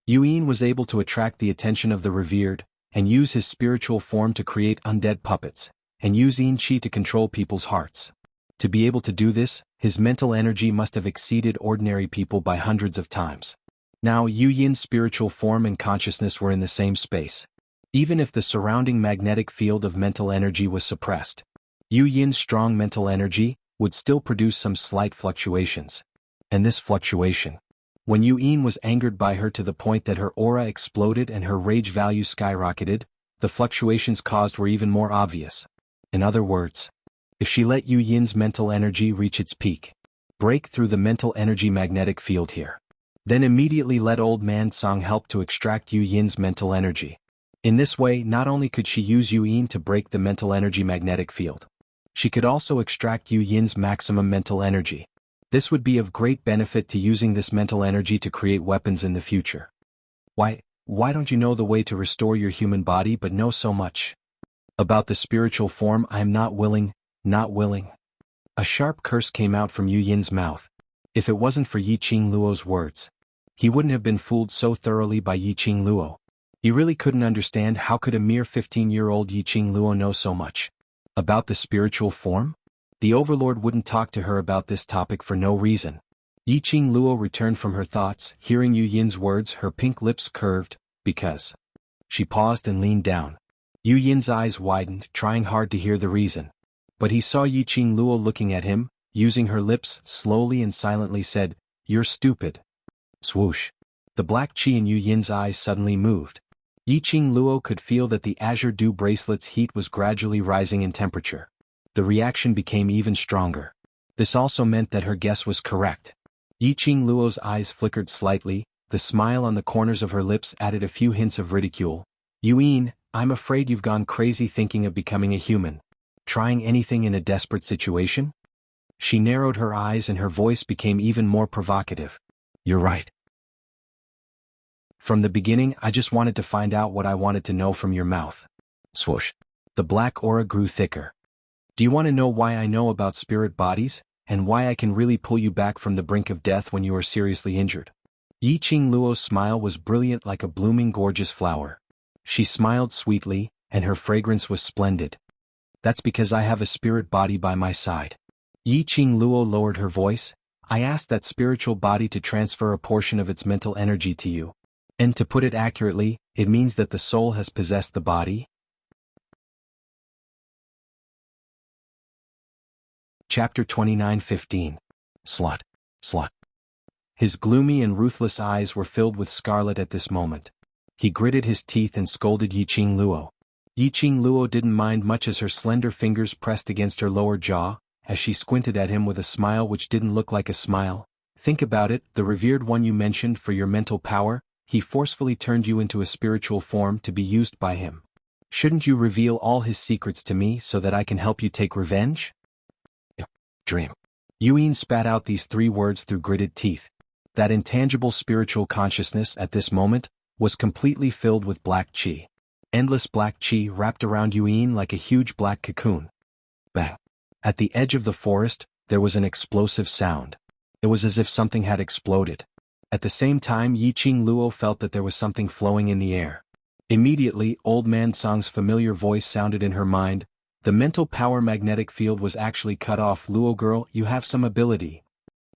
Yuin was able to attract the attention of the revered, and use his spiritual form to create undead puppets, and use Yin Qi to control people's hearts. To be able to do this, his mental energy must have exceeded ordinary people by hundreds of times. Now Yu Yin's spiritual form and consciousness were in the same space. Even if the surrounding magnetic field of mental energy was suppressed, Yu Yin's strong mental energy would still produce some slight fluctuations. And this fluctuation, when Yu Yin was angered by her to the point that her aura exploded and her rage value skyrocketed, the fluctuations caused were even more obvious. In other words, if she let Yu Yin's mental energy reach its peak, break through the mental energy magnetic field here, then immediately let Old Man Song help to extract Yu Yin's mental energy. In this way, not only could she use Yu Yin to break the mental energy magnetic field, she could also extract Yu Yin's maximum mental energy. This would be of great benefit to using this mental energy to create weapons in the future. Why don't you know the way to restore your human body but know so much about the spiritual form? I am not willing. A sharp curse came out from Yu Yin's mouth. If it wasn't for Yiqing Luo's words, he wouldn't have been fooled so thoroughly by Yiqing Luo. He really couldn't understand how could a mere 15-year-old Yiqing Luo know so much about the spiritual form? The overlord wouldn't talk to her about this topic for no reason. Yiqing Luo returned from her thoughts, hearing Yu Yin's words, her pink lips curved, because. She paused and leaned down. Yu Yin's eyes widened, trying hard to hear the reason. But he saw Yiqing Luo looking at him, using her lips, slowly and silently said, "You're stupid." Swoosh. The black qi in Yu Yin's eyes suddenly moved. Yiqing Luo could feel that the azure dew bracelet's heat was gradually rising in temperature. The reaction became even stronger. This also meant that her guess was correct. Yiqing Luo's eyes flickered slightly, the smile on the corners of her lips added a few hints of ridicule. "Yuin, I'm afraid you've gone crazy thinking of becoming a human. Trying anything in a desperate situation?" She narrowed her eyes and her voice became even more provocative. "You're right. From the beginning, I just wanted to find out what I wanted to know from your mouth." Swoosh. The black aura grew thicker. "Do you want to know why I know about spirit bodies, and why I can really pull you back from the brink of death when you are seriously injured?" Yiqing Luo's smile was brilliant like a blooming gorgeous flower. She smiled sweetly, and her fragrance was splendid. "That's because I have a spirit body by my side." Yiqing Luo lowered her voice. "I asked that spiritual body to transfer a portion of its mental energy to you. And to put it accurately, it means that the soul has possessed the body." Chapter 29:15. Slut. His gloomy and ruthless eyes were filled with scarlet at this moment. He gritted his teeth and scolded Yiqing Luo. Yiqing Luo didn't mind much as her slender fingers pressed against her lower jaw, as she squinted at him with a smile which didn't look like a smile. "Think about it, the revered one you mentioned for your mental power, he forcefully turned you into a spiritual form to be used by him. Shouldn't you reveal all his secrets to me so that I can help you take revenge?" Dream. Yuin spat out these 3 words through gritted teeth. That intangible spiritual consciousness at this moment was completely filled with black qi. Endless black qi wrapped around Yuin like a huge black cocoon. Bang. At the edge of the forest, there was an explosive sound. It was as if something had exploded. At the same time, Yiqing Luo felt that there was something flowing in the air. Immediately, Old Man Song's familiar voice sounded in her mind. "The mental power magnetic field was actually cut off. Luo girl, you have some ability."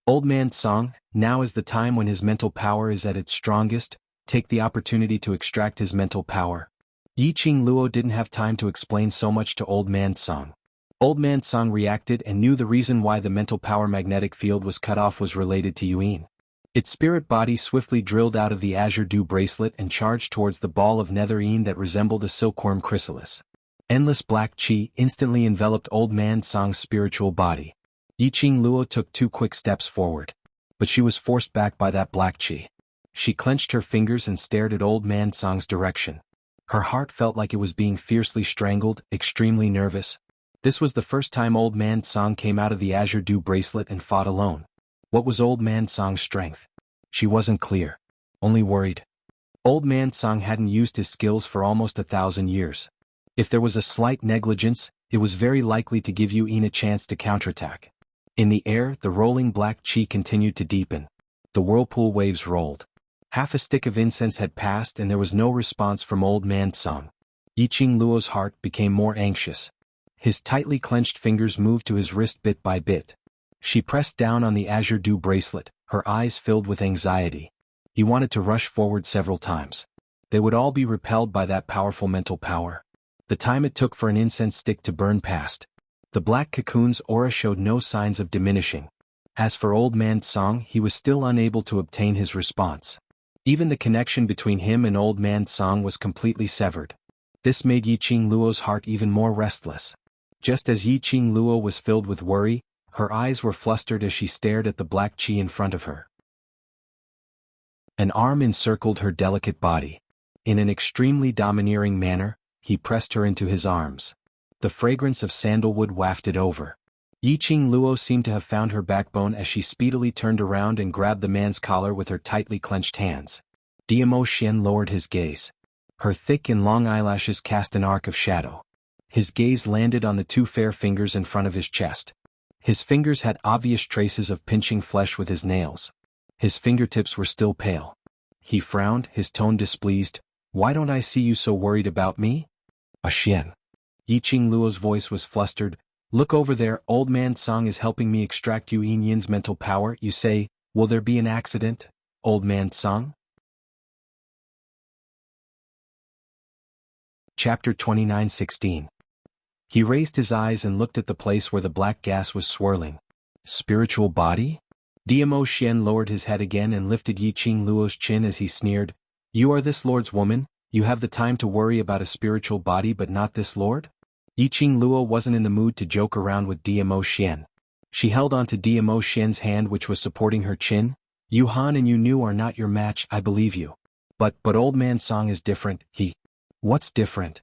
Old man Song, now is the time when his mental power is at its strongest, take the opportunity to extract his mental power. Yi Qing Luo didn't have time to explain so much to Old Man Song. Old Man Song reacted and knew the reason why the mental power magnetic field was cut off was related to Yuan. Its spirit body swiftly drilled out of the azure dew bracelet and charged towards the ball of netherine that resembled a silkworm chrysalis. Endless black qi instantly enveloped Old Man Song's spiritual body. Yi Qing Luo took 2 quick steps forward. But she was forced back by that black qi. She clenched her fingers and stared at Old Man Song's direction. Her heart felt like it was being fiercely strangled, extremely nervous. This was the first time Old Man Song came out of the azure dew bracelet and fought alone. What was Old Man Song's strength? She wasn't clear. Only worried. Old Man Song hadn't used his skills for almost 1,000 years. If there was a slight negligence, it was very likely to give Yuan a chance to counterattack. In the air, the rolling black qi continued to deepen. The whirlpool waves rolled. Half a stick of incense had passed and there was no response from Old Man Song. Yi Qing Luo's heart became more anxious. His tightly clenched fingers moved to his wrist bit by bit. She pressed down on the azure dew bracelet, her eyes filled with anxiety. He wanted to rush forward several times. They would all be repelled by that powerful mental power. The time it took for an incense stick to burn passed. The black cocoon's aura showed no signs of diminishing. As for Old Man Song, he was still unable to obtain his response. Even the connection between him and Old Man Song was completely severed. This made Yi Qing Luo's heart even more restless. Just as Yi Qing Luo was filled with worry, her eyes were flustered as she stared at the black qi in front of her. An arm encircled her delicate body. In an extremely domineering manner, he pressed her into his arms. The fragrance of sandalwood wafted over. Yi Qing Luo seemed to have found her backbone as she speedily turned around and grabbed the man's collar with her tightly clenched hands. Diamo Xian lowered his gaze. Her thick and long eyelashes cast an arc of shadow. His gaze landed on the 2 fair fingers in front of his chest. His fingers had obvious traces of pinching flesh with his nails. His fingertips were still pale. He frowned, his tone displeased. "Why don't I see you so worried about me?" "Xian." Yi Qing Luo's voice was flustered. "Look over there, Old Man Song is helping me extract Yuan Yin's mental power. You say, will there be an accident, Old Man Song?" Chapter 29:16. He raised his eyes and looked at the place where the black gas was swirling. Spiritual body? Diamo Xian lowered his head again and lifted Yi Qing Luo's chin as he sneered. "You are this lord's woman? You have the time to worry about a spiritual body but not this lord?" Yi Qing Luo wasn't in the mood to joke around with Diamo Xian. She held onto Diamo Xian's hand which was supporting her chin. "Yu Han and Yu Nu are not your match, I believe you. But Old Man Song is different, he..." "What's different?"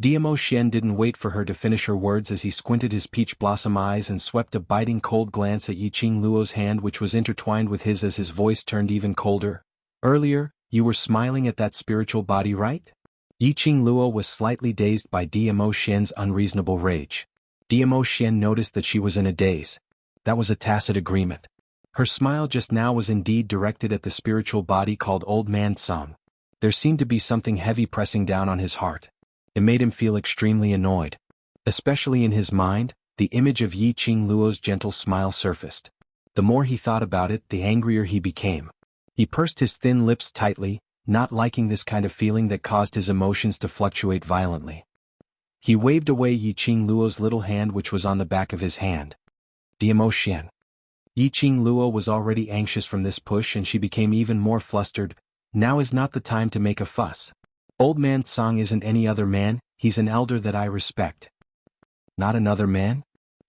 Diamo Xian didn't wait for her to finish her words as he squinted his peach blossom eyes and swept a biting cold glance at Yi Qing Luo's hand which was intertwined with his as his voice turned even colder. "Earlier, you were smiling at that spiritual body, right?" Yi Qing Luo was slightly dazed by Diamo Xian's unreasonable rage. Diamo Xian noticed that she was in a daze. That was a tacit agreement. Her smile just now was indeed directed at the spiritual body called Old Man Song. There seemed to be something heavy pressing down on his heart. It made him feel extremely annoyed. Especially in his mind, the image of Yi Qing Luo's gentle smile surfaced. The more he thought about it, the angrier he became. He pursed his thin lips tightly, not liking this kind of feeling that caused his emotions to fluctuate violently. He waved away Yi Qing Luo's little hand which was on the back of his hand. "Diamo Xian." Yi Qing Luo was already anxious from this push and she became even more flustered. "Now is not the time to make a fuss. Old Man Song isn't any other man, he's an elder that I respect." "Not another man?"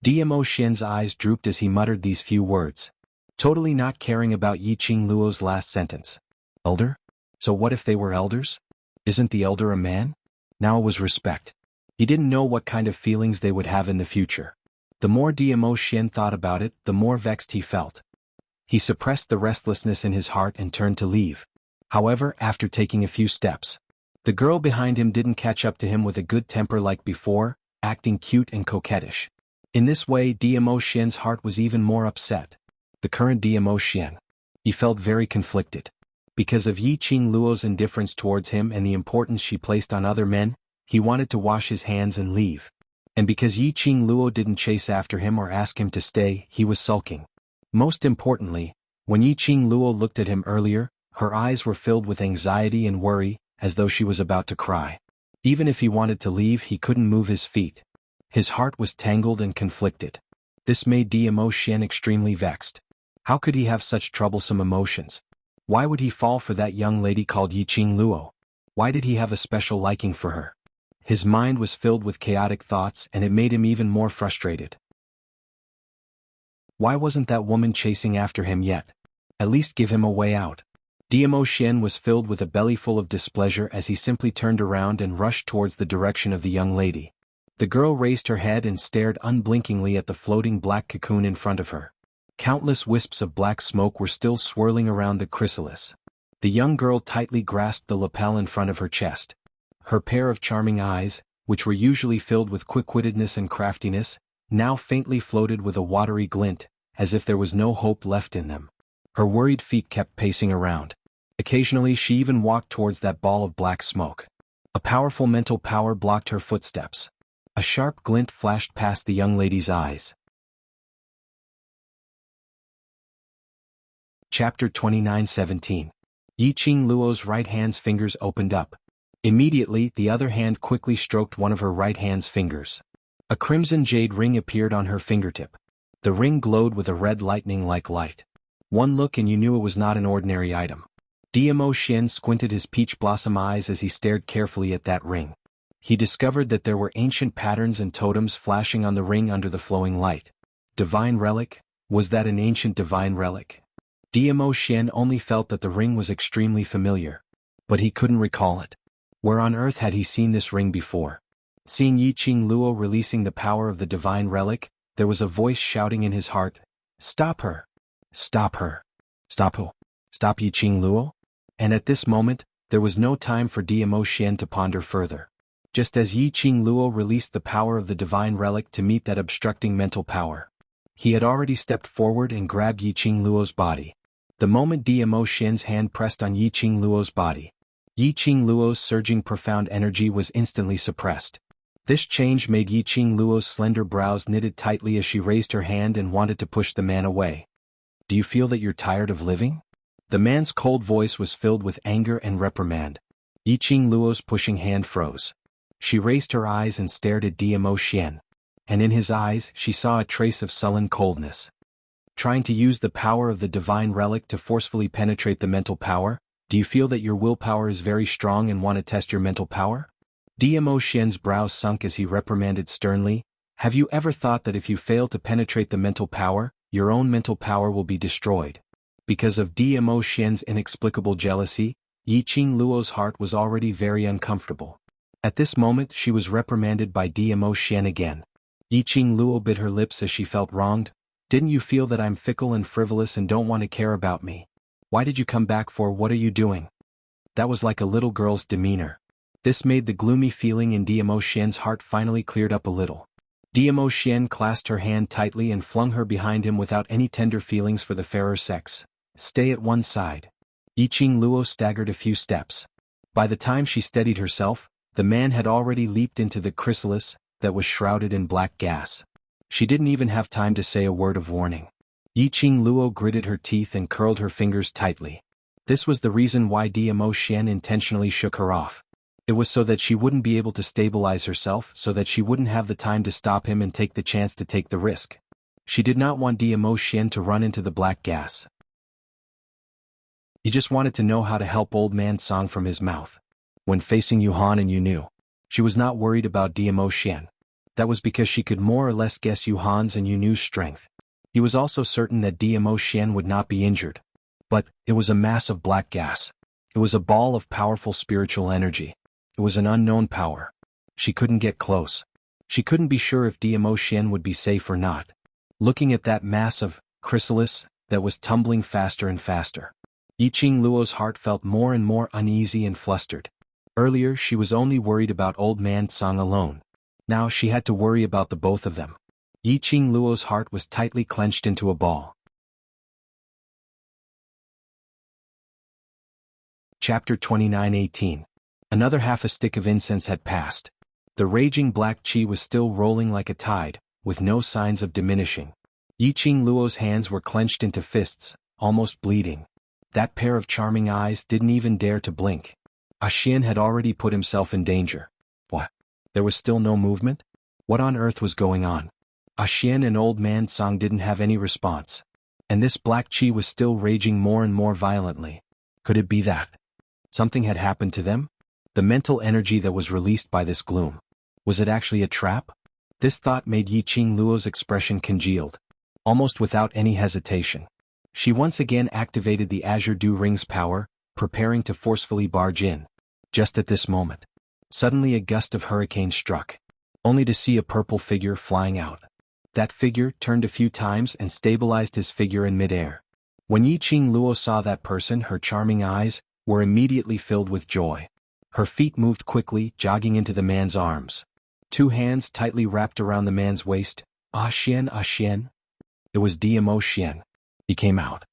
Diamo Xian's eyes drooped as he muttered these few words. Totally not caring about Yi Qing Luo's last sentence. "Elder? So what if they were elders? Isn't the elder a man?" Now it was respect. He didn't know what kind of feelings they would have in the future. The more Diamo Xian thought about it, the more vexed he felt. He suppressed the restlessness in his heart and turned to leave. However, after taking a few steps, the girl behind him didn't catch up to him with a good temper like before, acting cute and coquettish. In this way, Diamo Xian's heart was even more upset. The current Diamo Xian. He felt very conflicted. Because of Yi Qing Luo's indifference towards him and the importance she placed on other men, he wanted to wash his hands and leave. And because Yi Qing Luo didn't chase after him or ask him to stay, he was sulking. Most importantly, when Yiqing Luo looked at him earlier, her eyes were filled with anxiety and worry, as though she was about to cry. Even if he wanted to leave, he couldn't move his feet. His heart was tangled and conflicted. This made Dmo Xian extremely vexed. How could he have such troublesome emotions? Why would he fall for that young lady called Yiqing Luo? Why did he have a special liking for her? His mind was filled with chaotic thoughts, and it made him even more frustrated. Why wasn't that woman chasing after him yet? At least give him a way out. Dmo Xian was filled with a bellyful of displeasure as he simply turned around and rushed towards the direction of the young lady. The girl raised her head and stared unblinkingly at the floating black cocoon in front of her. Countless wisps of black smoke were still swirling around the chrysalis. The young girl tightly grasped the lapel in front of her chest. Her pair of charming eyes, which were usually filled with quick-wittedness and craftiness, now faintly floated with a watery glint, as if there was no hope left in them. Her worried feet kept pacing around. Occasionally she even walked towards that ball of black smoke. A powerful mental power blocked her footsteps. A sharp glint flashed past the young lady's eyes. Chapter 29:17. Yiqing Luo's right hand's fingers opened up. Immediately, the other hand quickly stroked one of her right hand's fingers. A crimson jade ring appeared on her fingertip. The ring glowed with a red lightning-like light. One look and you knew it was not an ordinary item. Dmo Xian squinted his peach blossom eyes as he stared carefully at that ring. He discovered that there were ancient patterns and totems flashing on the ring under the flowing light. Divine relic? Was that an ancient divine relic? Dmo Xian only felt that the ring was extremely familiar. But he couldn't recall it. Where on earth had he seen this ring before? Seeing Yiqing Luo releasing the power of the divine relic, there was a voice shouting in his heart, "Stop her! Stop her! Stop who? Stop Yiqing Luo?" And at this moment, there was no time for Dmo Xian to ponder further. Just as Yiqing Luo released the power of the divine relic to meet that obstructing mental power, he had already stepped forward and grabbed Yiqing Luo's body. The moment Dmo Xian's hand pressed on Yiqing Luo's body, Yiqing Luo's surging profound energy was instantly suppressed. This change made Yiqing Luo's slender brows knitted tightly as she raised her hand and wanted to push the man away. "Do you feel that you're tired of living?" The man's cold voice was filled with anger and reprimand. Yiqing Luo's pushing hand froze. She raised her eyes and stared at Dmo Xian. And in his eyes she saw a trace of sullen coldness. Trying to use the power of the divine relic to forcefully penetrate the mental power? Do you feel that your willpower is very strong and want to test your mental power? Dmo Xian's brows sunk as he reprimanded sternly. Have you ever thought that if you fail to penetrate the mental power, your own mental power will be destroyed? Because of Dmo Xian's inexplicable jealousy, Yiqing Luo's heart was already very uncomfortable. At this moment she was reprimanded by Dmo Xian again. Yiqing Luo bit her lips as she felt wronged. "Didn't you feel that I'm fickle and frivolous and don't want to care about me? Why did you come back for? What are you doing?" That was like a little girl's demeanor. This made the gloomy feeling in Dmo Xian's heart finally cleared up a little. Dmo Xian clasped her hand tightly and flung her behind him without any tender feelings for the fairer sex. "Stay at one side." Yiqing Luo staggered a few steps. By the time she steadied herself, the man had already leaped into the chrysalis that was shrouded in black gas. She didn't even have time to say a word of warning. Yiqing Luo gritted her teeth and curled her fingers tightly. This was the reason why Dmo Xian intentionally shook her off. It was so that she wouldn't be able to stabilize herself, so that she wouldn't have the time to stop him and take the chance to take the risk. She did not want Dmo Xian to run into the black gas. He just wanted to know how to help Old Man Song from his mouth. When facing Yuhan and Yu knew, she was not worried about Dmo Xian. That was because she could more or less guess Yuhan's and Yu Nu's strength. He was also certain that Dmo Xian would not be injured. But it was a mass of black gas. It was a ball of powerful spiritual energy. It was an unknown power. She couldn't get close. She couldn't be sure if Dmo Xian would be safe or not. Looking at that mass of chrysalis that was tumbling faster and faster, Yiqing Luo's heart felt more and more uneasy and flustered. Earlier she was only worried about Old Man Song alone. Now she had to worry about the both of them. Yiqing Luo's heart was tightly clenched into a ball. Chapter 29:18. Another half a stick of incense had passed. The raging black qi was still rolling like a tide, with no signs of diminishing. Yiqing Luo's hands were clenched into fists, almost bleeding. That pair of charming eyes didn't even dare to blink. Xian had already put himself in danger. What? There was still no movement? What on earth was going on? Xian and Old Man Song didn't have any response. And this black qi was still raging more and more violently. Could it be that something had happened to them? The mental energy that was released by this gloom. Was it actually a trap? This thought made Yiqing Luo's expression congealed. Almost without any hesitation. She once again activated the Azure Dew Ring's power, preparing to forcefully barge in. Just at this moment. Suddenly a gust of hurricane struck. Only to see a purple figure flying out. That figure turned a few times and stabilized his figure in midair. When Yiqing Luo saw that person, her charming eyes were immediately filled with joy. Her feet moved quickly, jogging into the man's arms. Two hands tightly wrapped around the man's waist. Xian, Xian. It was DMO Xian. He came out.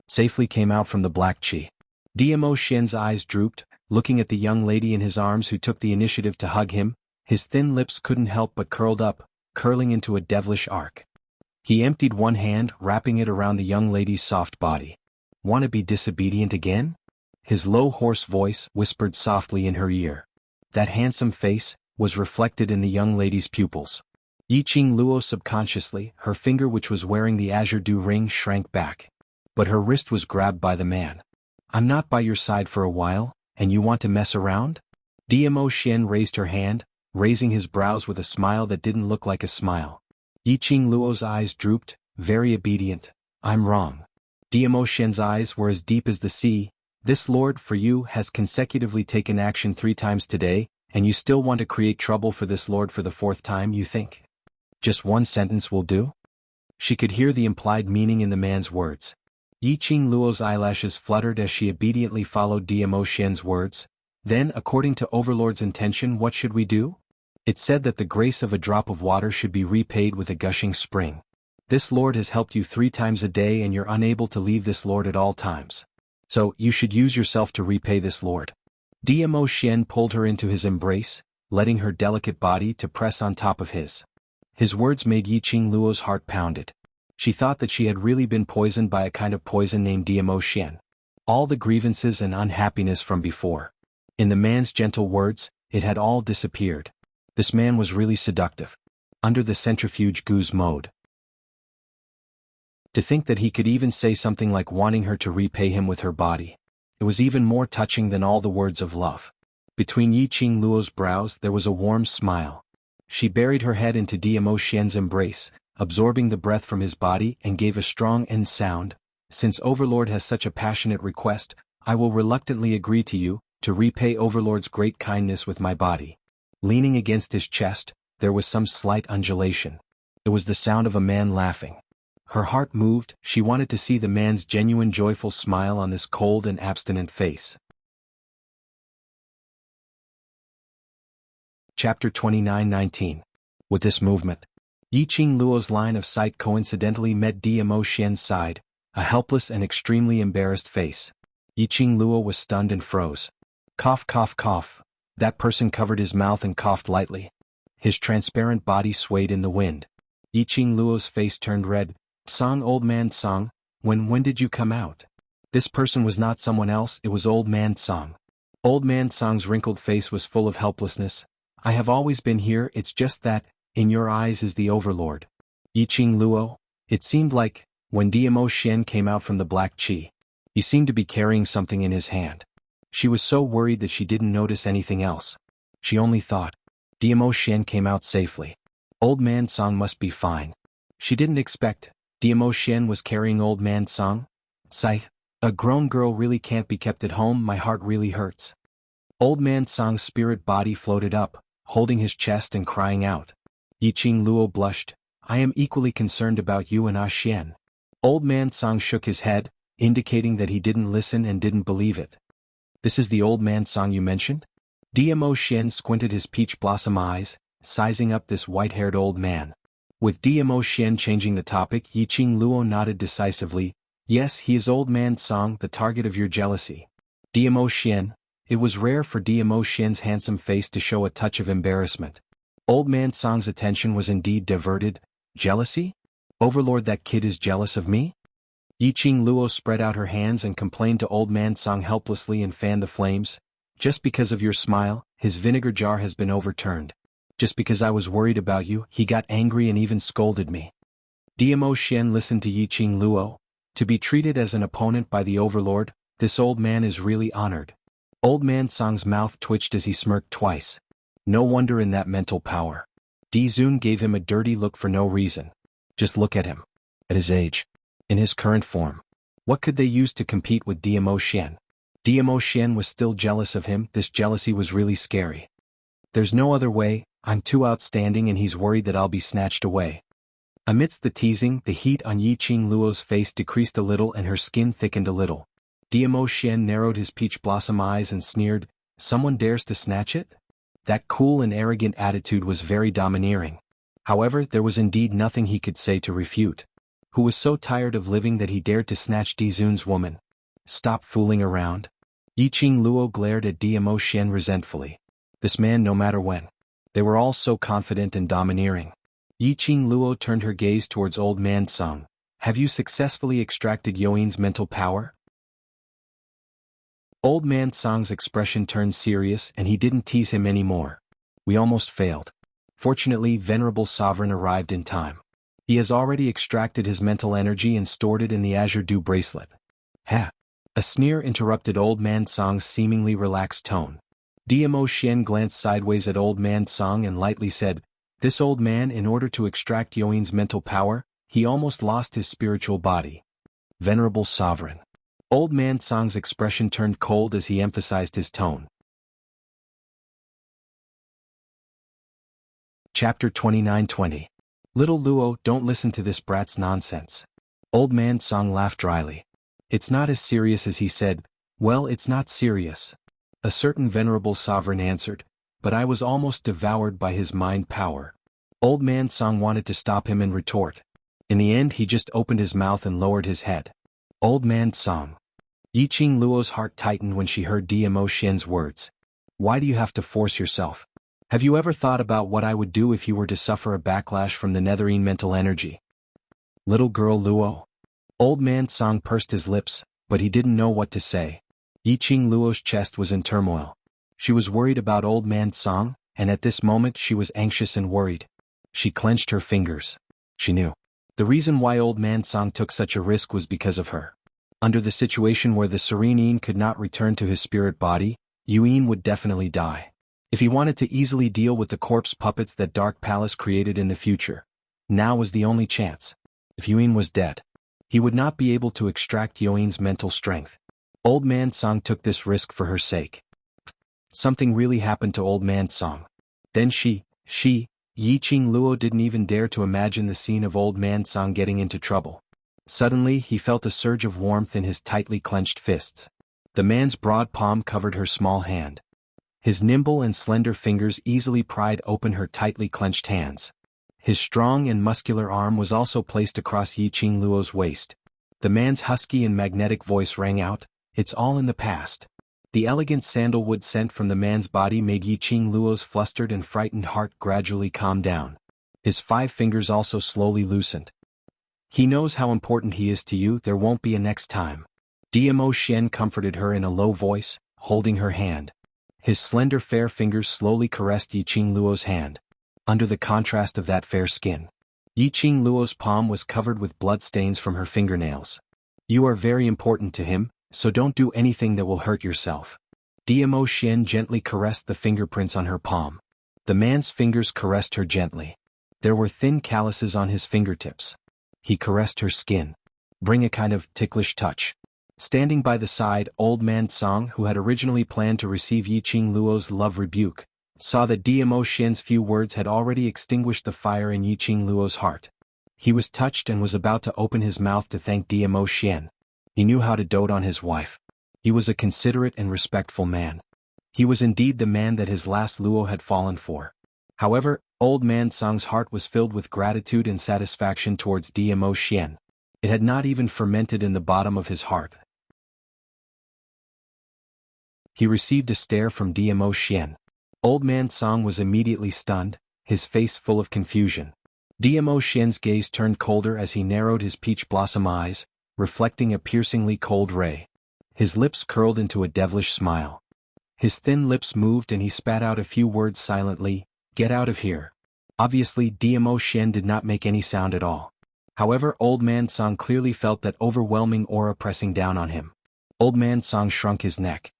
Safely came out from the black qi. DMO Xian's eyes drooped, looking at the young lady in his arms who took the initiative to hug him. His thin lips couldn't help but curled up, curling into a devilish arc. He emptied one hand, wrapping it around the young lady's soft body. "Wanna be disobedient again?" His low hoarse voice whispered softly in her ear. That handsome face was reflected in the young lady's pupils. Yiqing Luo subconsciously, her finger which was wearing the Azure Dew Ring shrank back. But her wrist was grabbed by the man. "I'm not by your side for a while, and you want to mess around?" DMO Xian raised her hand, raising his brows with a smile that didn't look like a smile. Yiqing Luo's eyes drooped, very obedient. "I'm wrong." DMO Xian's eyes were as deep as the sea. "This lord for you has consecutively taken action 3 times today, and you still want to create trouble for this lord for the 4th time, you think? Just one sentence will do?" She could hear the implied meaning in the man's words. Yiqing Luo's eyelashes fluttered as she obediently followed DMO Xian's words. "Then, according to Overlord's intention, what should we do? It said that the grace of a drop of water should be repaid with a gushing spring. This lord has helped you 3 times a day and you're unable to leave this lord at all times. So, you should use yourself to repay this lord." DMO Xian pulled her into his embrace, letting her delicate body to press on top of his. His words made Yiqing Luo's heart pounded. She thought that she had really been poisoned by a kind of poison named DMO Xian. All the grievances and unhappiness from before. In the man's gentle words, it had all disappeared. This man was really seductive. Under the centrifuge goose mode. To think that he could even say something like wanting her to repay him with her body. It was even more touching than all the words of love. Between Yiqing Luo's brows there was a warm smile. She buried her head into DMO Xian's embrace, absorbing the breath from his body and gave a strong end sound. "Since Overlord has such a passionate request, I will reluctantly agree to you, to repay Overlord's great kindness with my body." Leaning against his chest, there was some slight undulation. It was the sound of a man laughing. Her heart moved, she wanted to see the man's genuine joyful smile on this cold and abstinent face. Chapter 29:19. With this movement, Yiqing Luo's line of sight coincidentally met DMO Xian's side, a helpless and extremely embarrassed face. Yiqing Luo was stunned and froze. Cough, cough, cough. That person covered his mouth and coughed lightly. His transparent body swayed in the wind. Yiqing Luo's face turned red. "Song, old man Song, when did you come out?" This person was not someone else, it was Old Man Song. Old Man Song's wrinkled face was full of helplessness. "I have always been here, it's just that, in your eyes is the Overlord." Yiqing Luo, it seemed like, when DMO Xian came out from the black qi. He seemed to be carrying something in his hand. She was so worried that she didn't notice anything else. She only thought, DMO Xian came out safely. Old Man Song must be fine. She didn't expect, DMO Xian was carrying Old Man Song. Sigh. A grown girl really can't be kept at home, my heart really hurts. Old Man Song's spirit body floated up, holding his chest and crying out. Yiqing Luo blushed. "I am equally concerned about you and Xian." Old Man Song shook his head, indicating that he didn't listen and didn't believe it. "This is the Old Man Song you mentioned?" DMO Xian squinted his peach blossom eyes, sizing up this white-haired old man. With DMO Xian changing the topic, Yiqing Luo nodded decisively. "Yes, he is Old Man Song, the target of your jealousy." DMO Xian. It was rare for DMO Xian's handsome face to show a touch of embarrassment. Old Man Song's attention was indeed diverted. Jealousy? Overlord, that kid is jealous of me? Yiqing Luo spread out her hands and complained to Old Man Song helplessly and fanned the flames. Just because of your smile, his vinegar jar has been overturned. Just because I was worried about you, he got angry and even scolded me. Diamo Xian listened to Yiqing Luo. To be treated as an opponent by the Overlord, this old man is really honored. Old Man Song's mouth twitched as he smirked twice. No wonder in that mental power. Di Zun gave him a dirty look for no reason. Just look at him. At his age. In his current form. What could they use to compete with Diamo Xian? Diamo Xian was still jealous of him. This jealousy was really scary. There's no other way, I'm too outstanding and he's worried that I'll be snatched away. Amidst the teasing, the heat on Yiqing Luo's face decreased a little and her skin thickened a little. Diamo Xian narrowed his peach blossom eyes and sneered, someone dares to snatch it? That cool and arrogant attitude was very domineering. However, there was indeed nothing he could say to refute. Who was so tired of living that he dared to snatch Di Zun's woman? Stop fooling around. Yiqing Luo glared at Diamo Xian resentfully. This man no matter when. They were all so confident and domineering. Yiqing Luo turned her gaze towards Old Man Song. Have you successfully extracted Yoin's mental power? Old Man Song's expression turned serious and he didn't tease him anymore. We almost failed. Fortunately, Venerable Sovereign arrived in time. He has already extracted his mental energy and stored it in the Azure Dew bracelet. Ha! A sneer interrupted Old Man Song's seemingly relaxed tone. Diamo Xian glanced sideways at Old Man Song and lightly said, this old man, in order to extract Yoin's mental power, he almost lost his spiritual body. Venerable Sovereign. Old Man Song's expression turned cold as he emphasized his tone. Chapter 29-20. Little Luo, don't listen to this brat's nonsense. Old Man Song laughed dryly. It's not as serious as he said. Well, it's not serious. A certain Venerable Sovereign answered, but I was almost devoured by his mind power. Old Man Song wanted to stop him and retort. In the end he just opened his mouth and lowered his head. Old Man Song. Yiqing Luo's heart tightened when she heard Diamo Xian's words. Why do you have to force yourself? Have you ever thought about what I would do if you were to suffer a backlash from the netherine mental energy? Little girl Luo. Old Man Song pursed his lips, but he didn't know what to say. Yiqing Luo's chest was in turmoil. She was worried about Old Man Song, and at this moment she was anxious and worried. She clenched her fingers. She knew. The reason why Old Man Song took such a risk was because of her. Under the situation where the Serene Yin could not return to his spirit body, Yuyin would definitely die. If he wanted to easily deal with the corpse puppets that Dark Palace created in the future, now was the only chance. If Yuyin was dead, he would not be able to extract Yuin's mental strength. Old Man Song took this risk for her sake. Something really happened to Old Man Song. Then Yiqing Luo didn't even dare to imagine the scene of Old Man Song getting into trouble. Suddenly he felt a surge of warmth in his tightly clenched fists. The man's broad palm covered her small hand. His nimble and slender fingers easily pried open her tightly clenched hands. His strong and muscular arm was also placed across Yiqing Luo's waist. The man's husky and magnetic voice rang out, "It's all in the past." The elegant sandalwood scent from the man's body made Yiqing Luo's flustered and frightened heart gradually calm down. His 5 fingers also slowly loosened. He knows how important he is to you, there won't be a next time. Diamo Xian comforted her in a low voice, holding her hand. His slender fair fingers slowly caressed Yiqing Luo's hand. Under the contrast of that fair skin, Yiqing Luo's palm was covered with bloodstains from her fingernails. You are very important to him, so don't do anything that will hurt yourself. Diamo Xian gently caressed the fingerprints on her palm. The man's fingers caressed her gently. There were thin calluses on his fingertips. He caressed her skin, bring a kind of ticklish touch. Standing by the side, Old Man Song, who had originally planned to receive Yiqing Luo's love rebuke, saw that Diamo Xian's few words had already extinguished the fire in Yiqing Luo's heart. He was touched and was about to open his mouth to thank Diamo Xian. He knew how to dote on his wife. He was a considerate and respectful man. He was indeed the man that his last Luo had fallen for. However, Old Man Song's heart was filled with gratitude and satisfaction towards Diamo Xian. It had not even fermented in the bottom of his heart. He received a stare from Diamo Xian. Old Man Song was immediately stunned, his face full of confusion. Dmo Xian's gaze turned colder as he narrowed his peach blossom eyes, reflecting a piercingly cold ray. His lips curled into a devilish smile. His thin lips moved and he spat out a few words silently, "Get out of here." Obviously, Dmo Xian did not make any sound at all. However, Old Man Song clearly felt that overwhelming aura pressing down on him. Old Man Song shrunk his neck.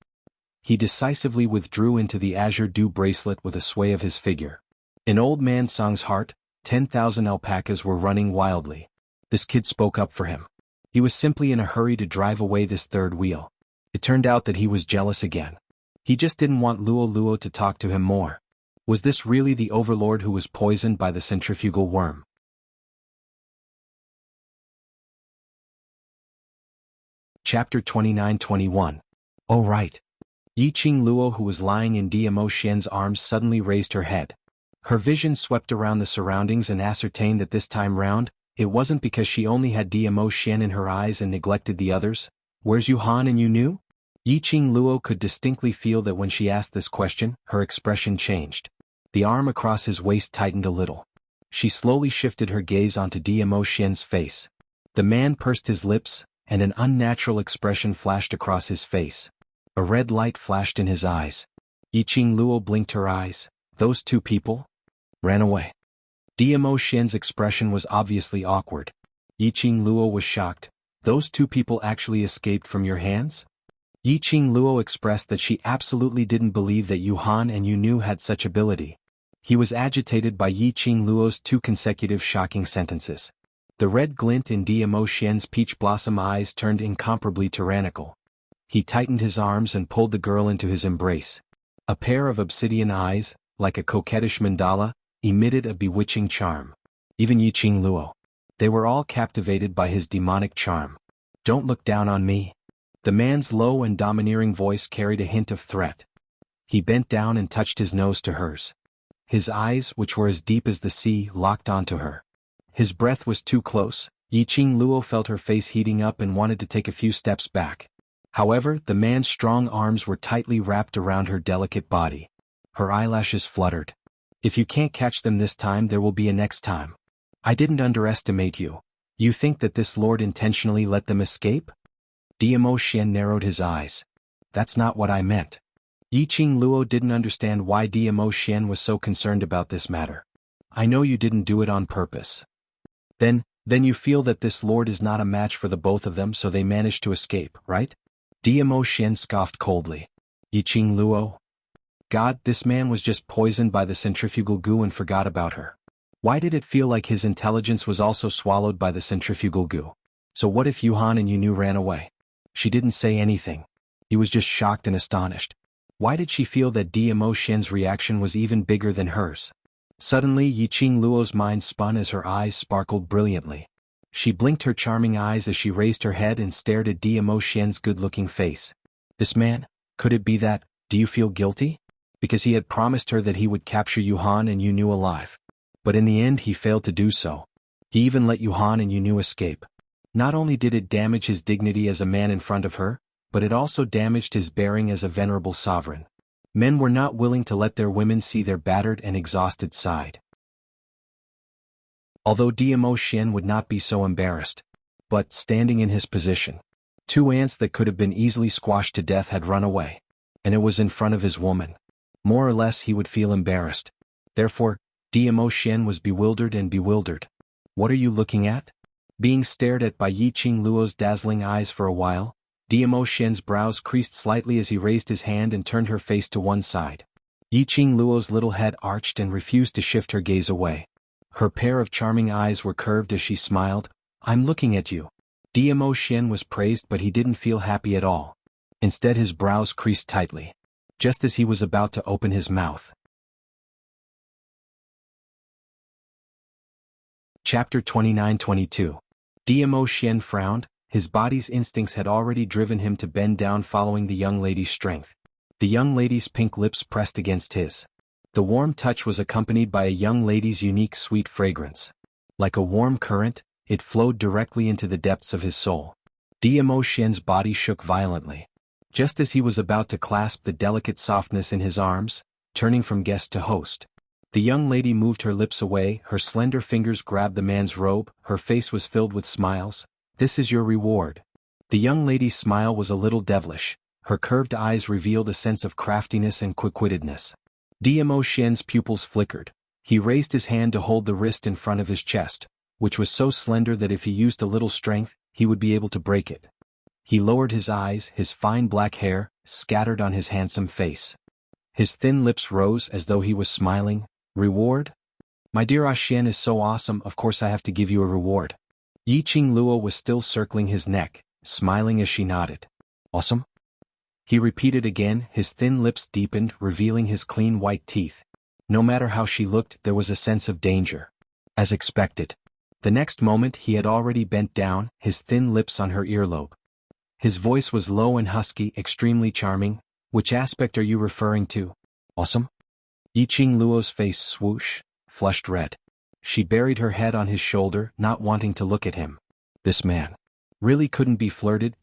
He decisively withdrew into the azure dew bracelet with a sway of his figure. In Old Man Song's heart, 10,000 alpacas were running wildly. This kid spoke up for him. He was simply in a hurry to drive away this third wheel. It turned out that he was jealous again. He just didn't want Luo Luo to talk to him more. Was this really the overlord who was poisoned by the centrifugal worm? Chapter 29-21. Oh right. Yiqing Luo, who was lying in Dmo Xian's arms, suddenly raised her head. Her vision swept around the surroundings and ascertained that this time round, it wasn't because she only had Dmo Xian in her eyes and neglected the others. "Where's Yuhan and you knew?" Yiqing Luo could distinctly feel that when she asked this question, her expression changed. The arm across his waist tightened a little. She slowly shifted her gaze onto Dmo Xian's face. The man pursed his lips, and an unnatural expression flashed across his face. A red light flashed in his eyes. Yiqing Luo blinked her eyes. Those two people ran away. Dmo Xian's expression was obviously awkward. Yiqing Luo was shocked. "Those two people actually escaped from your hands?" Yiqing Luo expressed that she absolutely didn't believe that Yuhan and Yunu had such ability. He was agitated by Yiqing Luo's two consecutive shocking sentences. The red glint in Dmo Xian's peach blossom eyes turned incomparably tyrannical. He tightened his arms and pulled the girl into his embrace. A pair of obsidian eyes, like a coquettish mandala, emitted a bewitching charm. Even Yiqing Luo. They were all captivated by his demonic charm. "Don't look down on me." The man's low and domineering voice carried a hint of threat. He bent down and touched his nose to hers. His eyes, which were as deep as the sea, locked onto her. His breath was too close. Yiqing Luo felt her face heating up and wanted to take a few steps back. However, the man's strong arms were tightly wrapped around her delicate body. Her eyelashes fluttered. "If you can't catch them this time, there will be a next time. I didn't underestimate you. You think that this lord intentionally let them escape?" Dmo Xian narrowed his eyes. "That's not what I meant." Yiqing Luo didn't understand why Dmo Xian was so concerned about this matter. "I know you didn't do it on purpose. Then you feel that this lord is not a match for the both of them, so they managed to escape, right?" Dmo Xian scoffed coldly. "Yiqing Luo? God, this man was just poisoned by the centrifugal goo and forgot about her. Why did it feel like his intelligence was also swallowed by the centrifugal goo? So what if Yuhan and Yunu ran away?" She didn't say anything. He was just shocked and astonished. Why did she feel that Dmo Xian's reaction was even bigger than hers? Suddenly, Yiqing Luo's mind spun as her eyes sparkled brilliantly. She blinked her charming eyes as she raised her head and stared at Dmo Xian's good-looking face. "This man, could it be that, do you feel guilty? Because he had promised her that he would capture Yuhan and Yunu alive. But in the end he failed to do so. He even let Yuhan and Yunu escape. Not only did it damage his dignity as a man in front of her, but it also damaged his bearing as a venerable sovereign. Men were not willing to let their women see their battered and exhausted side." Although Dmo Xian would not be so embarrassed. But, standing in his position, two ants that could have been easily squashed to death had run away. And it was in front of his woman. More or less he would feel embarrassed. Therefore, Dmo Xian was bewildered. "What are you looking at?" Being stared at by Yiqing Luo's dazzling eyes for a while, Dmo Xian's brows creased slightly as he raised his hand and turned her face to one side. Yiqing Luo's little head arched and refused to shift her gaze away. Her pair of charming eyes were curved as she smiled. "I'm looking at you." Dmo Xian was praised, but he didn't feel happy at all. Instead, his brows creased tightly. Just as he was about to open his mouth. Chapter 29-22. Dmo Xian frowned. His body's instincts had already driven him to bend down following the young lady's strength. The young lady's pink lips pressed against his. The warm touch was accompanied by a young lady's unique sweet fragrance. Like a warm current, it flowed directly into the depths of his soul. Dmo Xian's body shook violently. Just as he was about to clasp the delicate softness in his arms, turning from guest to host, The young lady moved her lips away, her slender fingers grabbed the man's robe, her face was filled with smiles. "This is your reward." The young lady's smile was a little devilish. Her curved eyes revealed a sense of craftiness and quick-wittedness. Dmo Xian's pupils flickered. He raised his hand to hold the wrist in front of his chest, which was so slender that if he used a little strength, he would be able to break it. He lowered his eyes, his fine black hair scattered on his handsome face. His thin lips rose as though he was smiling. "Reward? My dear Xian is so awesome, of course I have to give you a reward." Yiqing Luo was still circling his neck, smiling as she nodded. "Awesome?" He repeated again, his thin lips deepened, revealing his clean white teeth. No matter how she looked, there was a sense of danger. As expected. The next moment he had already bent down, his thin lips on her earlobe. His voice was low and husky, extremely charming. "Which aspect are you referring to?" "Awesome?" Yiqing Luo's face flushed red. She buried her head on his shoulder, not wanting to look at him. This man really couldn't be flirted.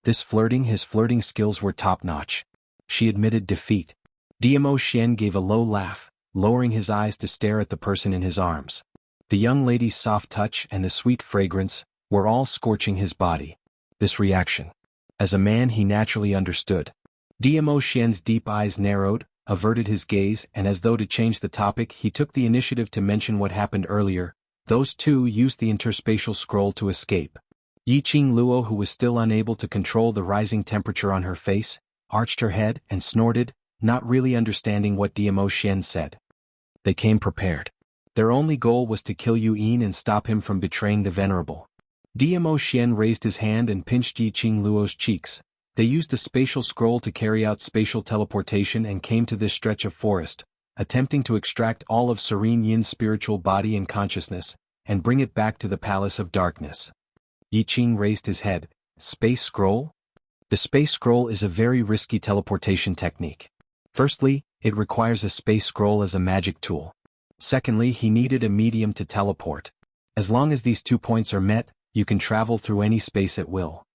His flirting skills were top-notch. She admitted defeat. Dmo Xian gave a low laugh, lowering his eyes to stare at the person in his arms. The young lady's soft touch and the sweet fragrance were all scorching his body. This reaction. As a man he naturally understood. Dmo Xian's deep eyes narrowed, averted his gaze, and as though to change the topic he took the initiative to mention what happened earlier. Those two used the interspatial scroll to escape. Yiqing Luo, who was still unable to control the rising temperature on her face, arched her head and snorted, not really understanding what Dmo Xian said. They came prepared. Their only goal was to kill Yuan and stop him from betraying the Venerable. Dmo Xian raised his hand and pinched Yiqing Luo's cheeks. They used a spatial scroll to carry out spatial teleportation and came to this stretch of forest, attempting to extract all of Serene Yin's spiritual body and consciousness, and bring it back to the Palace of Darkness. Yiqing raised his head. "Space scroll?" The space scroll is a very risky teleportation technique. Firstly, it requires a space scroll as a magic tool. Secondly, he needed a medium to teleport. As long as these 2 points are met, you can travel through any space at will.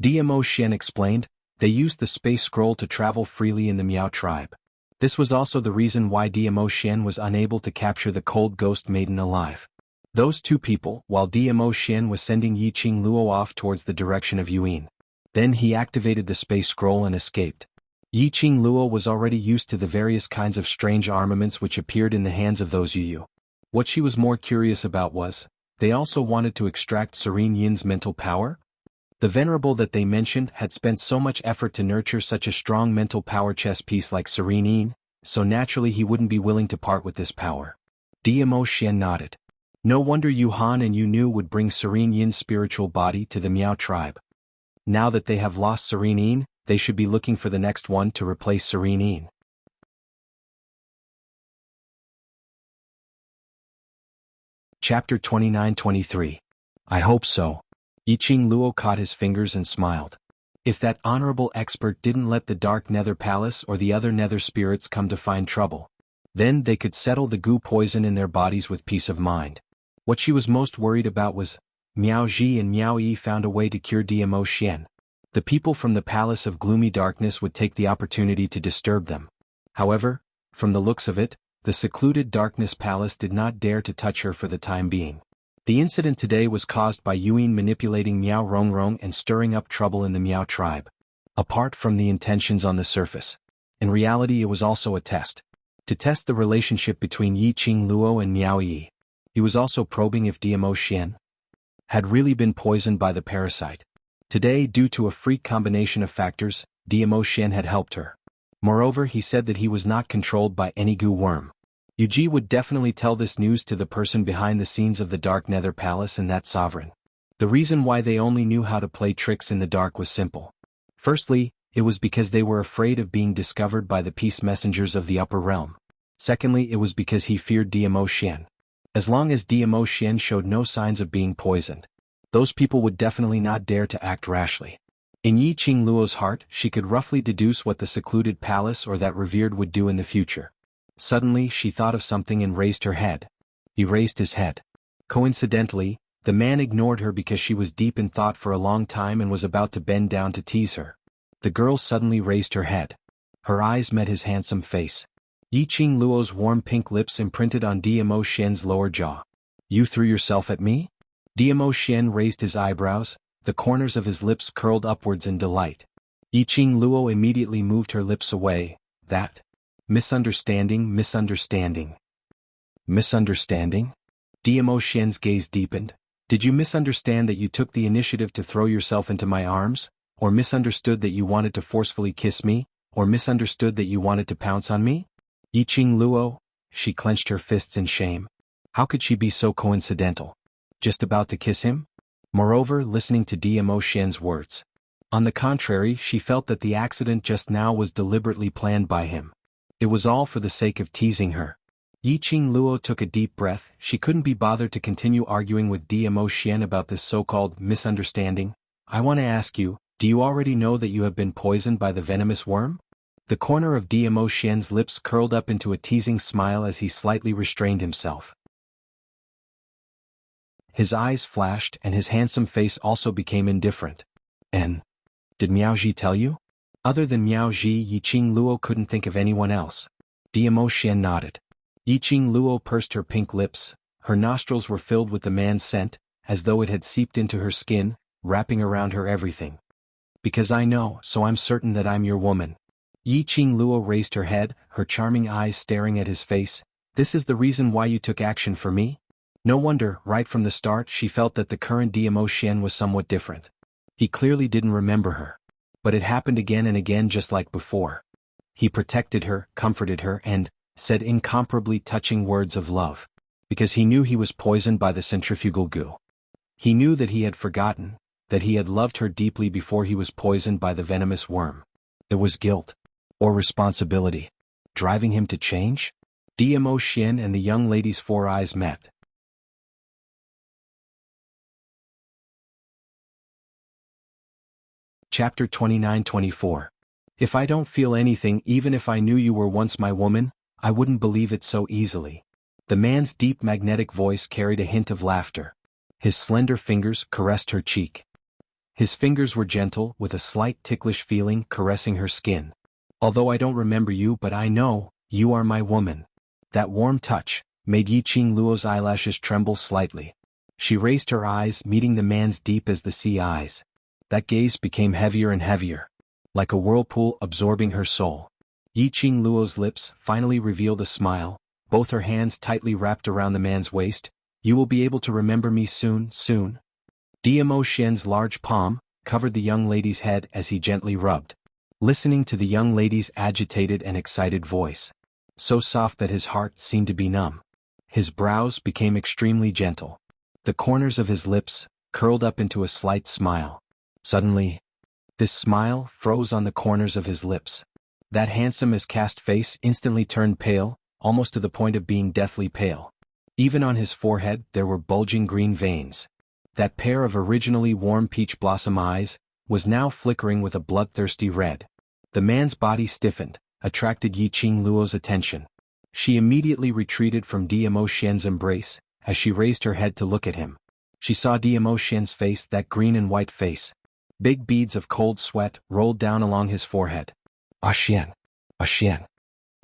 Dmo Xian explained, they used the space scroll to travel freely in the Miao tribe. This was also the reason why Dmo Xian was unable to capture the cold ghost maiden alive. Those two people, while Dmo Xian was sending Yiqing Luo off towards the direction of Yuan. Then he activated the space scroll and escaped. Yiqing Luo was already used to the various kinds of strange armaments which appeared in the hands of those Yu. What she was more curious about was, they also wanted to extract Serene Yin's mental power? The Venerable that they mentioned had spent so much effort to nurture such a strong mental power chess piece like Serene Yin, so naturally he wouldn't be willing to part with this power. Dmo Xian nodded. No wonder Yu Han and Yu Nu would bring Serene Yin's spiritual body to the Miao tribe. Now that they have lost Serene Yin, they should be looking for the next one to replace Serene Yin. Chapter 29-23. I hope so. Yiqing Luo caught his fingers and smiled. If that honorable expert didn't let the Dark Nether Palace or the other Nether spirits come to find trouble, then they could settle the goo poison in their bodies with peace of mind. What she was most worried about was, Miao Ji and Miao Yi found a way to cure Dmo Xian. The people from the Palace of Gloomy Darkness would take the opportunity to disturb them. However, from the looks of it, the secluded Darkness Palace did not dare to touch her for the time being. The incident today was caused by Yuan manipulating Miao Rongrong and stirring up trouble in the Miao tribe. Apart from the intentions on the surface, in reality it was also a test. To test the relationship between Yiqing Luo and Miao Yi. He was also probing if Dmo Xian had really been poisoned by the parasite. Today, due to a freak combination of factors, Dmo Xian had helped her. Moreover, he said that he was not controlled by any goo worm. Yuji would definitely tell this news to the person behind the scenes of the Dark Nether Palace and that sovereign. The reason why they only knew how to play tricks in the dark was simple. Firstly, it was because they were afraid of being discovered by the peace messengers of the upper realm. Secondly, it was because he feared Dmo Xian. As long as Dmo Xian showed no signs of being poisoned, those people would definitely not dare to act rashly. In Yiqing Luo's heart, she could roughly deduce what the secluded palace or that revered would do in the future. Suddenly, she thought of something and raised her head. He raised his head. Coincidentally, the man ignored her because she was deep in thought for a long time and was about to bend down to tease her. The girl suddenly raised her head. Her eyes met his handsome face. Yiqing Luo's warm pink lips imprinted on Diamo Xian's lower jaw. You threw yourself at me? Diamo Xian raised his eyebrows, the corners of his lips curled upwards in delight. Yiqing Luo immediately moved her lips away. That? Misunderstanding. Misunderstanding? Diamo Xian's gaze deepened. Did you misunderstand that you took the initiative to throw yourself into my arms? Or misunderstood that you wanted to forcefully kiss me? Or misunderstood that you wanted to pounce on me? Yiqing Luo, she clenched her fists in shame. How could she be so coincidental? Just about to kiss him? Moreover, listening to Diamo Xian's words. On the contrary, she felt that the accident just now was deliberately planned by him. It was all for the sake of teasing her. Yiqing Luo took a deep breath. She couldn't be bothered to continue arguing with Diamo Xian about this so-called misunderstanding. I want to ask you, do you already know that you have been poisoned by the venomous worm? The corner of Diamo Xian's lips curled up into a teasing smile as he slightly restrained himself. His eyes flashed and his handsome face also became indifferent. And did Miao Ji tell you? Other than Miao Ji, Yiqing Luo couldn't think of anyone else. Diamo Xian nodded. Yiqing Luo pursed her pink lips. Her nostrils were filled with the man's scent, as though it had seeped into her skin, wrapping around her everything. Because I know, so I'm certain that I'm your woman. Yiqing Luo raised her head, her charming eyes staring at his face. This is the reason why you took action for me? No wonder, right from the start she felt that the current Diamo Xian was somewhat different. He clearly didn't remember her. But it happened again and again just like before. He protected her, comforted her, and said incomparably touching words of love. Because he knew he was poisoned by the centrifugal goo. He knew that he had forgotten, that he had loved her deeply before he was poisoned by the venomous worm. It was guilt. Or responsibility. Driving him to change? Diamo Xian and the young lady's four eyes met. Chapter 29-24. If I don't feel anything even if I knew you were once my woman, I wouldn't believe it so easily. The man's deep magnetic voice carried a hint of laughter. His slender fingers caressed her cheek. His fingers were gentle, with a slight ticklish feeling caressing her skin. Although I don't remember you, but I know, you are my woman. That warm touch made Yiqing Luo's eyelashes tremble slightly. She raised her eyes, meeting the man's deep as the sea eyes. That gaze became heavier and heavier, like a whirlpool absorbing her soul. Yiqing Luo's lips finally revealed a smile, both her hands tightly wrapped around the man's waist. You will be able to remember me soon, soon. Diamo Xian's large palm covered the young lady's head as he gently rubbed. Listening to the young lady's agitated and excited voice. So soft that his heart seemed to be numb. His brows became extremely gentle. The corners of his lips curled up into a slight smile. Suddenly, this smile froze on the corners of his lips. That handsome as cast face instantly turned pale, almost to the point of being deathly pale. Even on his forehead there were bulging green veins. That pair of originally warm peach blossom eyes was now flickering with a bloodthirsty red. The man's body stiffened, attracted Yiqing Luo's attention. She immediately retreated from Diamo Xian's embrace, as she raised her head to look at him. She saw Diamo Xian's face, that green and white face. Big beads of cold sweat rolled down along his forehead. Ah Xian. Ah Xian.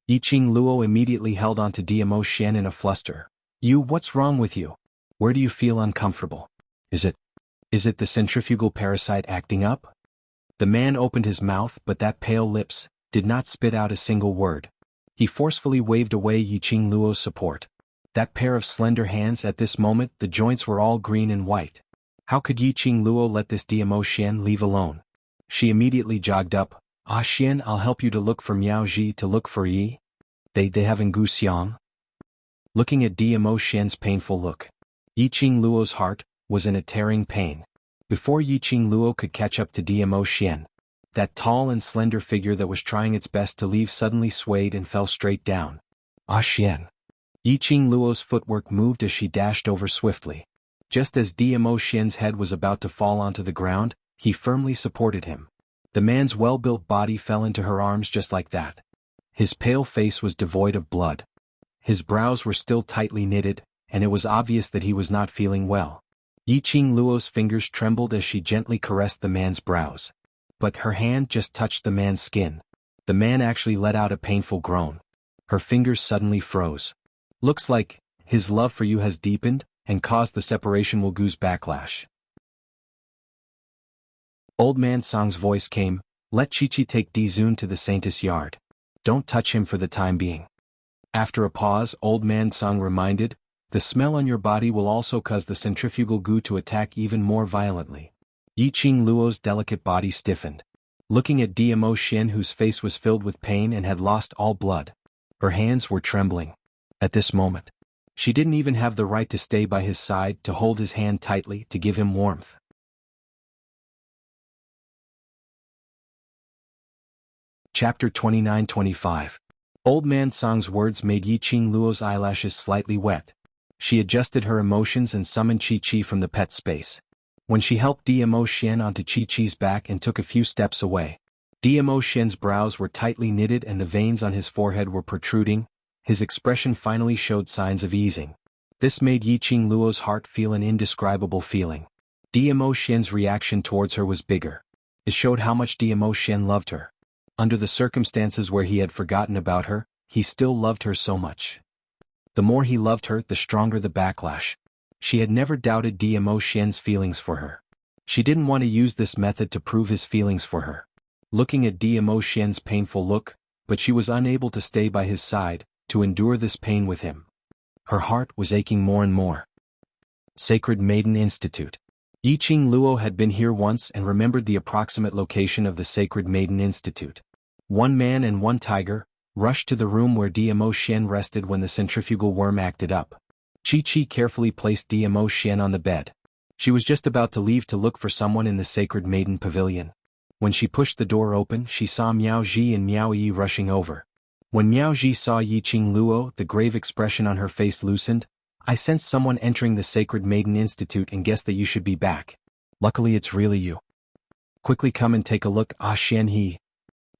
Yiqing Luo immediately held on to Diamo Xian in a fluster. What's wrong with you? Where do you feel uncomfortable? Is it the centrifugal parasite acting up? The man opened his mouth, but that pale lips did not spit out a single word. He forcefully waved away Yiqing Luo's support. That pair of slender hands, at this moment the joints were all green and white. How could Yiqing Luo let this Diamo Xian leave alone? She immediately jogged up. Ah Xian, I'll help you to look for Miao Ji to look for Yi. They have in Guxiang. Looking at Diamo Xian's painful look, Yiqing Luo's heart was in a tearing pain. Before Yiqing Luo could catch up to Diamo Xian, that tall and slender figure that was trying its best to leave suddenly swayed and fell straight down. Ah Xian. Yiqing Luo's footwork moved as she dashed over swiftly. Just as Diamo Xian's head was about to fall onto the ground, he firmly supported him. The man's well-built body fell into her arms just like that. His pale face was devoid of blood. His brows were still tightly knitted, and it was obvious that he was not feeling well. Yiqing Luo's fingers trembled as she gently caressed the man's brows. But her hand just touched the man's skin. The man actually let out a painful groan. Her fingers suddenly froze. Looks like his love for you has deepened and caused the separation Wugu's backlash. Old Man Song's voice came, let Chi-Chi take Di-Zun to the Saintess yard. Don't touch him for the time being. After a pause, Old Man Song reminded, the smell on your body will also cause the centrifugal goo to attack even more violently. Yiqing Luo's delicate body stiffened. Looking at Dmo Xian, whose face was filled with pain and had lost all blood. Her hands were trembling. At this moment, she didn't even have the right to stay by his side, to hold his hand tightly, to give him warmth. Chapter 29-25. Old Man Song's words made Yiqing Luo's eyelashes slightly wet. She adjusted her emotions and summoned Chi-Chi from the pet space. When she helped Dmo Xian onto Chi-Chi's back and took a few steps away, Dmo Xian's brows were tightly knitted and the veins on his forehead were protruding. His expression finally showed signs of easing. This made Yiqing Luo's heart feel an indescribable feeling. Dmo Xian's reaction towards her was bigger. It showed how much Dmo Xian loved her. Under the circumstances where he had forgotten about her, he still loved her so much. The more he loved her, the stronger the backlash. She had never doubted Dmo Xian's feelings for her. She didn't want to use this method to prove his feelings for her. Looking at Dmo Xian's painful look, but she was unable to stay by his side, to endure this pain with him. Her heart was aching more and more. Sacred Maiden Institute. Yiqing Luo had been here once and remembered the approximate location of the Sacred Maiden Institute. One man and one tiger rushed to the room where Dmo Xian rested when the centrifugal worm acted up. Chi-Chi carefully placed Dmo Xian on the bed. She was just about to leave to look for someone in the Sacred Maiden Pavilion. When she pushed the door open, she saw Miao Ji and Miao Yi rushing over. When Miao Ji saw Yiqing Luo, the grave expression on her face loosened. I sensed someone entering the Sacred Maiden Institute and guessed that you should be back. Luckily it's really you. Quickly come and take a look, Xian He.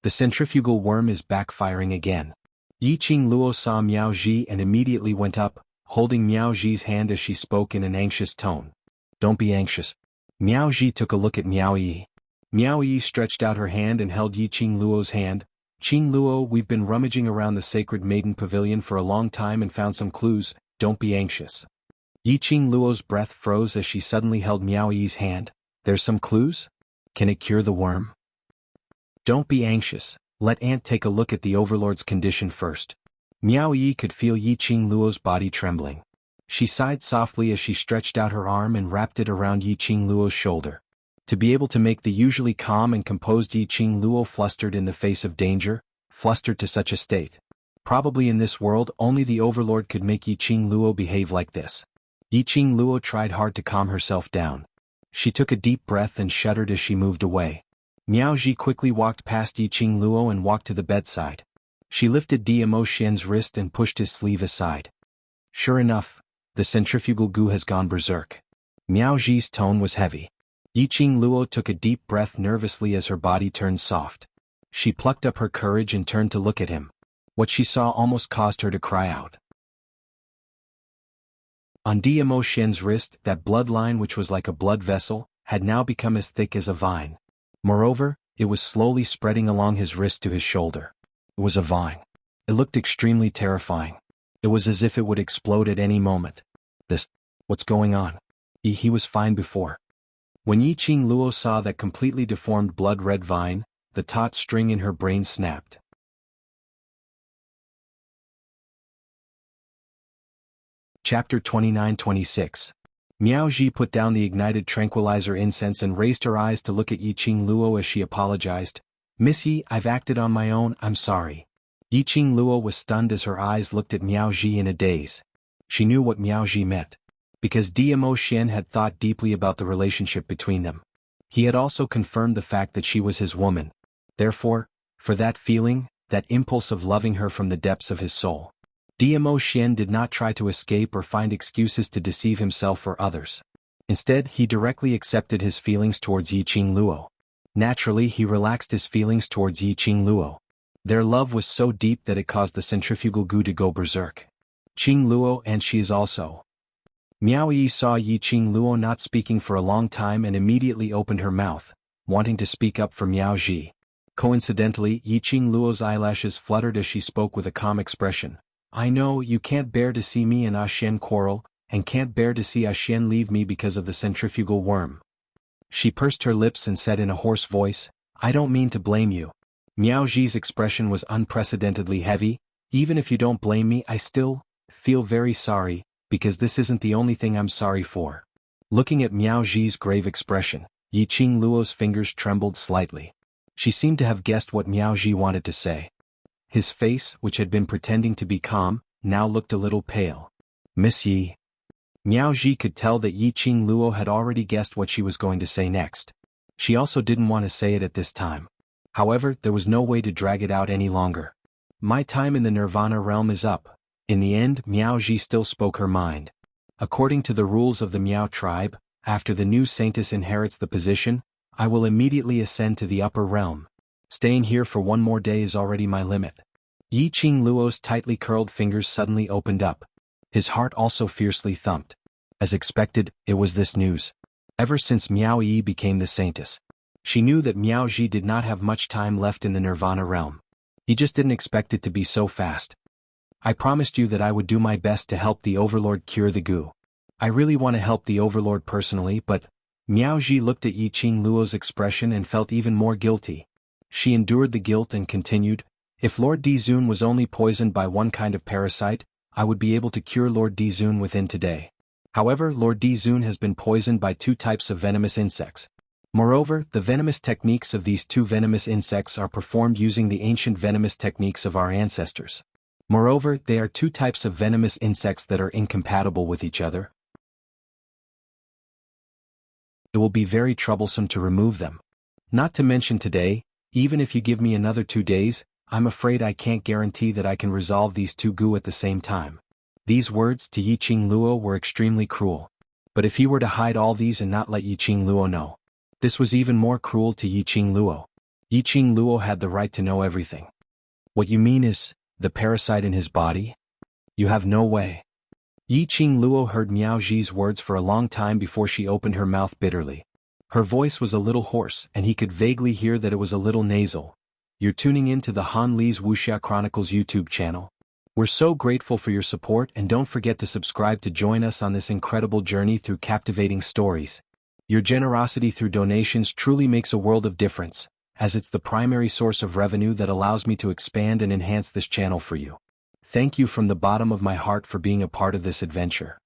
The centrifugal worm is backfiring again. Yiqing Luo saw Miao Ji and immediately went up, holding Miao Ji's hand as she spoke in an anxious tone. Don't be anxious. Miao Ji took a look at Miao Yi. Miao Yi stretched out her hand and held Yiqing Luo's hand. Qing Luo, we've been rummaging around the Sacred Maiden Pavilion for a long time and found some clues, don't be anxious. Yiqing Luo's breath froze as she suddenly held Miao Yi's hand. There's some clues? Can it cure the worm? Don't be anxious, let Aunt take a look at the Overlord's condition first. Miao Yi could feel Yiqing Luo's body trembling. She sighed softly as she stretched out her arm and wrapped it around Yiqing Luo's shoulder. To be able to make the usually calm and composed Yiqing Luo flustered in the face of danger, flustered to such a state. Probably in this world only the Overlord could make Yiqing Luo behave like this. Yiqing Luo tried hard to calm herself down. She took a deep breath and shuddered as she moved away. Miao Ji quickly walked past Yiqing Luo and walked to the bedside. She lifted Dmo Xian's wrist and pushed his sleeve aside. Sure enough, the centrifugal goo has gone berserk. Miao Ji's tone was heavy. Yiqing Luo took a deep breath nervously as her body turned soft. She plucked up her courage and turned to look at him. What she saw almost caused her to cry out. On Dmo Xian's wrist, that bloodline which was like a blood vessel, had now become as thick as a vine. Moreover, it was slowly spreading along his wrist to his shoulder. It was a vine. It looked extremely terrifying. It was as if it would explode at any moment. What's going on? He was fine before. When Yiqing Luo saw that completely deformed blood-red vine, the taut string in her brain snapped. Chapter 29-26. Miao Ji put down the ignited tranquilizer incense and raised her eyes to look at Yiqing Luo as she apologized. Miss Yi, I've acted on my own, I'm sorry. Yiqing Luo was stunned as her eyes looked at Miao Ji in a daze. She knew what Miao Ji meant. Because Dmo Xian had thought deeply about the relationship between them. He had also confirmed the fact that she was his woman. Therefore, for that feeling, that impulse of loving her from the depths of his soul, Dmo Xian did not try to escape or find excuses to deceive himself or others. Instead, he directly accepted his feelings towards Yiqing Luo. Naturally, he relaxed his feelings towards Yiqing Luo. Their love was so deep that it caused the centrifugal goo to go berserk. Qing Luo and she is also. Miao Yi saw Yiqing Luo not speaking for a long time and immediately opened her mouth, wanting to speak up for Miao Ji. Coincidentally, Yiqing Luo's eyelashes fluttered as she spoke with a calm expression. I know you can't bear to see me and Ah Xian quarrel, and can't bear to see Ah Xian leave me because of the centrifugal worm. She pursed her lips and said in a hoarse voice, I don't mean to blame you. Miao Ji's expression was unprecedentedly heavy. Even if you don't blame me, I still feel very sorry, because this isn't the only thing I'm sorry for. Looking at Miao Ji's grave expression, Yiqing Luo's fingers trembled slightly. She seemed to have guessed what Miao Ji wanted to say. His face, which had been pretending to be calm, now looked a little pale. Miss Yi. Miao Ji could tell that Yiqing Luo had already guessed what she was going to say next. She also didn't want to say it at this time. However, there was no way to drag it out any longer. My time in the Nirvana realm is up. In the end, Miao Ji still spoke her mind. According to the rules of the Miao tribe, after the new saintess inherits the position, I will immediately ascend to the upper realm. Staying here for one more day is already my limit. Yiqing Luo's tightly curled fingers suddenly opened up. His heart also fiercely thumped. As expected, it was this news. Ever since Miao Yi became the saintess, she knew that Miao Ji did not have much time left in the Nirvana realm. He just didn't expect it to be so fast. I promised you that I would do my best to help the Overlord cure the goo. I really want to help the Overlord personally, but Miao Ji looked at Yiqing Luo's expression and felt even more guilty. She endured the guilt and continued, if Lord Dizun was only poisoned by one kind of parasite, I would be able to cure Lord Dizun within today. However, Lord Dizun has been poisoned by 2 types of venomous insects. Moreover, the venomous techniques of these 2 venomous insects are performed using the ancient venomous techniques of our ancestors. Moreover, they are 2 types of venomous insects that are incompatible with each other. It will be very troublesome to remove them. Not to mention today, even if you give me another 2 days, I'm afraid I can't guarantee that I can resolve these 2 goo at the same time. These words to Yiqing Luo were extremely cruel. But if he were to hide all these and not let Yiqing Luo know, this was even more cruel to Yiqing Luo. Yiqing Luo had the right to know everything. What you mean is, the parasite in his body? You have no way. Yiqing Luo heard Miao Ji's words for a long time before she opened her mouth bitterly. Her voice was a little hoarse and he could vaguely hear that it was a little nasal. You're tuning in to the Han Li's Wuxia Chronicles YouTube channel. We're so grateful for your support and don't forget to subscribe to join us on this incredible journey through captivating stories. Your generosity through donations truly makes a world of difference, as it's the primary source of revenue that allows me to expand and enhance this channel for you. Thank you from the bottom of my heart for being a part of this adventure.